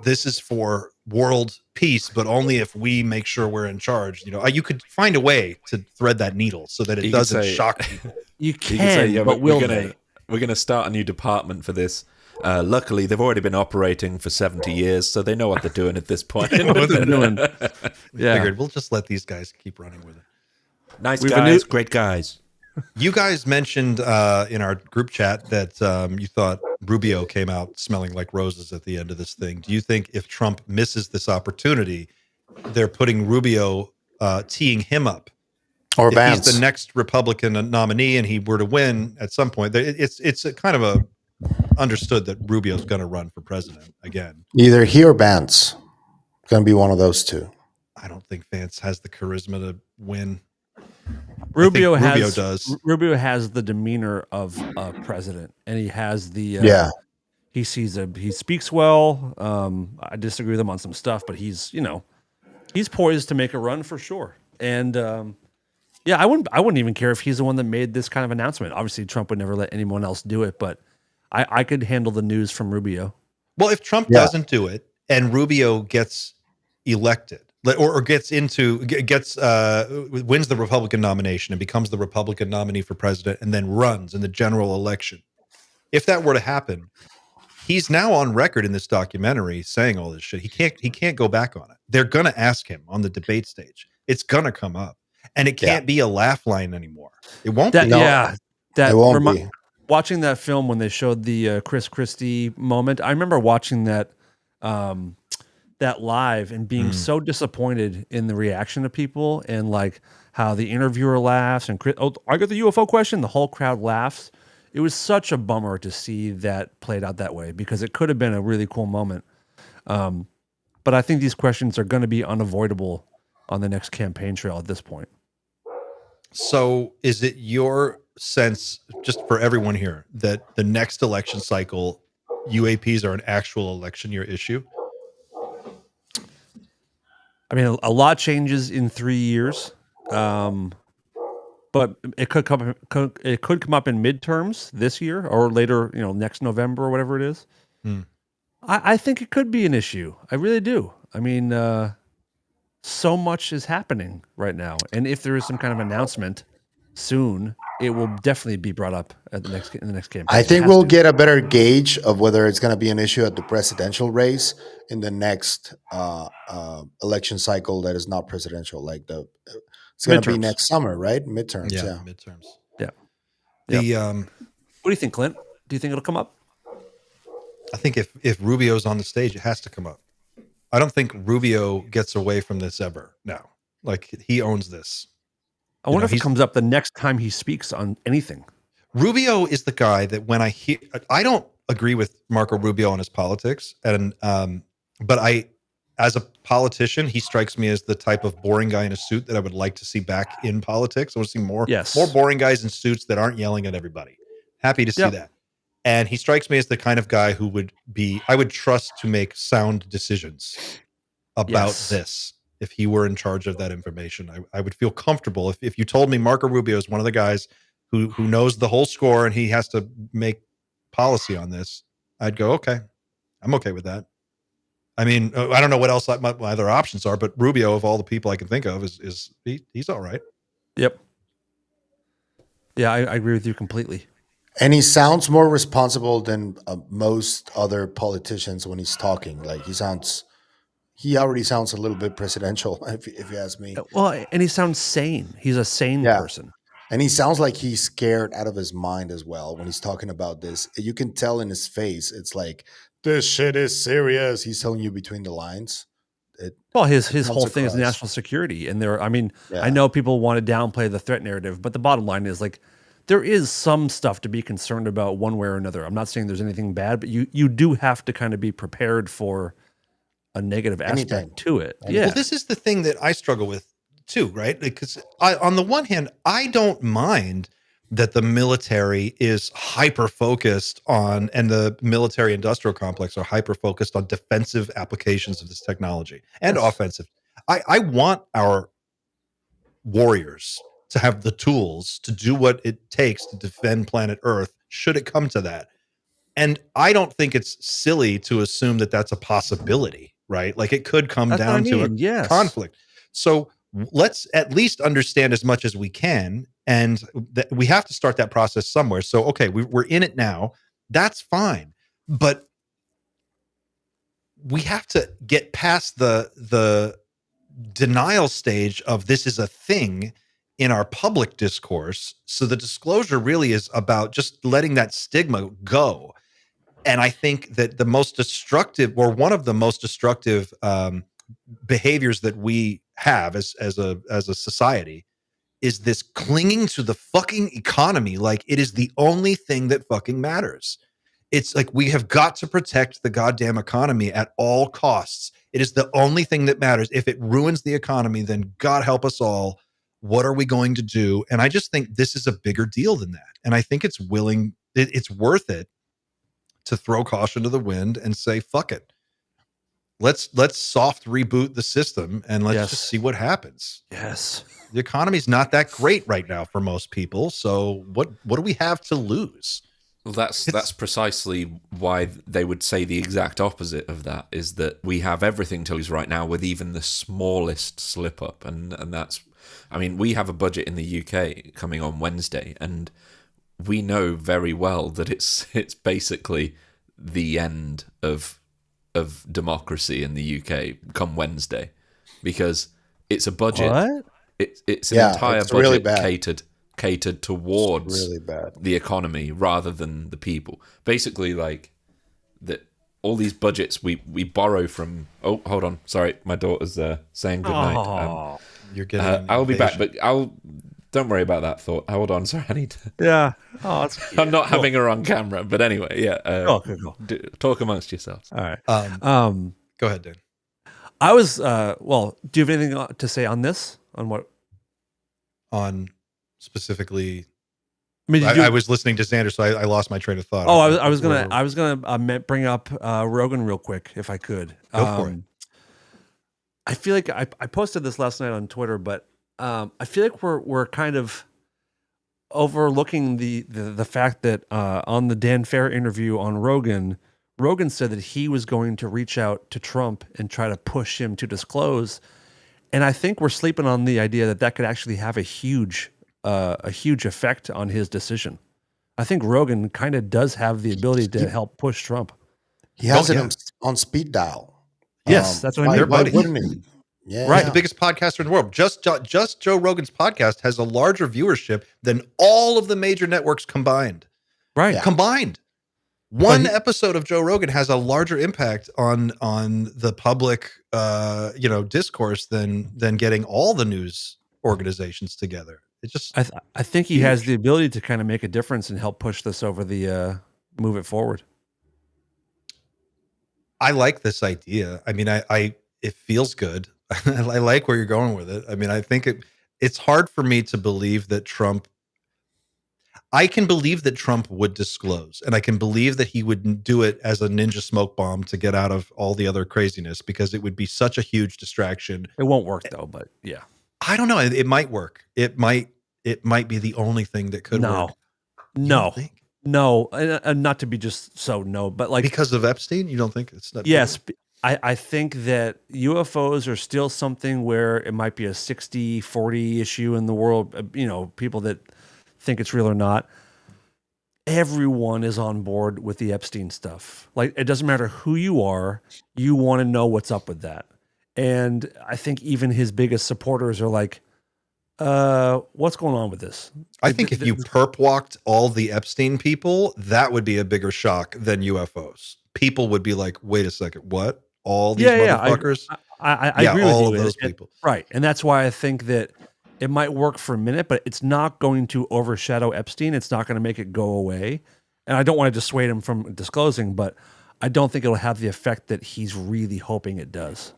this is for world peace, but only if we make sure we're in charge. You could find a way to thread that needle so that it You could doesn't say- shock people. You You can, can say, yeah, but we're will gonna they? we're gonna start a new department for this. Luckily, they've already been operating for 70 years, so they know what they're doing at this point. What they're doing. Yeah. Figured we'll just let these guys keep running with it. Nice We've a guys, new- great guys. You guys mentioned in our group chat that you thought Rubio came out smelling like roses at the end of this thing. Do you think if Trump misses this opportunity, they're putting Rubio, teeing him up? Or If Vance. he's the next Republican nominee and he were to win at some point, it's a kind of a understood that Rubio's going to run for president again. Either he or Vance. Going to be one of those two. I don't think Vance has the charisma to win. Rubio I think Rubio has does. Rubio has the demeanor of a president, and he has the Yeah. He speaks well. I disagree with him on some stuff, but he's poised to make a run for sure. And yeah, I wouldn't even care if he's the one that made this kind of announcement. Obviously, Trump would never let anyone else do it, but I could handle the news from Rubio. Well, if Trump Yeah. doesn't do it and Rubio gets elected or wins the Republican nomination and becomes the Republican nominee for president and then runs in the general election, if that were to happen, he's now on record in this documentary saying all this shit. He can't go back on it. They're going to ask him on the debate stage. It's going to come up, and it can't be a laugh line anymore. It won't That be. yeah, that It won't remi- be. Watching that film when they showed the Chris Christie moment, I remember watching that that live and being so disappointed in the reaction of people and like how the interviewer laughs and I got the UFO question, the whole crowd laughs. It was such a bummer to see that played out that way because it could have been a really cool moment. But I think these questions are going to be unavoidable on the next campaign trail at this point. So is it your sense, just for everyone here, that the next election cycle, UAPs are an actual election year issue? I mean, a lot changes in 3 years, but it could come up in midterms this year or later, next November or whatever it is. I think it could be an issue. I really do. I mean, so much is happening right now, and if there is some kind of announcement soon, it will definitely be brought up in the next campaign. I It think has we'll to. get a better gauge of whether it's going to be an issue at the presidential race in the next election cycle that is not presidential. Like it's going to be Midterms. next summer, right? Midterms. Yeah. Midterms. Yeah. The What do you think, Clint? Do you think it'll come up? I think if Rubio's on the stage, it has to come up. I don't think Rubio gets away from this ever now. Like he owns this. I wonder if it he's- comes up the next time he speaks on anything. Rubio is the guy that when I don't agree with Marco Rubio on his politics, and but as a politician, he strikes me as the type of boring guy in a suit that I would like to see back in politics. I want to see more Yes. boring guys in suits that aren't yelling at everybody. Happy to see Yep. that. And he strikes me as the kind of guy who I would trust to make sound decisions about this. If he were in charge of that information, I would feel comfortable. If you told me Marco Rubio is one of the guys who knows the whole score and he has to make policy on this, I'd go, okay, I'm okay with that. I mean, I don't know what else my other options are, but Rubio, of all the people I can think of, he's all right. Yep. Yeah, I agree with you completely. And he sounds more responsible than most other politicians when he's talking. Like he already sounds a little bit presidential, if you ask me. Well, and he sounds sane. He's a sane person. And he sounds like he's scared out of his mind as well when he's talking about this. You can tell in his face, it's like, this shit is serious. He's telling you between the lines. Well, his whole thing is national security. And I know people want to downplay the threat narrative, but the bottom line is like, there is some stuff to be concerned about one way or another. I'm not saying there's anything bad, but you do have to kind of be prepared for a negative aspect to it. Yeah. Well, this is the thing that I struggle with too, right? Because on the one hand, I don't mind that the military is hyper focused on, and the military industrial complex are hyper focused on defensive applications of this technology and offensive. I want our warriors to have the tools to do what it takes to defend planet Earth, should it come to that. And I don't think it's silly to assume that that's a possibility, right? Like it could come down to a conflict. So let's at least understand as much as we can. And we have to start that process somewhere. So, okay, we're in it now. That's fine. But we have to get past the denial stage of this is a thing in our public discourse. So the disclosure really is about just letting that stigma go. And I think that the most destructive, or one of the most destructive behaviors that we have as a society, is this clinging to the fucking economy like it is the only thing that fucking matters. It's like we have got to protect the goddamn economy at all costs. It is the only thing that matters. If it ruins the economy, then God help us all. What are we going to do? And I just think this is a bigger deal than that. And I think it's worth it to throw caution to the wind and say, fuck it. Let's soft reboot the system and let's just see what happens. Yes. The economy's not that great right now for most people. So what do we have to lose? Well, that's precisely why they would say the exact opposite of that, is that we have everything to lose right now with even the smallest slip up. And that's, I mean, we have a budget in the UK coming on Wednesday, and we know very well that it's basically the end of democracy in the UK come Wednesday, because it's a budget. What? It's an entire budget really bad. catered towards really bad. the economy rather than the people. Basically, like that, all these budgets we borrow from. Oh, hold on, sorry, my daughter's saying goodnight. You're getting. I'll be back, but don't worry about that thought. Hold on, sorry, I need to. Yeah. Oh, that's cute. I'm not having her on camera, but anyway, yeah. Cool. Talk amongst yourselves. All right. Go ahead, Dan. I was. Well, do you have anything to say on this? On what? On specifically. I mean, I was listening to Xander, so I lost my train of thought. Oh, I was gonna bring up Rogan real quick if I could. Go for it. I feel like I posted this last night on Twitter, but I feel like we're kind of overlooking the fact that on the Dan Fair interview on Rogan said that he was going to reach out to Trump and try to push him to disclose. And I think we're sleeping on the idea that could actually have a huge effect on his decision. I think Rogan kind of does have the ability to help push Trump. He has it on speed dial. Yes, that's what I mean. Why wouldn't he? Yeah, Right, the biggest podcaster in the world. Just Joe Rogan's podcast has a larger viewership than all of the major networks combined. Right, combined. One episode of Joe Rogan has a larger impact on the public, discourse than getting all the news organizations together. It just I think he has huge. the ability to kind of make a difference and help push this over the move it forward. I like this idea. I mean, I it feels good. I like where you're going with it. I mean, I think it's hard for me to believe that Trump. I can believe that Trump would disclose, and I can believe that he would do it as a ninja smoke bomb to get out of all the other craziness, because it would be such a huge distraction. It won't work though, but yeah. I don't know. It might work. It might be the only thing that could work. You don't No, think? no, and not to be just so no, but like Because of Epstein, you don't think it's not? yes, I think that UFOs are still something where it might be a 60-40 issue in the world. People that think it's real or not. Everyone is on board with the Epstein stuff. Like, it doesn't matter who you are, you want to know what's up with that. And I think even his biggest supporters are like, what's going on with this? I think if you perp walked all the Epstein people, that would be a bigger shock than UFOs. People would be like, wait a second, what? All these motherfuckers? I Yeah, agree with all you. of those people. Right. And that's why I think that it might work for a minute, but it's not going to overshadow Epstein. It's not going to make it go away. And I don't want to dissuade him from disclosing, but I don't think it'll have the effect that he's really hoping it does.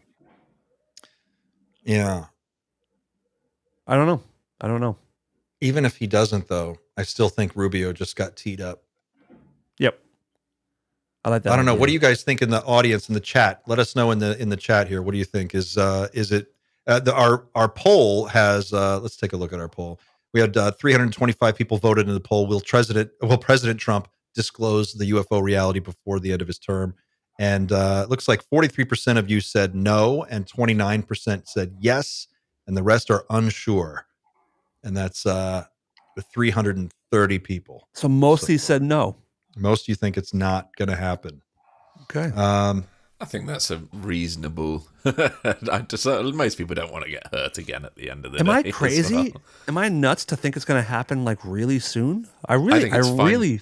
Yeah. I don't know. Even if he doesn't, though, I still think Rubio just got teed up. Yep. I like that. I don't know. idea. What do you guys think in the audience, in the chat? Let us know in the chat here. What do you think? Is it our poll has? Let's take a look at our poll. We had 325 people voted in the poll. Will President Trump disclose the UFO reality before the end of his term? And it looks like 43% of you said no, and 29% said yes, and the rest are unsure. And that's 330 people. So mostly said no. Most of you think it's not going to happen. Okay. I think that's a reasonable. Most people don't want to get hurt again at the end of the day. Am I as crazy? well. Am I nuts to think it's going to happen like really soon? I think it's fine. really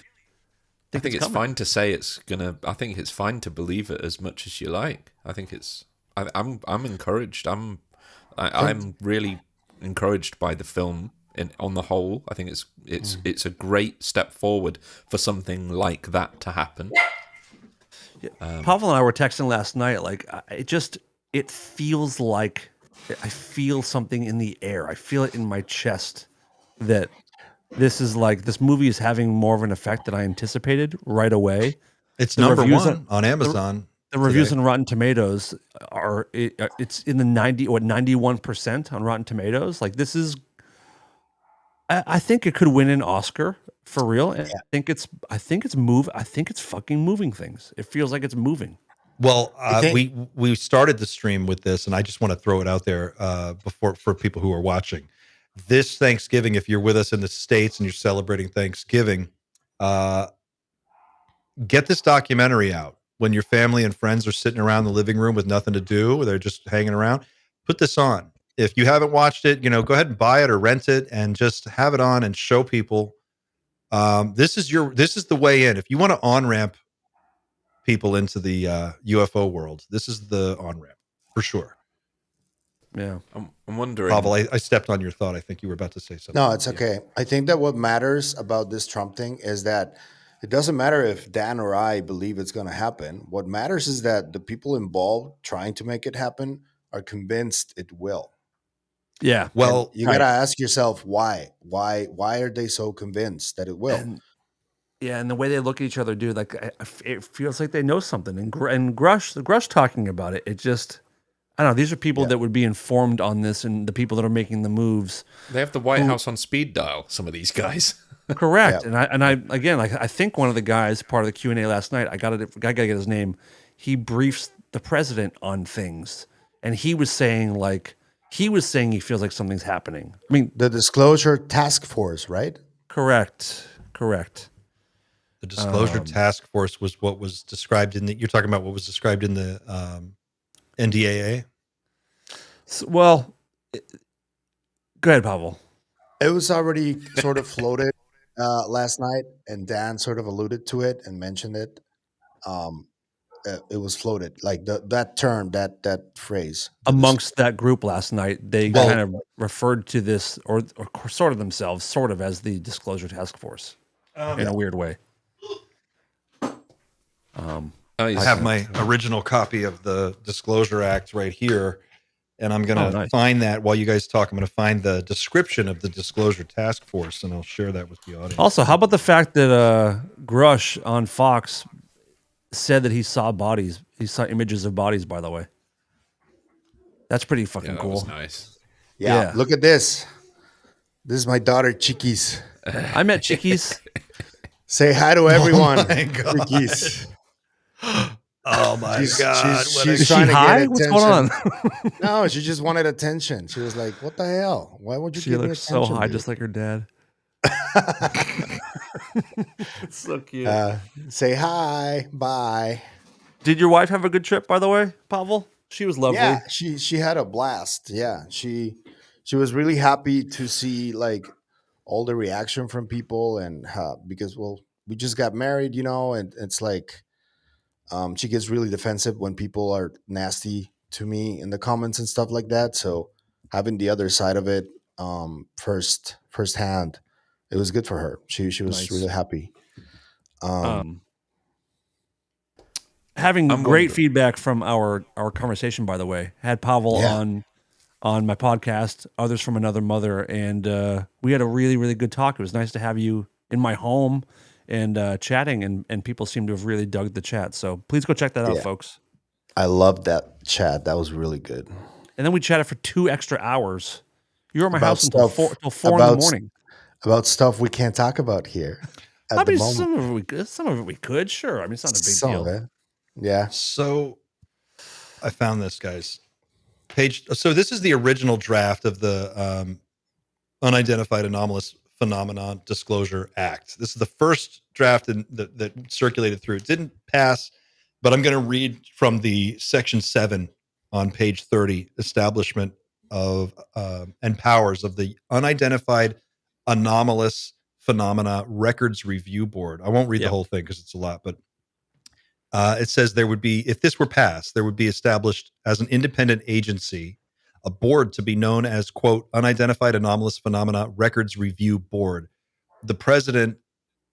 I think it's coming. fine to say it's gonna. I think it's fine to believe it as much as you like. I think it's. I'm encouraged. I'm really encouraged by the film. On the whole, I think it's a great step forward for something like that to happen. Pavel and I were texting last night. Like, it feels like I feel something in the air. I feel it in my chest that this movie is having more of an effect than I anticipated right away. It's The number reviews one on Amazon. The reviews today. on Rotten Tomatoes it's in the 91% on Rotten Tomatoes. Like, this is. I think it could win an Oscar for real. And I think it's fucking moving things. It feels like it's moving. Well, we started the stream with this, and I just want to throw it out there for people who are watching. This Thanksgiving, if you're with us in the States and you're celebrating Thanksgiving, get this documentary out. When your family and friends are sitting around the living room with nothing to do, or they're just hanging around, put this on. If you haven't watched it, go ahead and buy it or rent it and just have it on and show people. This is the way in. If you want to on-ramp people into the UFO world, this is the on-ramp for sure. Yeah. I'm wondering. Pavel, I stepped on your thought. I think you were about to say something. No, it's okay. I think that what matters about this Trump thing is that it doesn't matter if Dan or I believe it's going to happen. What matters is that the people involved trying to make it happen are convinced it will. Yeah. Well, and you got to ask yourself why. Why are they so convinced that it will? And the way they look at each other, dude, like it feels like they know something. And Grush talking about it, it just, I don't know. These are people that would be informed on this, and the people that are making the moves. They have the White House on speed dial. Some of these guys. Correct. Yeah. And I again, like, I think one of the guys, part of the Q&A last night, I gotta get his name. He briefs the president on things, and he was saying he feels like something's happening. I mean, the Disclosure Task Force, right? Correct. The Disclosure Task Force was what was described in the. You're talking about what was described in the NDAA. Well, go ahead, Pavel. It was already sort of floated last night, and Dan sort of alluded to it and mentioned it. it was floated, like that term, that phrase. Amongst that group last night, they Well- kind of referred to this or sort of themselves, sort of as the Disclosure Task Force in a weird way. I have my original copy of the Disclosure Act right here, and I'm going to find that while you guys talk. I'm going to find the description of the Disclosure Task Force, and I'll share that with the audience. Also, how about the fact that Grush on Fox said that he saw bodies? He saw images of bodies, by the way. That's pretty fucking that cool. was nice. Yeah, look at this. This is my daughter, Chiquis. I met Chiquis. Say hi to everyone, my God. Chiquis. Oh my God! She's Is she trying to high? get What's attention. going on? No, she just wanted attention. She was like, "What the hell? Why would you She give me looks attention?" so high, dude?" just like her dad. It's so cute. Say hi, bye. Did your wife have a good trip, by the way, Pavel? She was lovely. Yeah, she had a blast. Yeah, she was really happy to see like all the reaction from people, and because we just got married, and it's like she gets really defensive when people are nasty to me in the comments and stuff like that. So having the other side of it firsthand, it was good for her. She was Nice. really happy. Having I'm great wondering- feedback from our conversation, by the way. Had Pavel on my podcast, Others from Another Mother, and we had a really, really good talk. It was nice to have you in my home and chatting, and people seem to have really dug the chat. So please go check that out, Yeah. folks. I loved that chat. That was really good. And then we chatted for 2 extra hours. You were at my About house until stuff- 4 in the about- morning. About stuff we can't talk about here at I the mean, moment. some of it we could, sure. I mean, it's not a big Some deal. of it. Yeah. So I found this, guys. So this is the original draft of the Unidentified Anomalous Phenomenon Disclosure Act. This is the first draft that circulated through. It didn't pass, but I'm going to read from the section 7 on page 30, establishment of and powers of the Unidentified Anomalous Phenomena Records Review Board. I won't read the whole thing because it's a lot, but it says there would be, if this were passed, there would be established as an independent agency, a board to be known as, quote, Unidentified Anomalous Phenomena Records Review Board. The president,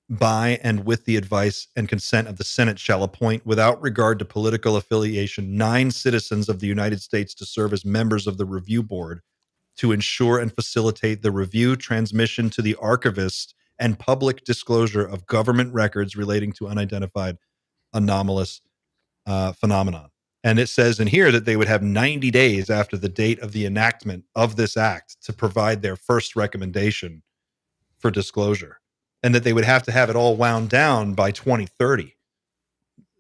by and with the advice and consent of the Senate, shall appoint, without regard to political affiliation, 9 citizens of the United States to serve as members of the review board to ensure and facilitate the review, transmission to the archivist, and public disclosure of government records relating to unidentified anomalous phenomenon. And it says in here that they would have 90 days after the date of the enactment of this act to provide their first recommendation for disclosure, and that they would have to have it all wound down by 2030.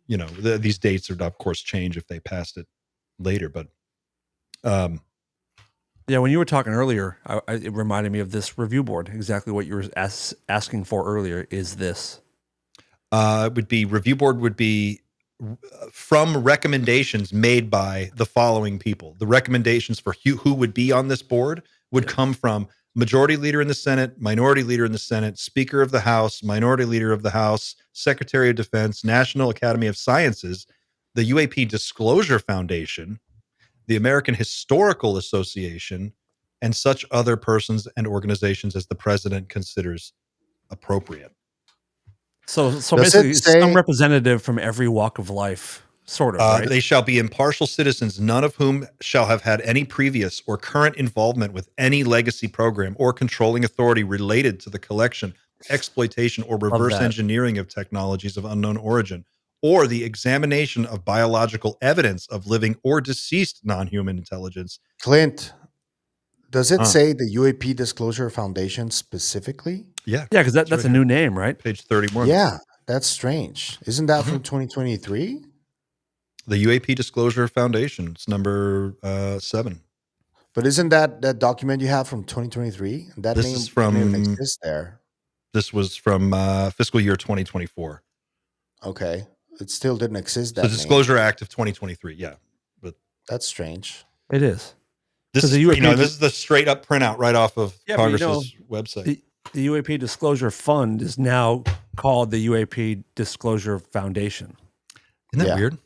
These dates are, of course, change if they passed it later, but Yeah, when you were talking earlier, it reminded me of this review board. Exactly what you were asking for earlier is this. Review board would be from recommendations made by the following people. The recommendations for who would be on this board would come from majority leader in the Senate, minority leader in the Senate, Speaker of the House, minority leader of the House, Secretary of Defense, National Academy of Sciences, the UAP Disclosure Foundation, the American Historical Association, and such other persons and organizations as the president considers appropriate. So Does basically, it say- some representative from every walk of life, sort of, right? They shall be impartial citizens, none of whom shall have had any previous or current involvement with any legacy program or controlling authority related to the collection, exploitation, or reverse that. engineering of technologies of unknown origin, or the examination of biological evidence of living or deceased non-human intelligence. Clint, does it say the UAP Disclosure Foundation specifically? Yeah. Yeah, because that's right a new name, right? Page 31. Yeah, that's strange. Isn't that from 2023? The UAP Disclosure Foundation. It's number 7. But isn't that document you have from 2023? That This name is from- didn't even exist there. This was from fiscal year 2024. Okay, it still didn't exist. That So name. Disclosure Act of 2023. Yeah. But That's strange. It is. this 'Cause is, the UAP this is the straight up printout right off of Yeah, but Congress's website. The UAP Disclosure Fund is now called the UAP Disclosure Foundation. Isn't that Yeah. weird?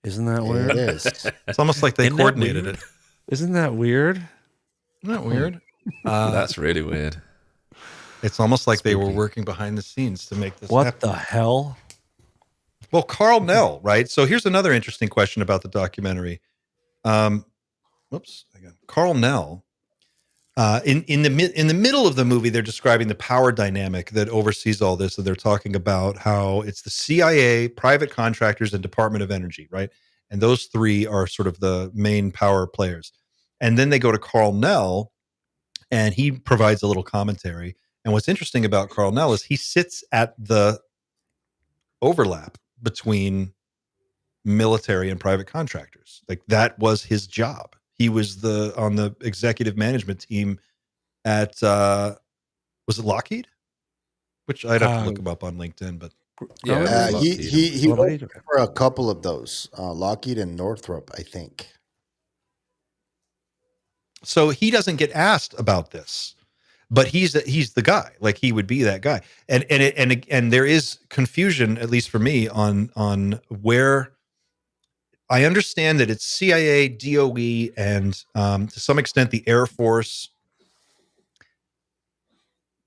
Isn't that It weird? is. It's almost like they Isn't that coordinated weird? it. Isn't that weird? Isn't that weird? That's really weird. It's almost like they were Spooky. working behind the scenes to make this What happen. the hell? Well, Carl Nell, right? So here's another interesting question about the documentary. Carl Nell. In the middle of the movie, they're describing the power dynamic that oversees all this, and they're talking about how it's the CIA, private contractors, and Department of Energy, right? And those three are sort of the main power players. And then they go to Carl Nell, and he provides a little commentary. And what's interesting about Carl Nell is he sits at the overlap between military and private contractors. Like that was his job. He was on the executive management team at was it Lockheed? Which I'd have to look him up on LinkedIn, but Yeah, it was Lockheed. he Lockheed, worked for a couple of those, Lockheed and Northrop, I think. so he doesn't get asked about this. But he's the guy. Like he would be that guy. And there is confusion, at least for me, on where I understand that it's CIA, DOE, and to some extent the Air Force.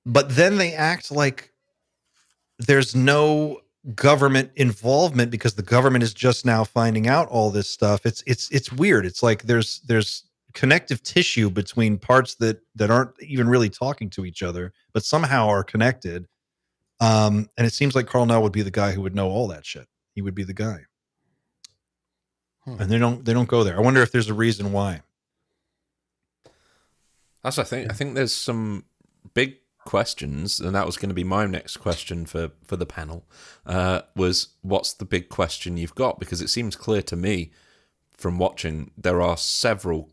But then they act like there's no government involvement because the government is just now finding out all this stuff. It's weird. It's like there's connective tissue between parts that aren't even really talking to each other, but somehow are connected. And it seems like Carl Nell would be the guy who would know all that shit. He would be the guy. And they don't go there. I wonder if there's a reason why. That's I think there's some big questions, and that was going to be my next question for the panel. Was what's the big question you've got? Because it seems clear to me from watching there are several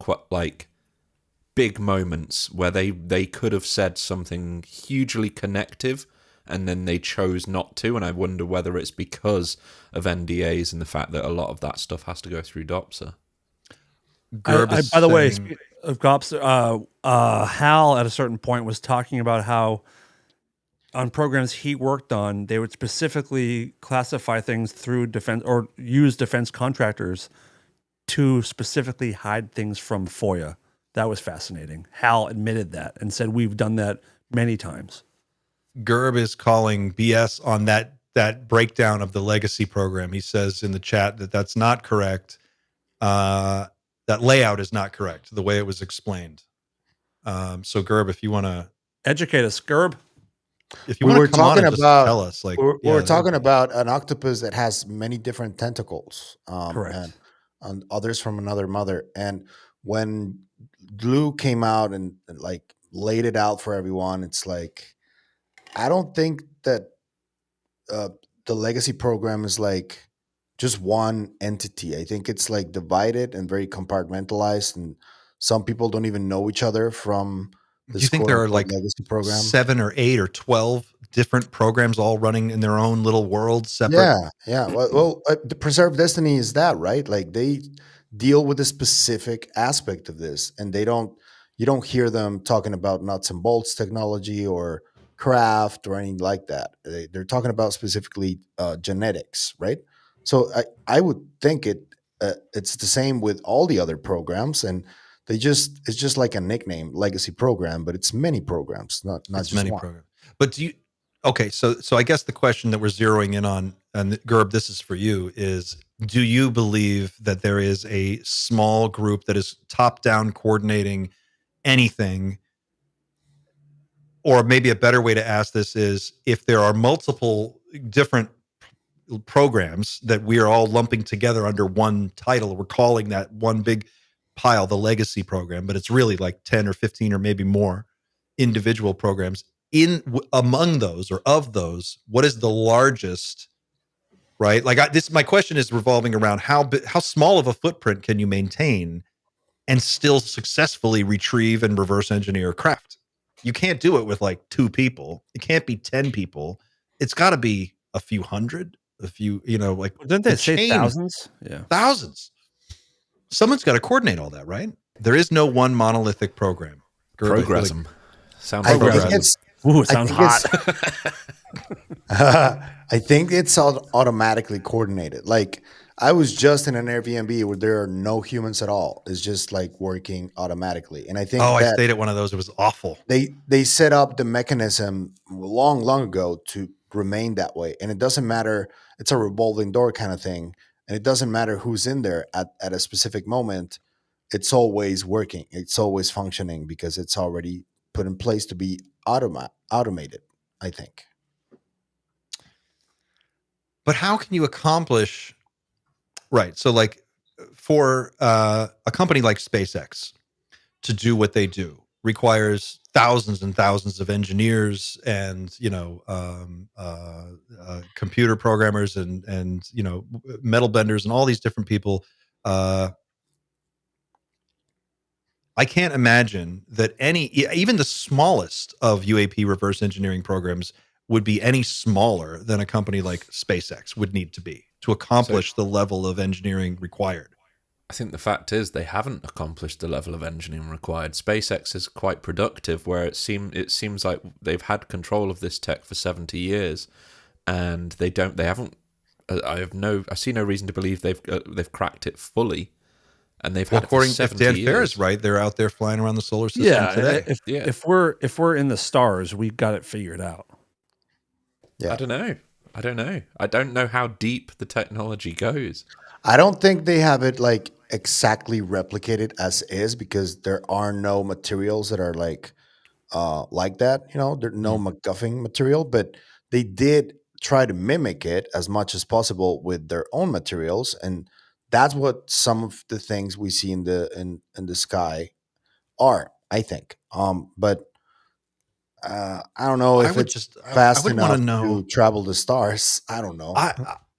big moments where they could have said something hugely connective and then they chose not to, and I wonder whether it's because of NDAs and the fact that a lot of that stuff has to go through DOPSA. By the way, speaking of cops, Hal at a certain point was talking about how on programs he worked on, they would specifically classify things through defense or use defense contractors to specifically hide things from FOIA. That was fascinating. Hal admitted that and said, we've done that many times. Gerb is calling BS on that breakdown of the legacy program. He says in the chat that that's not correct. That layout is not correct, the way it was explained. So Gerb, if you want to educate us, Gerb. If you want to come on and just tell us, like we're talking about an octopus that has many different tentacles, Correct, and others from another mother. And when Lou came out and like laid it out for everyone, it's like I don't think that the legacy program is like just one entity. I think it's like divided and very compartmentalized, and some people don't even know each other from do you think there are like legacy program. 7 or 8 or 12 different programs all running in their own little world separate? Yeah. Well, the Preserve Destiny is that, right? Like they deal with a specific aspect of this, and you don't hear them talking about nuts and bolts technology or craft or anything like that. They're talking about specifically genetics, right? So I would think it's the same with all the other programs, and it's just like a nickname, legacy program, but it's many programs, not It's just many one. programs. But so I guess the question that we're zeroing in on, and Gerb, this is for you, is do you believe that there is a small group that is top-down coordinating anything? Or maybe a better way to ask this is if there are multiple different programs that we are all lumping together under one title, we're calling that one big pile the legacy program, but it's really like 10 or 15 or maybe more individual programs. Among those or of those, what is the largest, right? Like my question is revolving around how small of a footprint can you maintain and still successfully retrieve and reverse engineer craft? You can't do it with like 2 people. It can't be 10 people. It's got to be a few hundred, a few, like Didn't they say thousands? Yeah. Thousands. Someone's got to coordinate all that, right? There is no one monolithic program. Progressum. Sounds I progressive. think it's Ooh, it sounds hot. I think it's automatically coordinated. Like I was just in an Airbnb where there are no humans at all. It's just like working automatically. And I Oh, think I that stayed at one of those. It was awful. they set up the mechanism long ago to remain that way. And it doesn't matter, it's a revolving door kind of thing. And it doesn't matter who's in there at a specific moment. It's always working. It's always functioning because it's already put in place to be automated, I think. But how can you accomplish right? So like for a company like SpaceX to do what they do requires thousands and thousands of engineers and computer programmers and metal benders and all these different people. Uh, I can't imagine that even the smallest of UAP reverse engineering programs would be any smaller than a company like SpaceX would need to be to accomplish the level of engineering required. I think the fact is they haven't accomplished the level of engineering required. SpaceX is quite productive, where it seems like they've had control of this tech for 70 years, and they haven't. I see no reason to believe they've cracked it fully, and they've had it for According, 70 if Dan years. Fair is right, they're out there flying around the solar system today. If we're in the stars, we got it figured out. Yeah. I don't know. I don't know how deep the technology goes. I don't think they have it like exactly replicated as is because there are no materials that are like that. You know, there's no MacGuffin material, but they did try to mimic it as much as possible with their own materials, and that's what some of the things we see in the sky are. I think, but I don't know I if would it's just, I fast would want enough to know. to travel the stars. I don't know.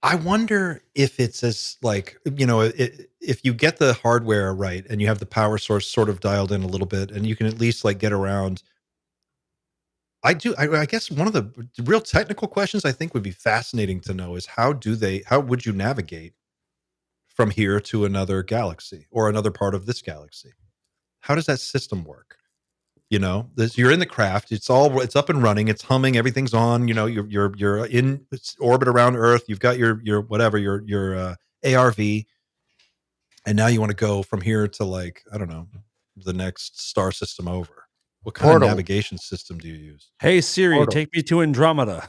I wonder if it's as like, if you get the hardware right and you have the power source sort of dialed in a little bit and you can at least like get around. I guess one of the real technical questions I think would be fascinating to know is how would you navigate from here to another galaxy or another part of this galaxy? How does that system work? You're in the craft. It's up and running. It's humming. Everything's on. You're in orbit around Earth. You've got your whatever your ARV, and now you want to go from here to like I don't know the next star system over. What kind Portal. of navigation system do you use? Hey Siri, Portal. take me to Andromeda.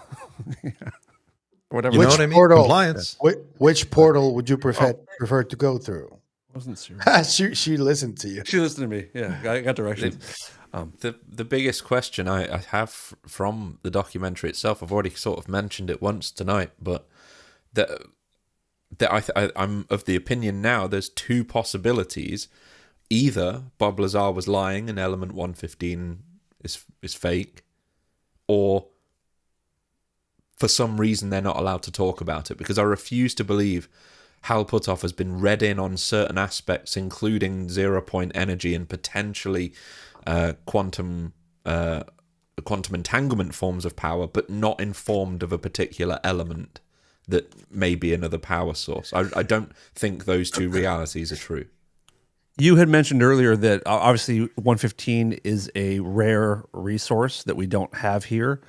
Whatever. You know Which what I mean? portal- Compliance. Which portal would you prefer to go through? Wasn't serious. she listened to you. She listened to me. Yeah, I got directions. The biggest question I have from the documentary itself, I've already sort of mentioned it once tonight, but I'm of the opinion now there's two possibilities. Either Bob Lazar was lying and element 115 is fake, or for some reason they're not allowed to talk about it, because I refuse to believe Hal Puthoff has been read in on certain aspects, including zero-point energy and potentially quantum entanglement forms of power, but not informed of a particular element that may be another power source. I don't think those two realities are true. You had mentioned earlier that obviously 115 is a rare resource that we don't have here.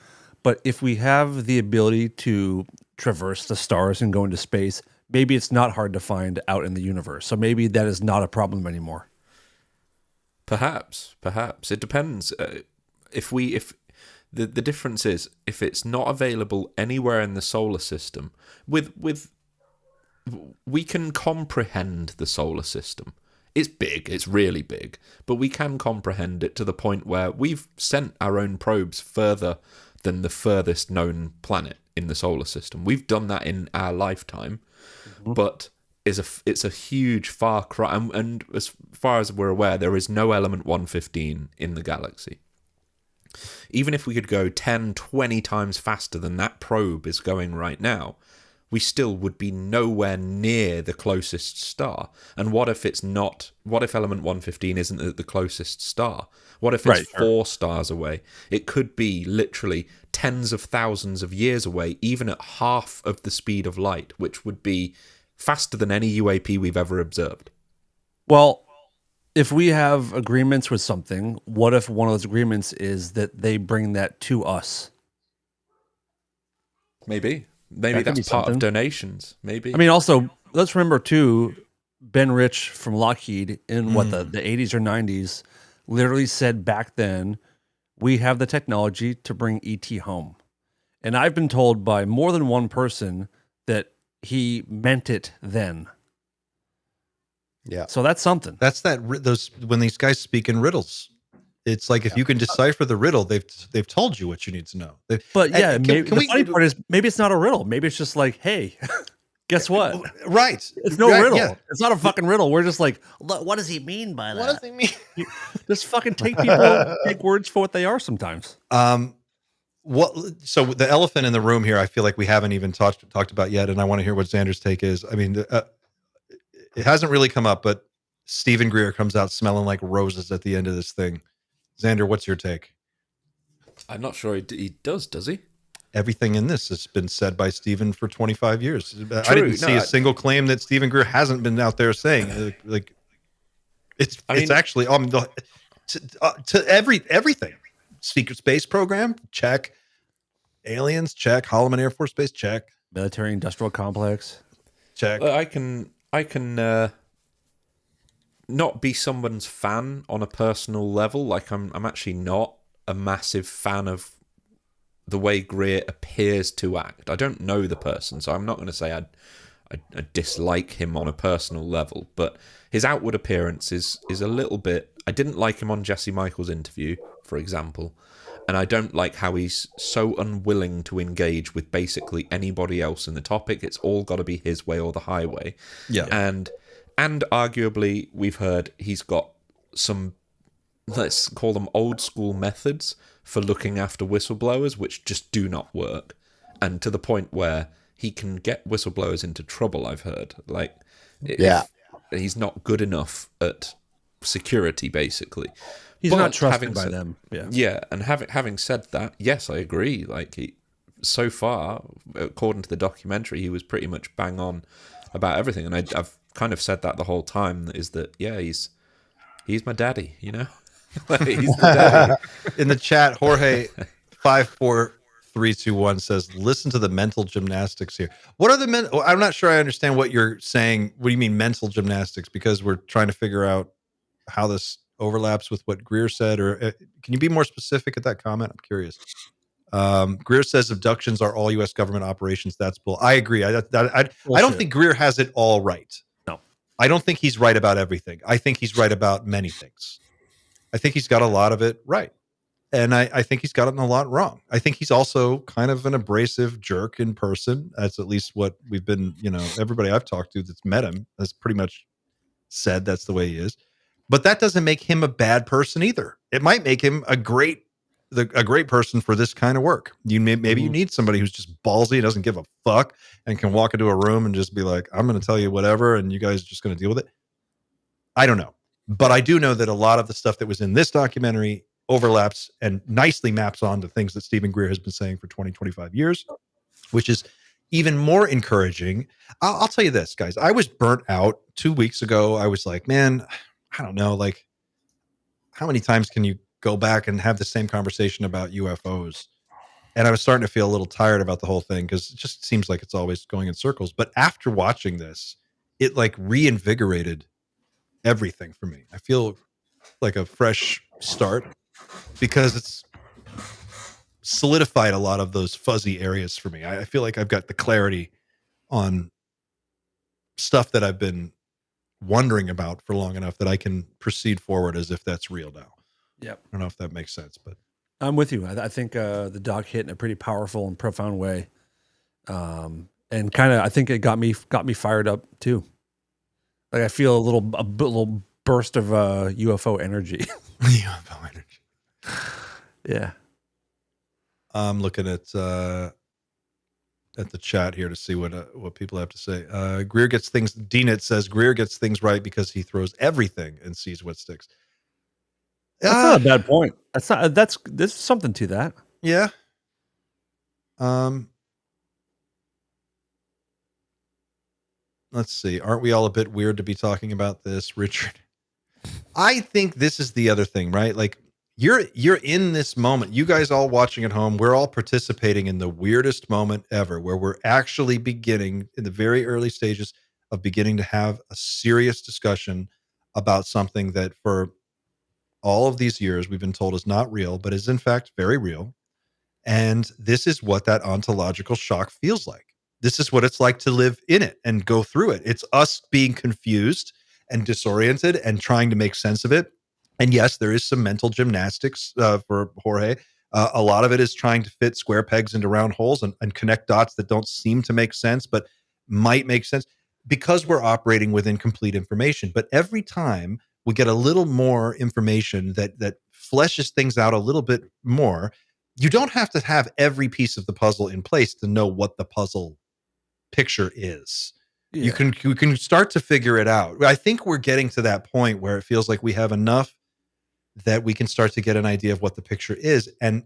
But if we have the ability to traverse the stars and go into space, maybe it's not hard to find out in the universe. So maybe that is not a problem anymore. Perhaps it depends. If the difference is if it's not available anywhere in the solar system, we can comprehend the solar system. It's big, it's really big, but we can comprehend it to the point where we've sent our own probes further than the furthest known planet in the solar system. We've done that in our lifetime, but it's a huge far cry. And as far as we're aware, there is no element 115 in the galaxy. Even if we could go 10, 20 times faster than that probe is going right now, we still would be nowhere near the closest star. And what if element 115 isn't at the closest star? What if it's 4 stars away? It could be literally tens of thousands of years away, even at half of the speed of light, which would be faster than any UAP we've ever observed. Well, if we have agreements with something, what if one of those agreements is that they bring that to us? Maybe that's part of donations. Maybe. I mean, also let's remember too, Ben Rich from Lockheed in the 80s or 90s literally said back then, we have the technology to bring ET home. And I've been told by more than one person that he meant it then. Yeah. So that's something. That's those when these guys speak in riddles. It's like if you can decipher the riddle, they've told you what you need to know. But yeah, And maybe the funny part is maybe it's not a riddle. Maybe it's just like, hey, guess what? Right. It's no riddle. Yeah. It's not a fucking riddle. We're just like, what does he mean by that? What does he mean? Just fucking take words for what they are sometimes. So the elephant in the room here, I feel like we haven't even talked about yet, and I want to hear what Xander's take is. I mean, it hasn't really come up, but Stephen Greer comes out smelling like roses at the end of this thing. Xander, what's your take? I'm not sure he does he? Everything in this has been said by Stephen for 25 years. I didn't see a single claim that Stephen Greer hasn't been out there saying. It's actually to everything. Secret space program, check. Aliens, check. Holloman Air Force Base, check. Military industrial complex, check. I can not be someone's fan on a personal level. Like I'm actually not a massive fan of the way Greer appears to act. I don't know the person, so I'm not going to say I dislike him on a personal level, but his outward appearance is a little bit. I didn't like him on Jesse Michaels' interview, for example, and I don't like how he's so unwilling to engage with basically anybody else in the topic. It's all got to be his way or the highway. Yeah, and arguably we've heard he's got some, let's call them old school methods for looking after whistleblowers, which just do not work, and to the point where he can get whistleblowers into trouble. I've heard, he's not good enough at security. Basically, he's not trusted by them. Yeah, and having said that, yes, I agree. Like so far, according to the documentary, he was pretty much bang on about everything, and I've kind of said that the whole time. Is that he's my daddy, you know. He's the daddy. In the chat, Jorge 54321 says, "Listen to the mental gymnastics here." What are the men? I'm not sure I understand what you're saying. What do you mean mental gymnastics? Because we're trying to figure out how this overlaps with what Greer said, or can you be more specific at that comment? I'm curious. Greer says abductions are all U.S. government operations. That's bull. I agree. I don't think Greer has it all right. No, I don't think he's right about everything. I think he's right about many things. I think he's got a lot of it right. And I think he's gotten a lot wrong. I think he's also kind of an abrasive jerk in person. That's at least what we've been, everybody I've talked to that's met him has pretty much said that's the way he is. But that doesn't make him a bad person either. It might make him a great person for this kind of work. Maybe you need somebody who's just ballsy and doesn't give a fuck and can walk into a room and just be like, I'm going to tell you whatever, and you guys are just going to deal with it. I don't know. But I do know that a lot of the stuff that was in this documentary overlaps and nicely maps on to things that Stephen Greer has been saying for 20, 25 years, which is even more encouraging. I'll tell you this, guys. I was burnt out 2 weeks ago. I was like, man, I don't know. Like, how many times can you go back and have the same conversation about UFOs? And I was starting to feel a little tired about the whole thing because it just seems like it's always going in circles. But after watching this, it like reinvigorated everything for me. I feel like a fresh start because it's solidified a lot of those fuzzy areas for me. I feel like I've got the clarity on stuff that I've been wondering about for long enough that I can proceed forward as if that's real now. Yep. I don't know if that makes sense, but I'm with you. I think the doc hit in a pretty powerful and profound way. And kind of, I think it got me fired up too. Like I feel a little burst of UFO energy. UFO energy. Yeah. I'm looking at the chat here to see what people have to say. Greer gets things. DNIT says Greer gets things right because he throws everything and sees what sticks. That's not a bad point. There's something to that. Yeah. Let's see. Aren't we all a bit weird to be talking about this, Richard? I think this is the other thing, right? Like you're in this moment. You guys all watching at home, we're all participating in the weirdest moment ever where we're actually beginning in the very early stages of beginning to have a serious discussion about something that for all of these years we've been told is not real, but is in fact very real. And this is what that ontological shock feels like. This is what it's like to live in it and go through it. It's us being confused and disoriented and trying to make sense of it. And yes, there is some mental gymnastics for Jorge. A lot of it is trying to fit square pegs into round holes and connect dots that don't seem to make sense, but might make sense because we're operating with incomplete information. But every time we get a little more information that fleshes things out a little bit more, you don't have to have every piece of the puzzle in place to know what the puzzle picture is. Yeah. You can start to figure it out. I think we're getting to that point where it feels like we have enough that we can start to get an idea of what the picture is. And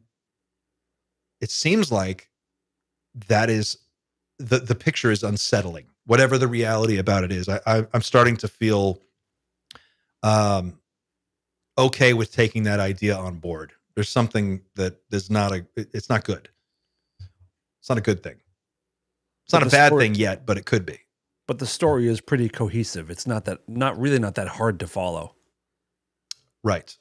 it seems like that is the picture is unsettling, whatever the reality about it is. I'm starting to feel okay with taking that idea on board. There's something that is it's not good. It's not a good thing. It's not a bad thing yet, but it could be. But the story is pretty cohesive. It's not that hard to follow. Right.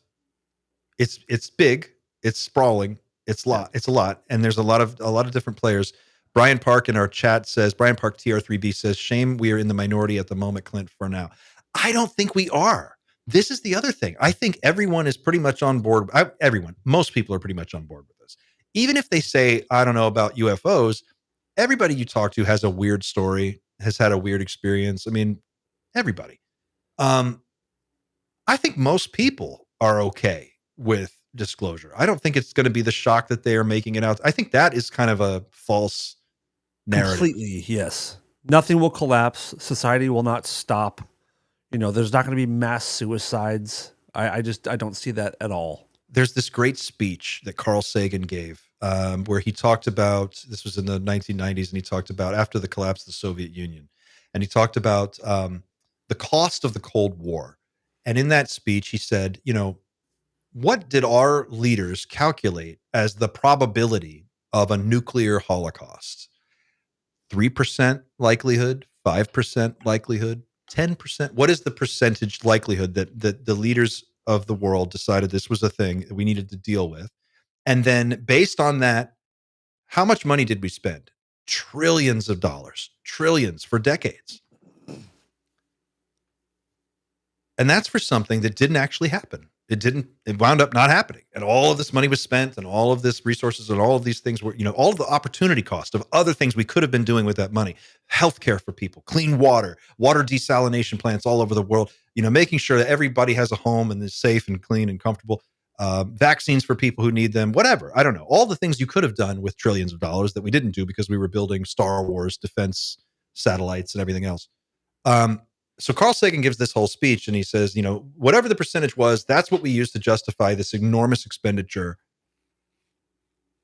It's big, it's sprawling, it's a lot, and there's a lot of different players. Brian Park in our chat says, Brian Park TR3B says, shame we are in the minority at the moment, Clint, for now. I don't think we are. This is the other thing. I think everyone is pretty much on board. Most people are pretty much on board with this. Even if they say, I don't know about UFOs, everybody you talk to has a weird story, has had a weird experience. I mean, everybody. I think most people are okay with disclosure. I don't think it's going to be the shock that they are making it out. I think that is kind of a false narrative. Completely, yes. Nothing will collapse. Society will not stop. There's not going to be mass suicides. I don't see that at all. There's this great speech that Carl Sagan gave where he talked about, this was in the 1990s, and he talked about after the collapse of the Soviet Union. And he talked about the cost of the Cold War. And in that speech, he said, what did our leaders calculate as the probability of a nuclear holocaust? 3% likelihood, 5% likelihood, 10%. What is the percentage likelihood that the leaders of the world decided this was a thing that we needed to deal with? And then based on that, how much money did we spend? Trillions of dollars, trillions for decades. And that's for something that didn't actually happen. It wound up not happening. And all of this money was spent and all of this resources and all of these things were, all of the opportunity cost of other things we could have been doing with that money. Healthcare for people, clean water desalination plants all over the world, making sure that everybody has a home and is safe and clean and comfortable. Vaccines for people who need them, whatever. I don't know. All the things you could have done with trillions of dollars that we didn't do because we were building Star Wars defense satellites and everything else. So Carl Sagan gives this whole speech and he says, whatever the percentage was, that's what we used to justify this enormous expenditure.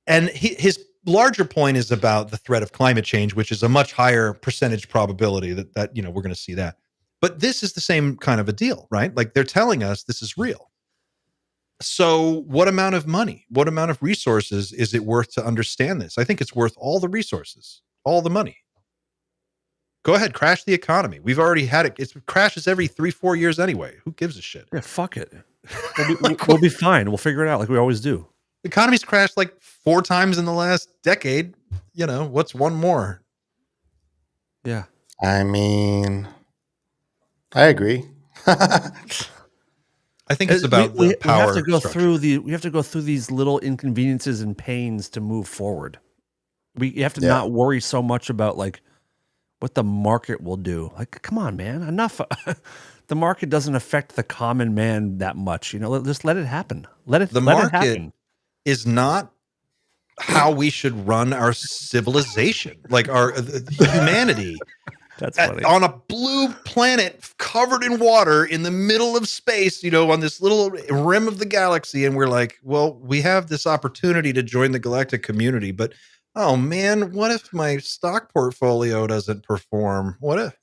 And his larger point is about the threat of climate change, which is a much higher percentage probability that we're going to see that. But this is the same kind of a deal, right? Like they're telling us this is real. So what amount of money, what amount of resources is it worth to understand this? I think it's worth all the resources, all the money. Go ahead, crash the economy. We've already had it. It crashes every 3-4 years anyway. Who gives a shit? Yeah, fuck it. We'll be fine. We'll figure it out like we always do. The economy's crashed like 4 times in the last decade. What's one more? Yeah. I mean, I agree. I think it's about the power. We have to go through these little inconveniences and pains to move forward. You have to not worry so much about like what the market will do. Like, come on, man, enough. The market doesn't affect the common man that much. Just let it happen. The market is not how we should run our civilization, like our humanity. That's funny. On a blue planet covered in water in the middle of space, on this little rim of the galaxy. And we're like, well, we have this opportunity to join the galactic community, but oh man, what if my stock portfolio doesn't perform? What if?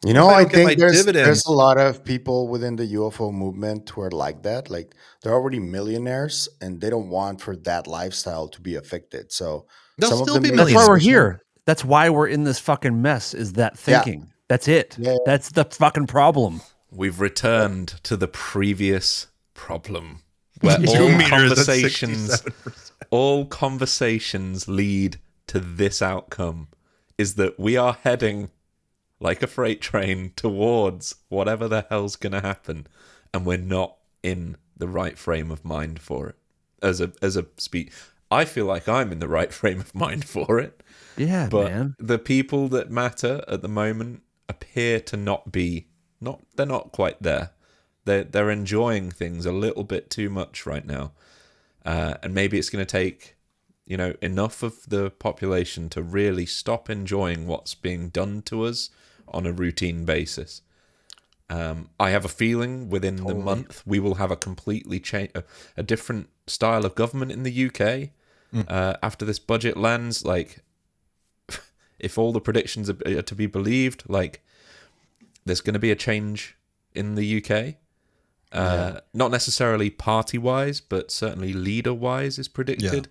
I think there's a lot of people within the UFO movement who are like that. Like they're already millionaires and they don't want for that lifestyle to be affected. So they'll some still of them be That's why we're millionaires. here. That's why we're in this fucking mess, is that thinking. That's it. Yeah. That's the fucking problem. We've returned to the previous problem, where 2 all meters at conversations, 67%. all conversations lead to this outcome: is that we are heading like a freight train towards whatever the hell's going to happen, and we're not in the right frame of mind for it. As a speech, I feel like I'm in the right frame of mind for it. Yeah, But man. the people that matter at the moment appear to not be they're not quite there. They're enjoying things a little bit too much right now. And maybe it's going to take, enough of the population to really stop enjoying what's being done to us on a routine basis. I have a feeling within the month we will have a completely a different style of government in the UK after this budget lands. Like, if all the predictions are to be believed, like, there's going to be a change in the UK. Not necessarily party-wise, but certainly leader-wise is predicted.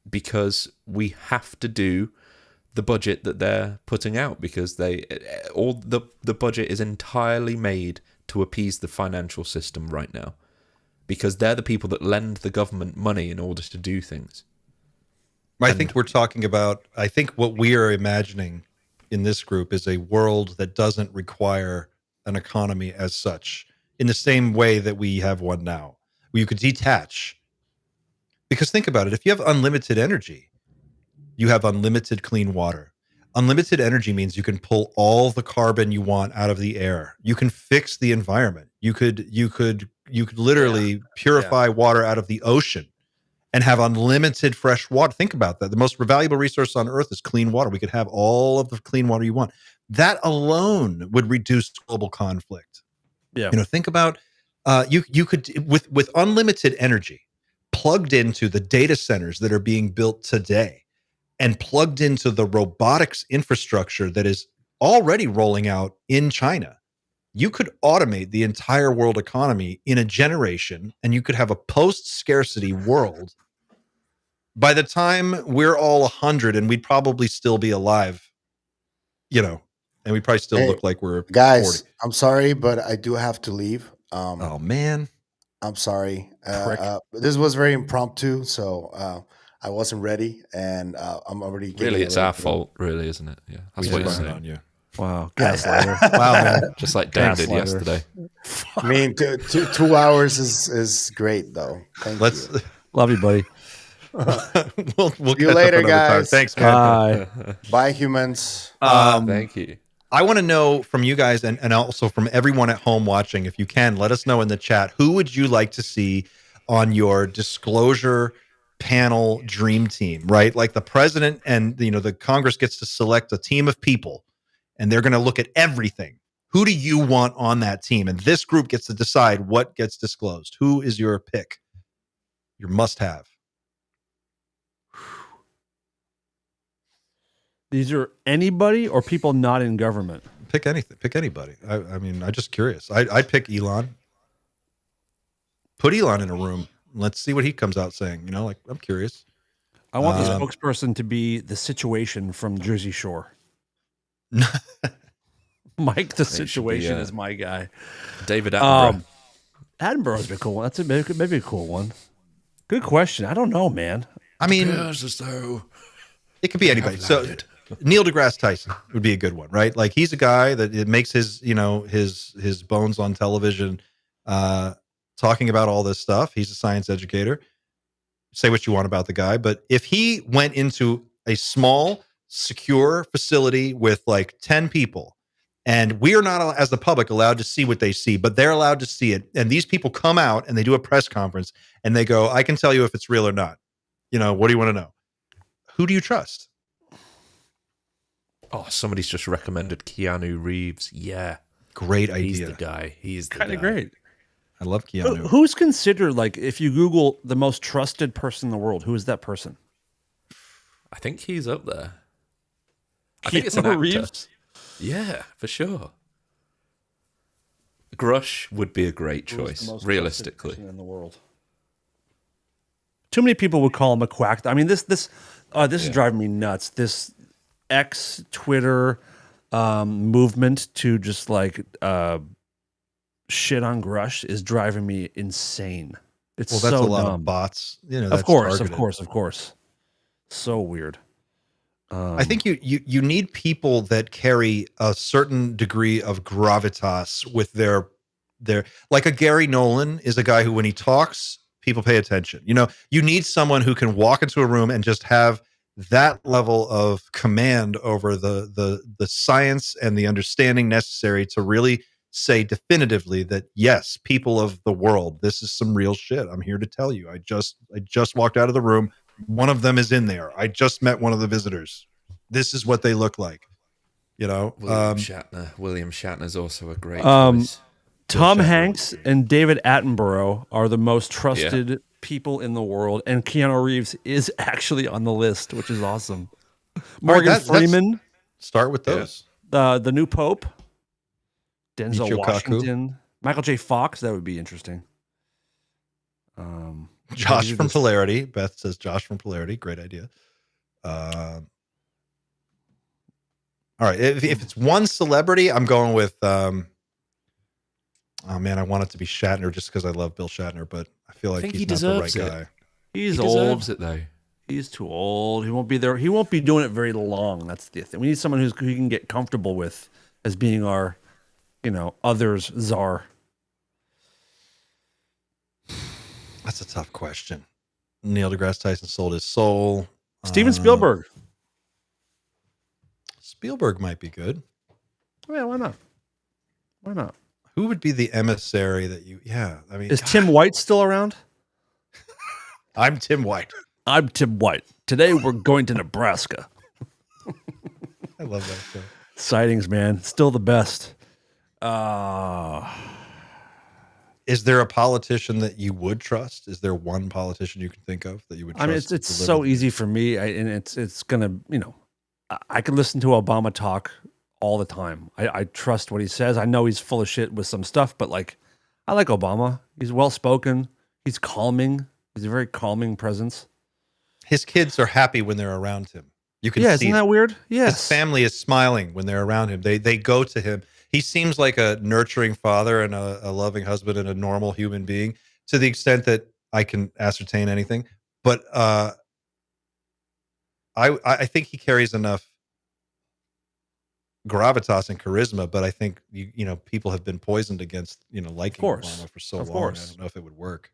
Because we have to do the budget that they're putting out, because the budget is entirely made to appease the financial system right now, because they're the people that lend the government money in order to do things. I think what we are imagining in this group is a world that doesn't require an economy as such, in the same way that we have one now, where you could detach. Because think about it, if you have unlimited energy, you have unlimited clean water. Unlimited energy means you can pull all the carbon you want out of the air. You can fix the environment. You could literally purify water out of the ocean and have unlimited fresh water. Think about that. The most valuable resource on earth is clean water. We could have all of the clean water you want. That alone would reduce global conflict. Yeah. Think about you could, with unlimited energy plugged into the data centers that are being built today, and plugged into the robotics infrastructure that is already rolling out in China, you could automate the entire world economy in a generation, and you could have a post-scarcity world by the time we're all 100, and we'd probably still be alive, and we'd probably still look like we're Guys, 40. I'm sorry, but I do have to leave. Oh, man. I'm sorry. This was very impromptu, so I wasn't ready, and I'm already getting Really, it's our late. fault, really, isn't it? Yeah, that's We what you're sprung it saying. on you. Wow. Gaslighter. Wow, man. Just like Dan did Gaslighter. yesterday. I mean, 2 hours is great, though. Thank you. Love you, buddy. we'll See you catch up later, another time. guys. Thanks, man. Bye. Bye, humans. Thank you. I want to know from you guys, and also from everyone at home watching, if you can, let us know in the chat, who would you like to see on your disclosure panel dream team, right? Like the president and, the Congress gets to select a team of people, and they're going to look at everything. Who do you want on that team? And this group gets to decide what gets disclosed. Who is your pick? Your must-have. These are anybody or people not in government? Pick anything. Pick anybody. I mean, I'm just curious. I'd pick Elon. Put Elon in a room. Let's see what he comes out saying. I'm curious. I want the spokesperson to be the Situation from Jersey Shore. Mike, the Situation is my guy. David Attenborough. Attenborough's a cool one. That's maybe a cool one. Good question. I don't know, man. I mean, As though it could be anybody. So Neil deGrasse Tyson would be a good one, right? Like, he's a guy that it makes his bones on television, talking about all this stuff. He's a science educator. Say what you want about the guy, but if he went into a small, secure facility with like 10 people, and we are not, as the public, allowed to see what they see, but they're allowed to see it, and these people come out and they do a press conference and they go, I can tell you if it's real or not. What do you want to know? Who do you trust? Oh, somebody's just recommended Keanu Reeves. Yeah. Great idea. He's the guy. He's the Kind of guy. great. I love Keanu. Who's considered, like, if you Google the most trusted person in the world, who is that person? I think he's up there. I think it's an Keanu actor. Reeves? Yeah, for sure. Grush would be a great Who is the choice, most trusted realistically. person in the world? Too many people would call him a quack. I mean, this is driving me nuts. This X, Twitter, movement to just like shit on Grush is driving me insane. It's Well, that's so a lot of dumb. bots. You know, Of that's course, targeted. of course. So weird. I think you need people that carry a certain degree of gravitas with their like a Gary Nolan is a guy who when he talks, people pay attention. You know, you need someone who can walk into a room and just have that level of command over the science and the understanding necessary to really say definitively that yes, people of the world, this is some real shit. I'm here to tell you. I just walked out of the room. One of them is in there. I just met one of the visitors. This is what they look like. You know, William Shatner. William Shatner's also a great Um, choice. Tom Shatner. Hanks and David Attenborough are the most trusted people in the world, and Keanu Reeves is actually on the list, which is awesome. Morgan that's- Freeman, start with those. the new Pope, Denzel Michio Kaku. Washington, Michael J. Fox. That would be interesting. Josh maybe from this- Polarity. Beth says Josh from Polarity. Great idea. All right. If it's one celebrity, I'm going with. Oh man, I want it to be Shatner just because I love Bill Shatner, but I feel like think he's he not the right deserves it. guy. He's He old. deserves it though. He's too old. He won't be there. He won't be doing it very long. That's the thing. We need someone who he can get comfortable with as being our, others czar. That's a tough question. Neil deGrasse Tyson sold his soul. Steven Spielberg. Spielberg might be good. Yeah, why not? Why not? Who would be the emissary that you? Yeah, I mean, Is Tim White still around? I'm Tim White. I'm Tim White. Today we're going to Nebraska. I love that show. Sightings, man. Still the best. Is there a politician that you would trust? Is there one politician you can think of that you would trust? I mean, it's to deliver so the- easy for me, and it's gonna, I can listen to Obama talk all the time. I trust what he says. I know he's full of shit with some stuff, but like, I like Obama. He's well spoken. He's calming. He's a very calming presence. His kids are happy when they're around him. You can Yeah, see isn't that weird? Yes. his family is smiling when they're around him. They go to him. He seems like a nurturing father and a loving husband and a normal human being to the extent that I can ascertain anything. But I think he carries enough gravitas and charisma. But I think people have been poisoned against liking Obama for so long. I don't know if it would work.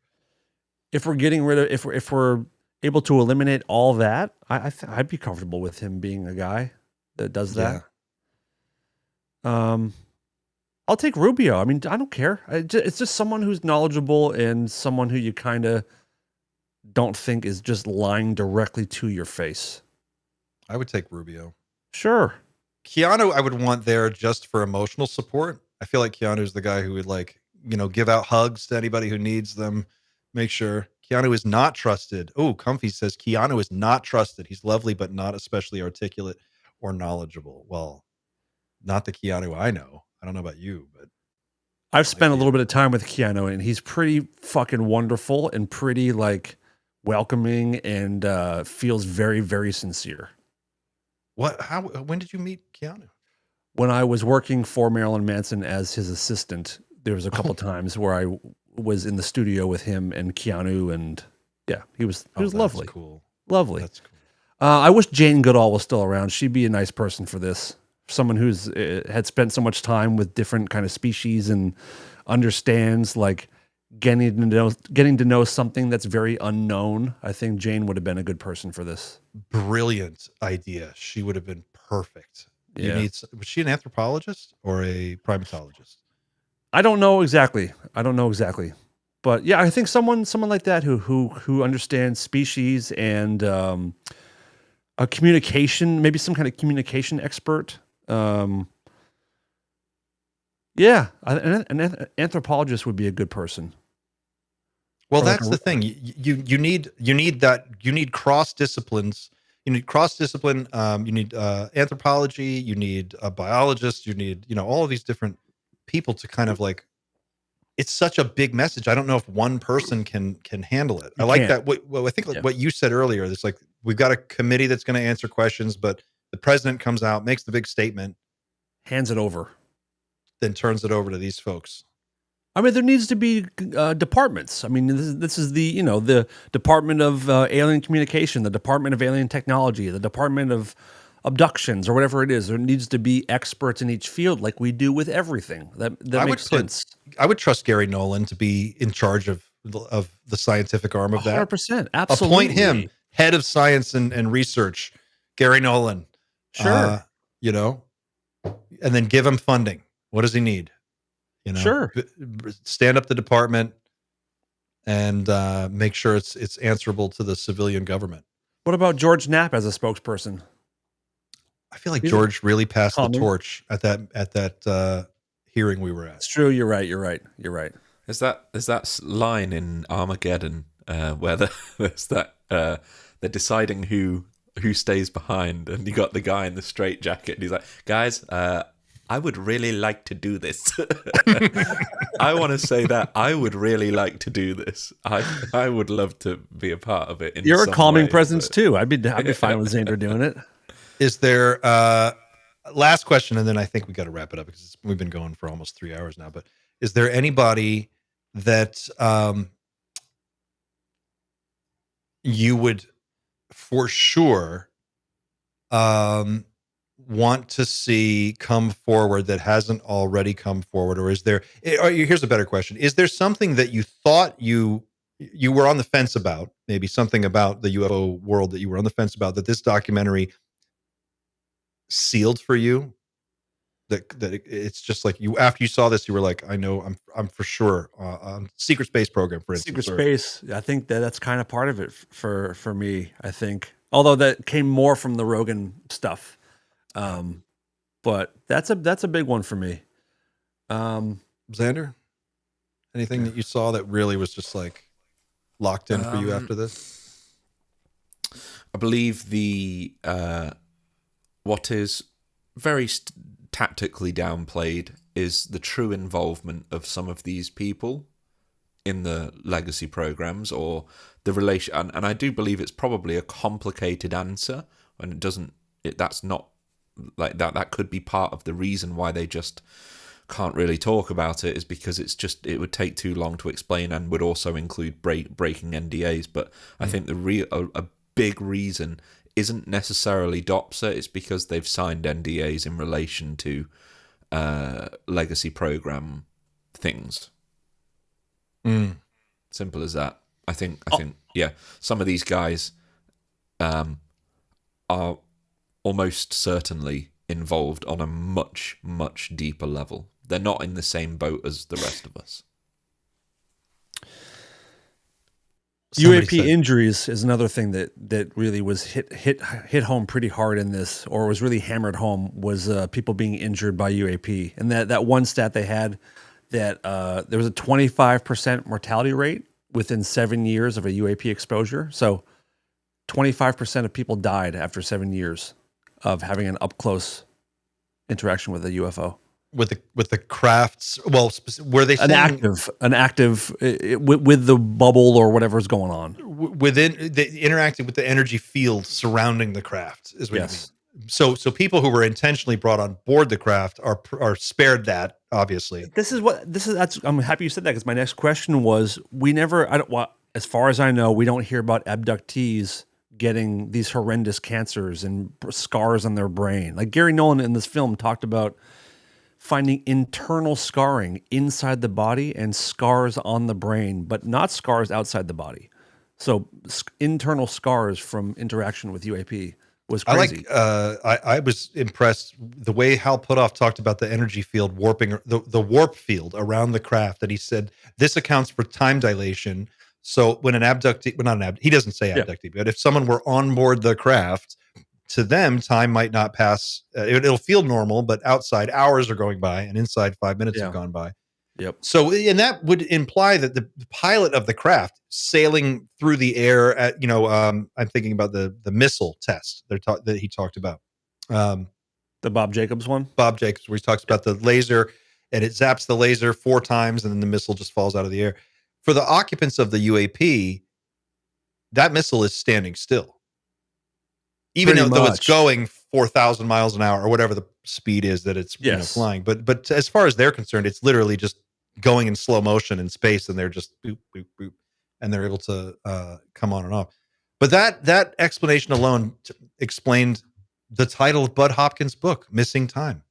If we're getting rid of, if we're able to eliminate all that, I'd be comfortable with him being a guy that does that. I'll take Rubio. I mean, I don't care. It's just someone who's knowledgeable and someone who you kind of don't think is just lying directly to your face. I would take Rubio. Sure. Keanu, I would want there just for emotional support. I feel like Keanu's the guy who would give out hugs to anybody who needs them. Make sure Keanu is not trusted. Oh, Comfy says Keanu is not trusted. He's lovely, but not especially articulate or knowledgeable. Well, not the Keanu I know. I don't know about you, but I've spent a little bit of time with Keanu, and he's pretty fucking wonderful and pretty like welcoming and feels very, very sincere. When did you meet Keanu? When I was working for Marilyn Manson as his assistant, there was a couple times where I was in the studio with him and Keanu, and yeah, he was lovely. Cool. Lovely. That's cool. I wish Jane Goodall was still around. She'd be a nice person for this. Someone who's had spent so much time with different kind of species and understands like getting to know something that's very unknown. I think Jane would have been a good person for this. Brilliant idea. She would have been perfect. Yeah. Was she an anthropologist or a primatologist? I don't know exactly. But yeah, I think someone like that who understands species and a communication, maybe some kind of communication expert. Yeah, an anthropologist would be a good person. Well, Or like that's the thing. You need cross disciplines. You need cross discipline. You need anthropology. You need a biologist. You need all of these different people to kind of like. It's such a big message. I don't know if one person can handle it. I like that. I think what you said earlier. It's like we've got a committee that's going to answer questions, but the president comes out, makes the big statement, hands it over. then turns it over to these folks. I mean, there needs to be departments. I mean, this is the the Department of Alien Communication, the Department of Alien Technology, the Department of Abductions, or whatever it is. There needs to be experts in each field, like we do with everything. That makes sense. I would trust Gary Nolan to be in charge of the scientific arm of that. 100%, absolutely. Appoint him head of science and research, Gary Nolan. Sure. And then give him funding. What does he need? Sure. Stand up the department and make sure it's answerable to the civilian government. What about George Knapp as a spokesperson? I feel like George really passed the torch at that hearing we were at. It's true. You're right. Is that line in Armageddon where there's that they're deciding who stays behind, and you got the guy in the straitjacket, and he's like, guys, I would really like to do this. I want to say that I would really like to do this. I would love to be a part of it. You're a calming presence too. I'd be fine with Xander doing it. Is there last question, and then I think we got to wrap it up because we've been going for almost 3 hours now. But is there anybody that you would for sure want to see come forward that hasn't already come forward? Or is there, here's a better question. Is there something that you thought you were on the fence about, maybe something about the UFO world that you were on the fence about, that this documentary sealed for you? That it's just like after you saw this, you were like, I know I'm for sure on secret space program, for instance. Secret space. I think that's kind of part of it for me, I think. Although that came more from the Rogan stuff. But that's a big one for me. Xander, anything that you saw that really was just like locked in for you after this? I believe the what is very tactically downplayed is the true involvement of some of these people in the legacy programs, or the relation. And I do believe it's probably a complicated answer, and that's not like that. That could be part of the reason why they just can't really talk about it, is because it would take too long to explain, and would also include breaking NDAs. But I think a big reason isn't necessarily DOPSA. It's because they've signed NDAs in relation to legacy program things. Simple as that. I think yeah, some of these guys are almost certainly involved on a much, much deeper level. They're not in the same boat as the rest of us. UAP injuries is another thing that really was hit home pretty hard in this, or was really hammered home, was people being injured by UAP. And that one stat they had, that there was a 25% mortality rate within 7 years of a UAP exposure. So 25% of people died after 7 years of having an up close interaction with a UFO. With the crafts, well, were they saying an active with the bubble or whatever's going on within interacting with the energy field surrounding the craft is what you mean. So people who were intentionally brought on board the craft are spared that, obviously. I'm happy you said that, because my next question was, as far as I know, we don't hear about abductees getting these horrendous cancers and scars on their brain. Like Gary Nolan in this film talked about finding internal scarring inside the body and scars on the brain, but not scars outside the body. So internal scars from interaction with UAP was crazy. I was impressed the way Hal Puthoff talked about the energy field warping, the warp field around the craft, that he said this accounts for time dilation. So when an abductee, well, not an abductee, he doesn't say abductee, but if someone were on board the craft, to them, time might not pass. It'll feel normal, but outside hours are going by, and inside 5 minutes have gone by. Yep. So, and that would imply that the pilot of the craft sailing through the air at, I'm thinking about the missile test that he talked about. The Bob Jacobs one? Bob Jacobs, where he talks about the laser, and it zaps the laser 4 times, and then the missile just falls out of the air. For the occupants of the UAP, that missile is standing still. Even though it's going 4,000 miles an hour or whatever the speed is that it's Yes. flying. But as far as they're concerned, it's literally just going in slow motion in space, and they're just boop, boop, boop, and they're able to come on and off. But that explanation alone explained the title of Bud Hopkins' book, Missing Time.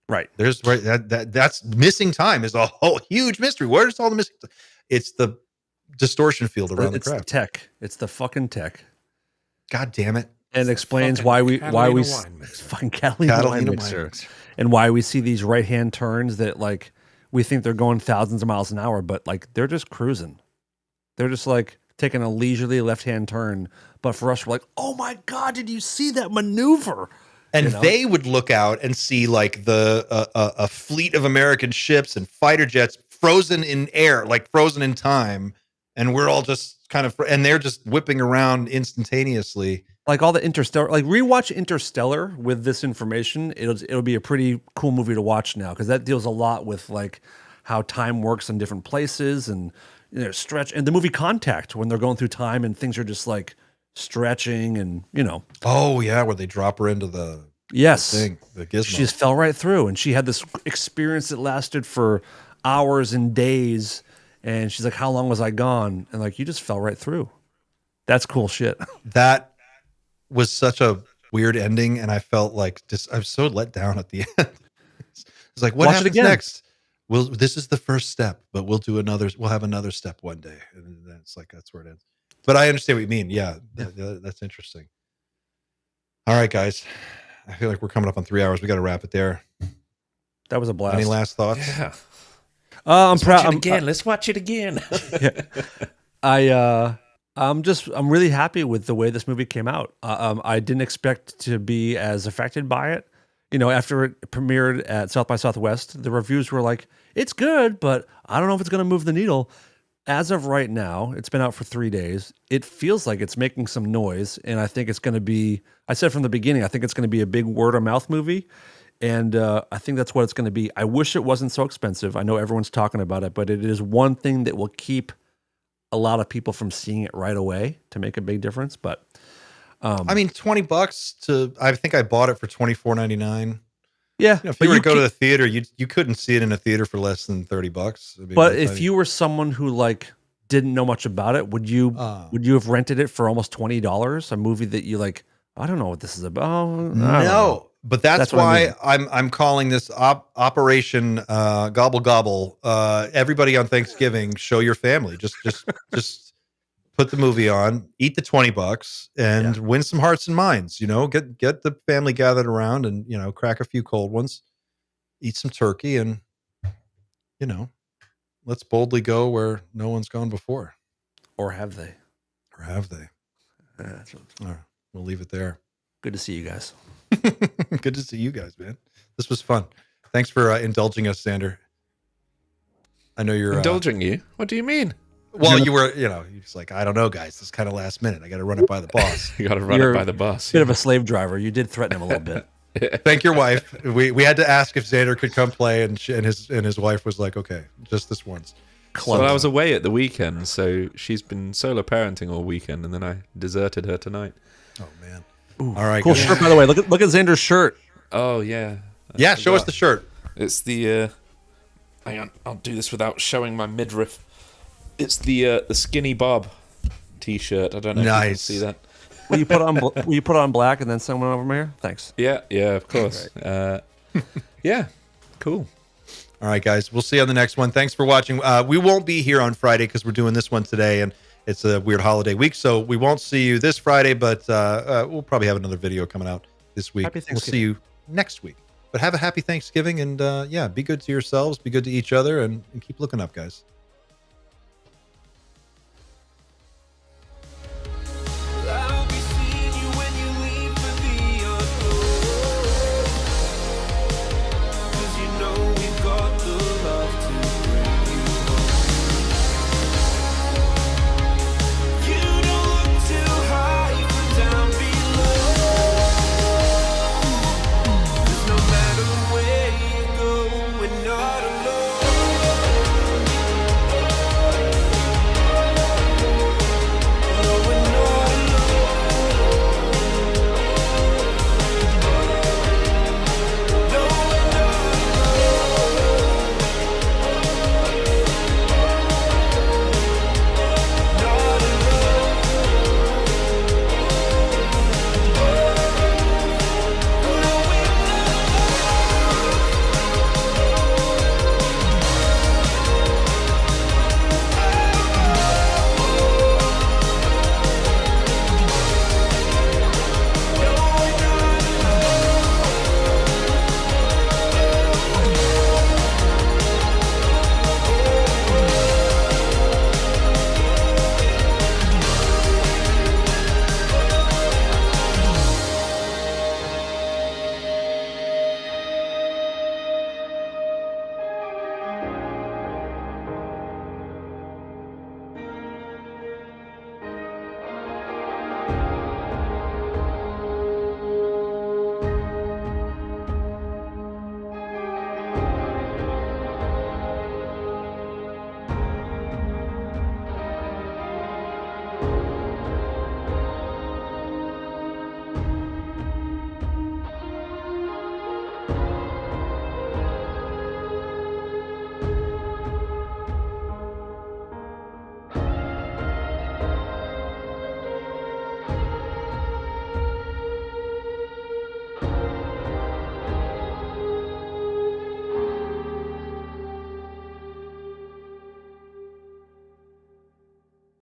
Right. That's Missing Time is a whole huge mystery. Where's all the missing? It's the distortion field around the It's the craft. tech. It's the fucking tech. God damn it. And it explains fucking why we Catalina it's wine mixer. fucking Catalina wine mixer. And why we see these right hand turns that like we think they're going thousands of miles an hour, but like they're just cruising. They're just like taking a leisurely left hand turn. But for us, we're like, oh my God, did you see that maneuver? And they would look out and see like a fleet of American ships and fighter jets frozen in air, like frozen in time. And we're all just kind of, and they're just whipping around instantaneously. Like all the Interstellar, like rewatch Interstellar with this information. It'll be a pretty cool movie to watch now, because that deals a lot with like how time works in different places and stretch. And the movie Contact, when they're going through time and things are just like stretching and Oh yeah, where they drop her into the yes thing, the gizmo. She just fell right through, and she had this experience that lasted for hours and days. And she's like, "How long was I gone?" And like, you just fell right through. That's cool shit. That was such a weird ending, and I felt like I was so let down at the end. It's like, what happens next? Well, this is the first step, but we'll have another step one day, and then it's like that's where it ends. But I understand what you mean. Yeah, that's interesting. All right, guys, I feel like we're coming up on 3 hours. We got to wrap it there. That was a blast. Any last thoughts? Yeah. I'm proud. Let's watch it again. I'm really happy with the way this movie came out. I didn't expect to be as affected by it. After it premiered at South by Southwest, the reviews were like, it's good, but I don't know if it's going to move the needle. As of right now, it's been out for 3 days. It feels like it's making some noise, and I think it's going to be, I said from the beginning, I think it's going to be a big word of mouth movie. And I think that's what it's going to be. I wish it wasn't so expensive. I know everyone's talking about it, but it is one thing that will keep a lot of people from seeing it right away to make a big difference. But I mean, $20 I think I bought it for $24.99. Yeah, if you were to go to the theater, you couldn't see it in a theater for less than $30. I mean, but if you were someone who like didn't know much about it, would you have rented it for almost $20? A movie that you like, I don't know what this is about. No. But that's why I'm calling this Operation Gobble Gobble. Everybody on Thanksgiving, show your family. Just put the movie on, eat the $20, and win some hearts and minds. Get the family gathered around, and crack a few cold ones, eat some turkey, and let's boldly go where no one's gone before. Or have they? All right, we'll leave it there. Good to see you guys. Good to see you guys, man. This was fun. Thanks for indulging us, Xander. I know you're indulging you. What do you mean? Well, you were, you're just like, I don't know, guys. This is kind of last minute. I got to run it by the boss. You got to run it by the boss. Bit of a slave driver. You did threaten him a little bit. Thank your wife. We had to ask if Xander could come play, and his wife was like, okay, just this once. Well, I was away at the weekend, so she's been solo parenting all weekend, and then I deserted her tonight. Oh man. Ooh, all right, cool shirt, by the way. Look at Xander's shirt. Oh yeah. Yeah, show us the shirt. It's the hang on, I'll do this without showing my midriff. It's the Skinny Bob t-shirt. I don't know if you can see that. Will you put on black and then someone over here? Thanks. Yeah, of course. Yeah, cool. All right, guys. We'll see you on the next one. Thanks for watching. We won't be here on Friday because we're doing this one today, and it's a weird holiday week, so we won't see you this Friday, but we'll probably have another video coming out this week. We'll see you next week. But have a happy Thanksgiving, and be good to yourselves, be good to each other, and keep looking up, guys.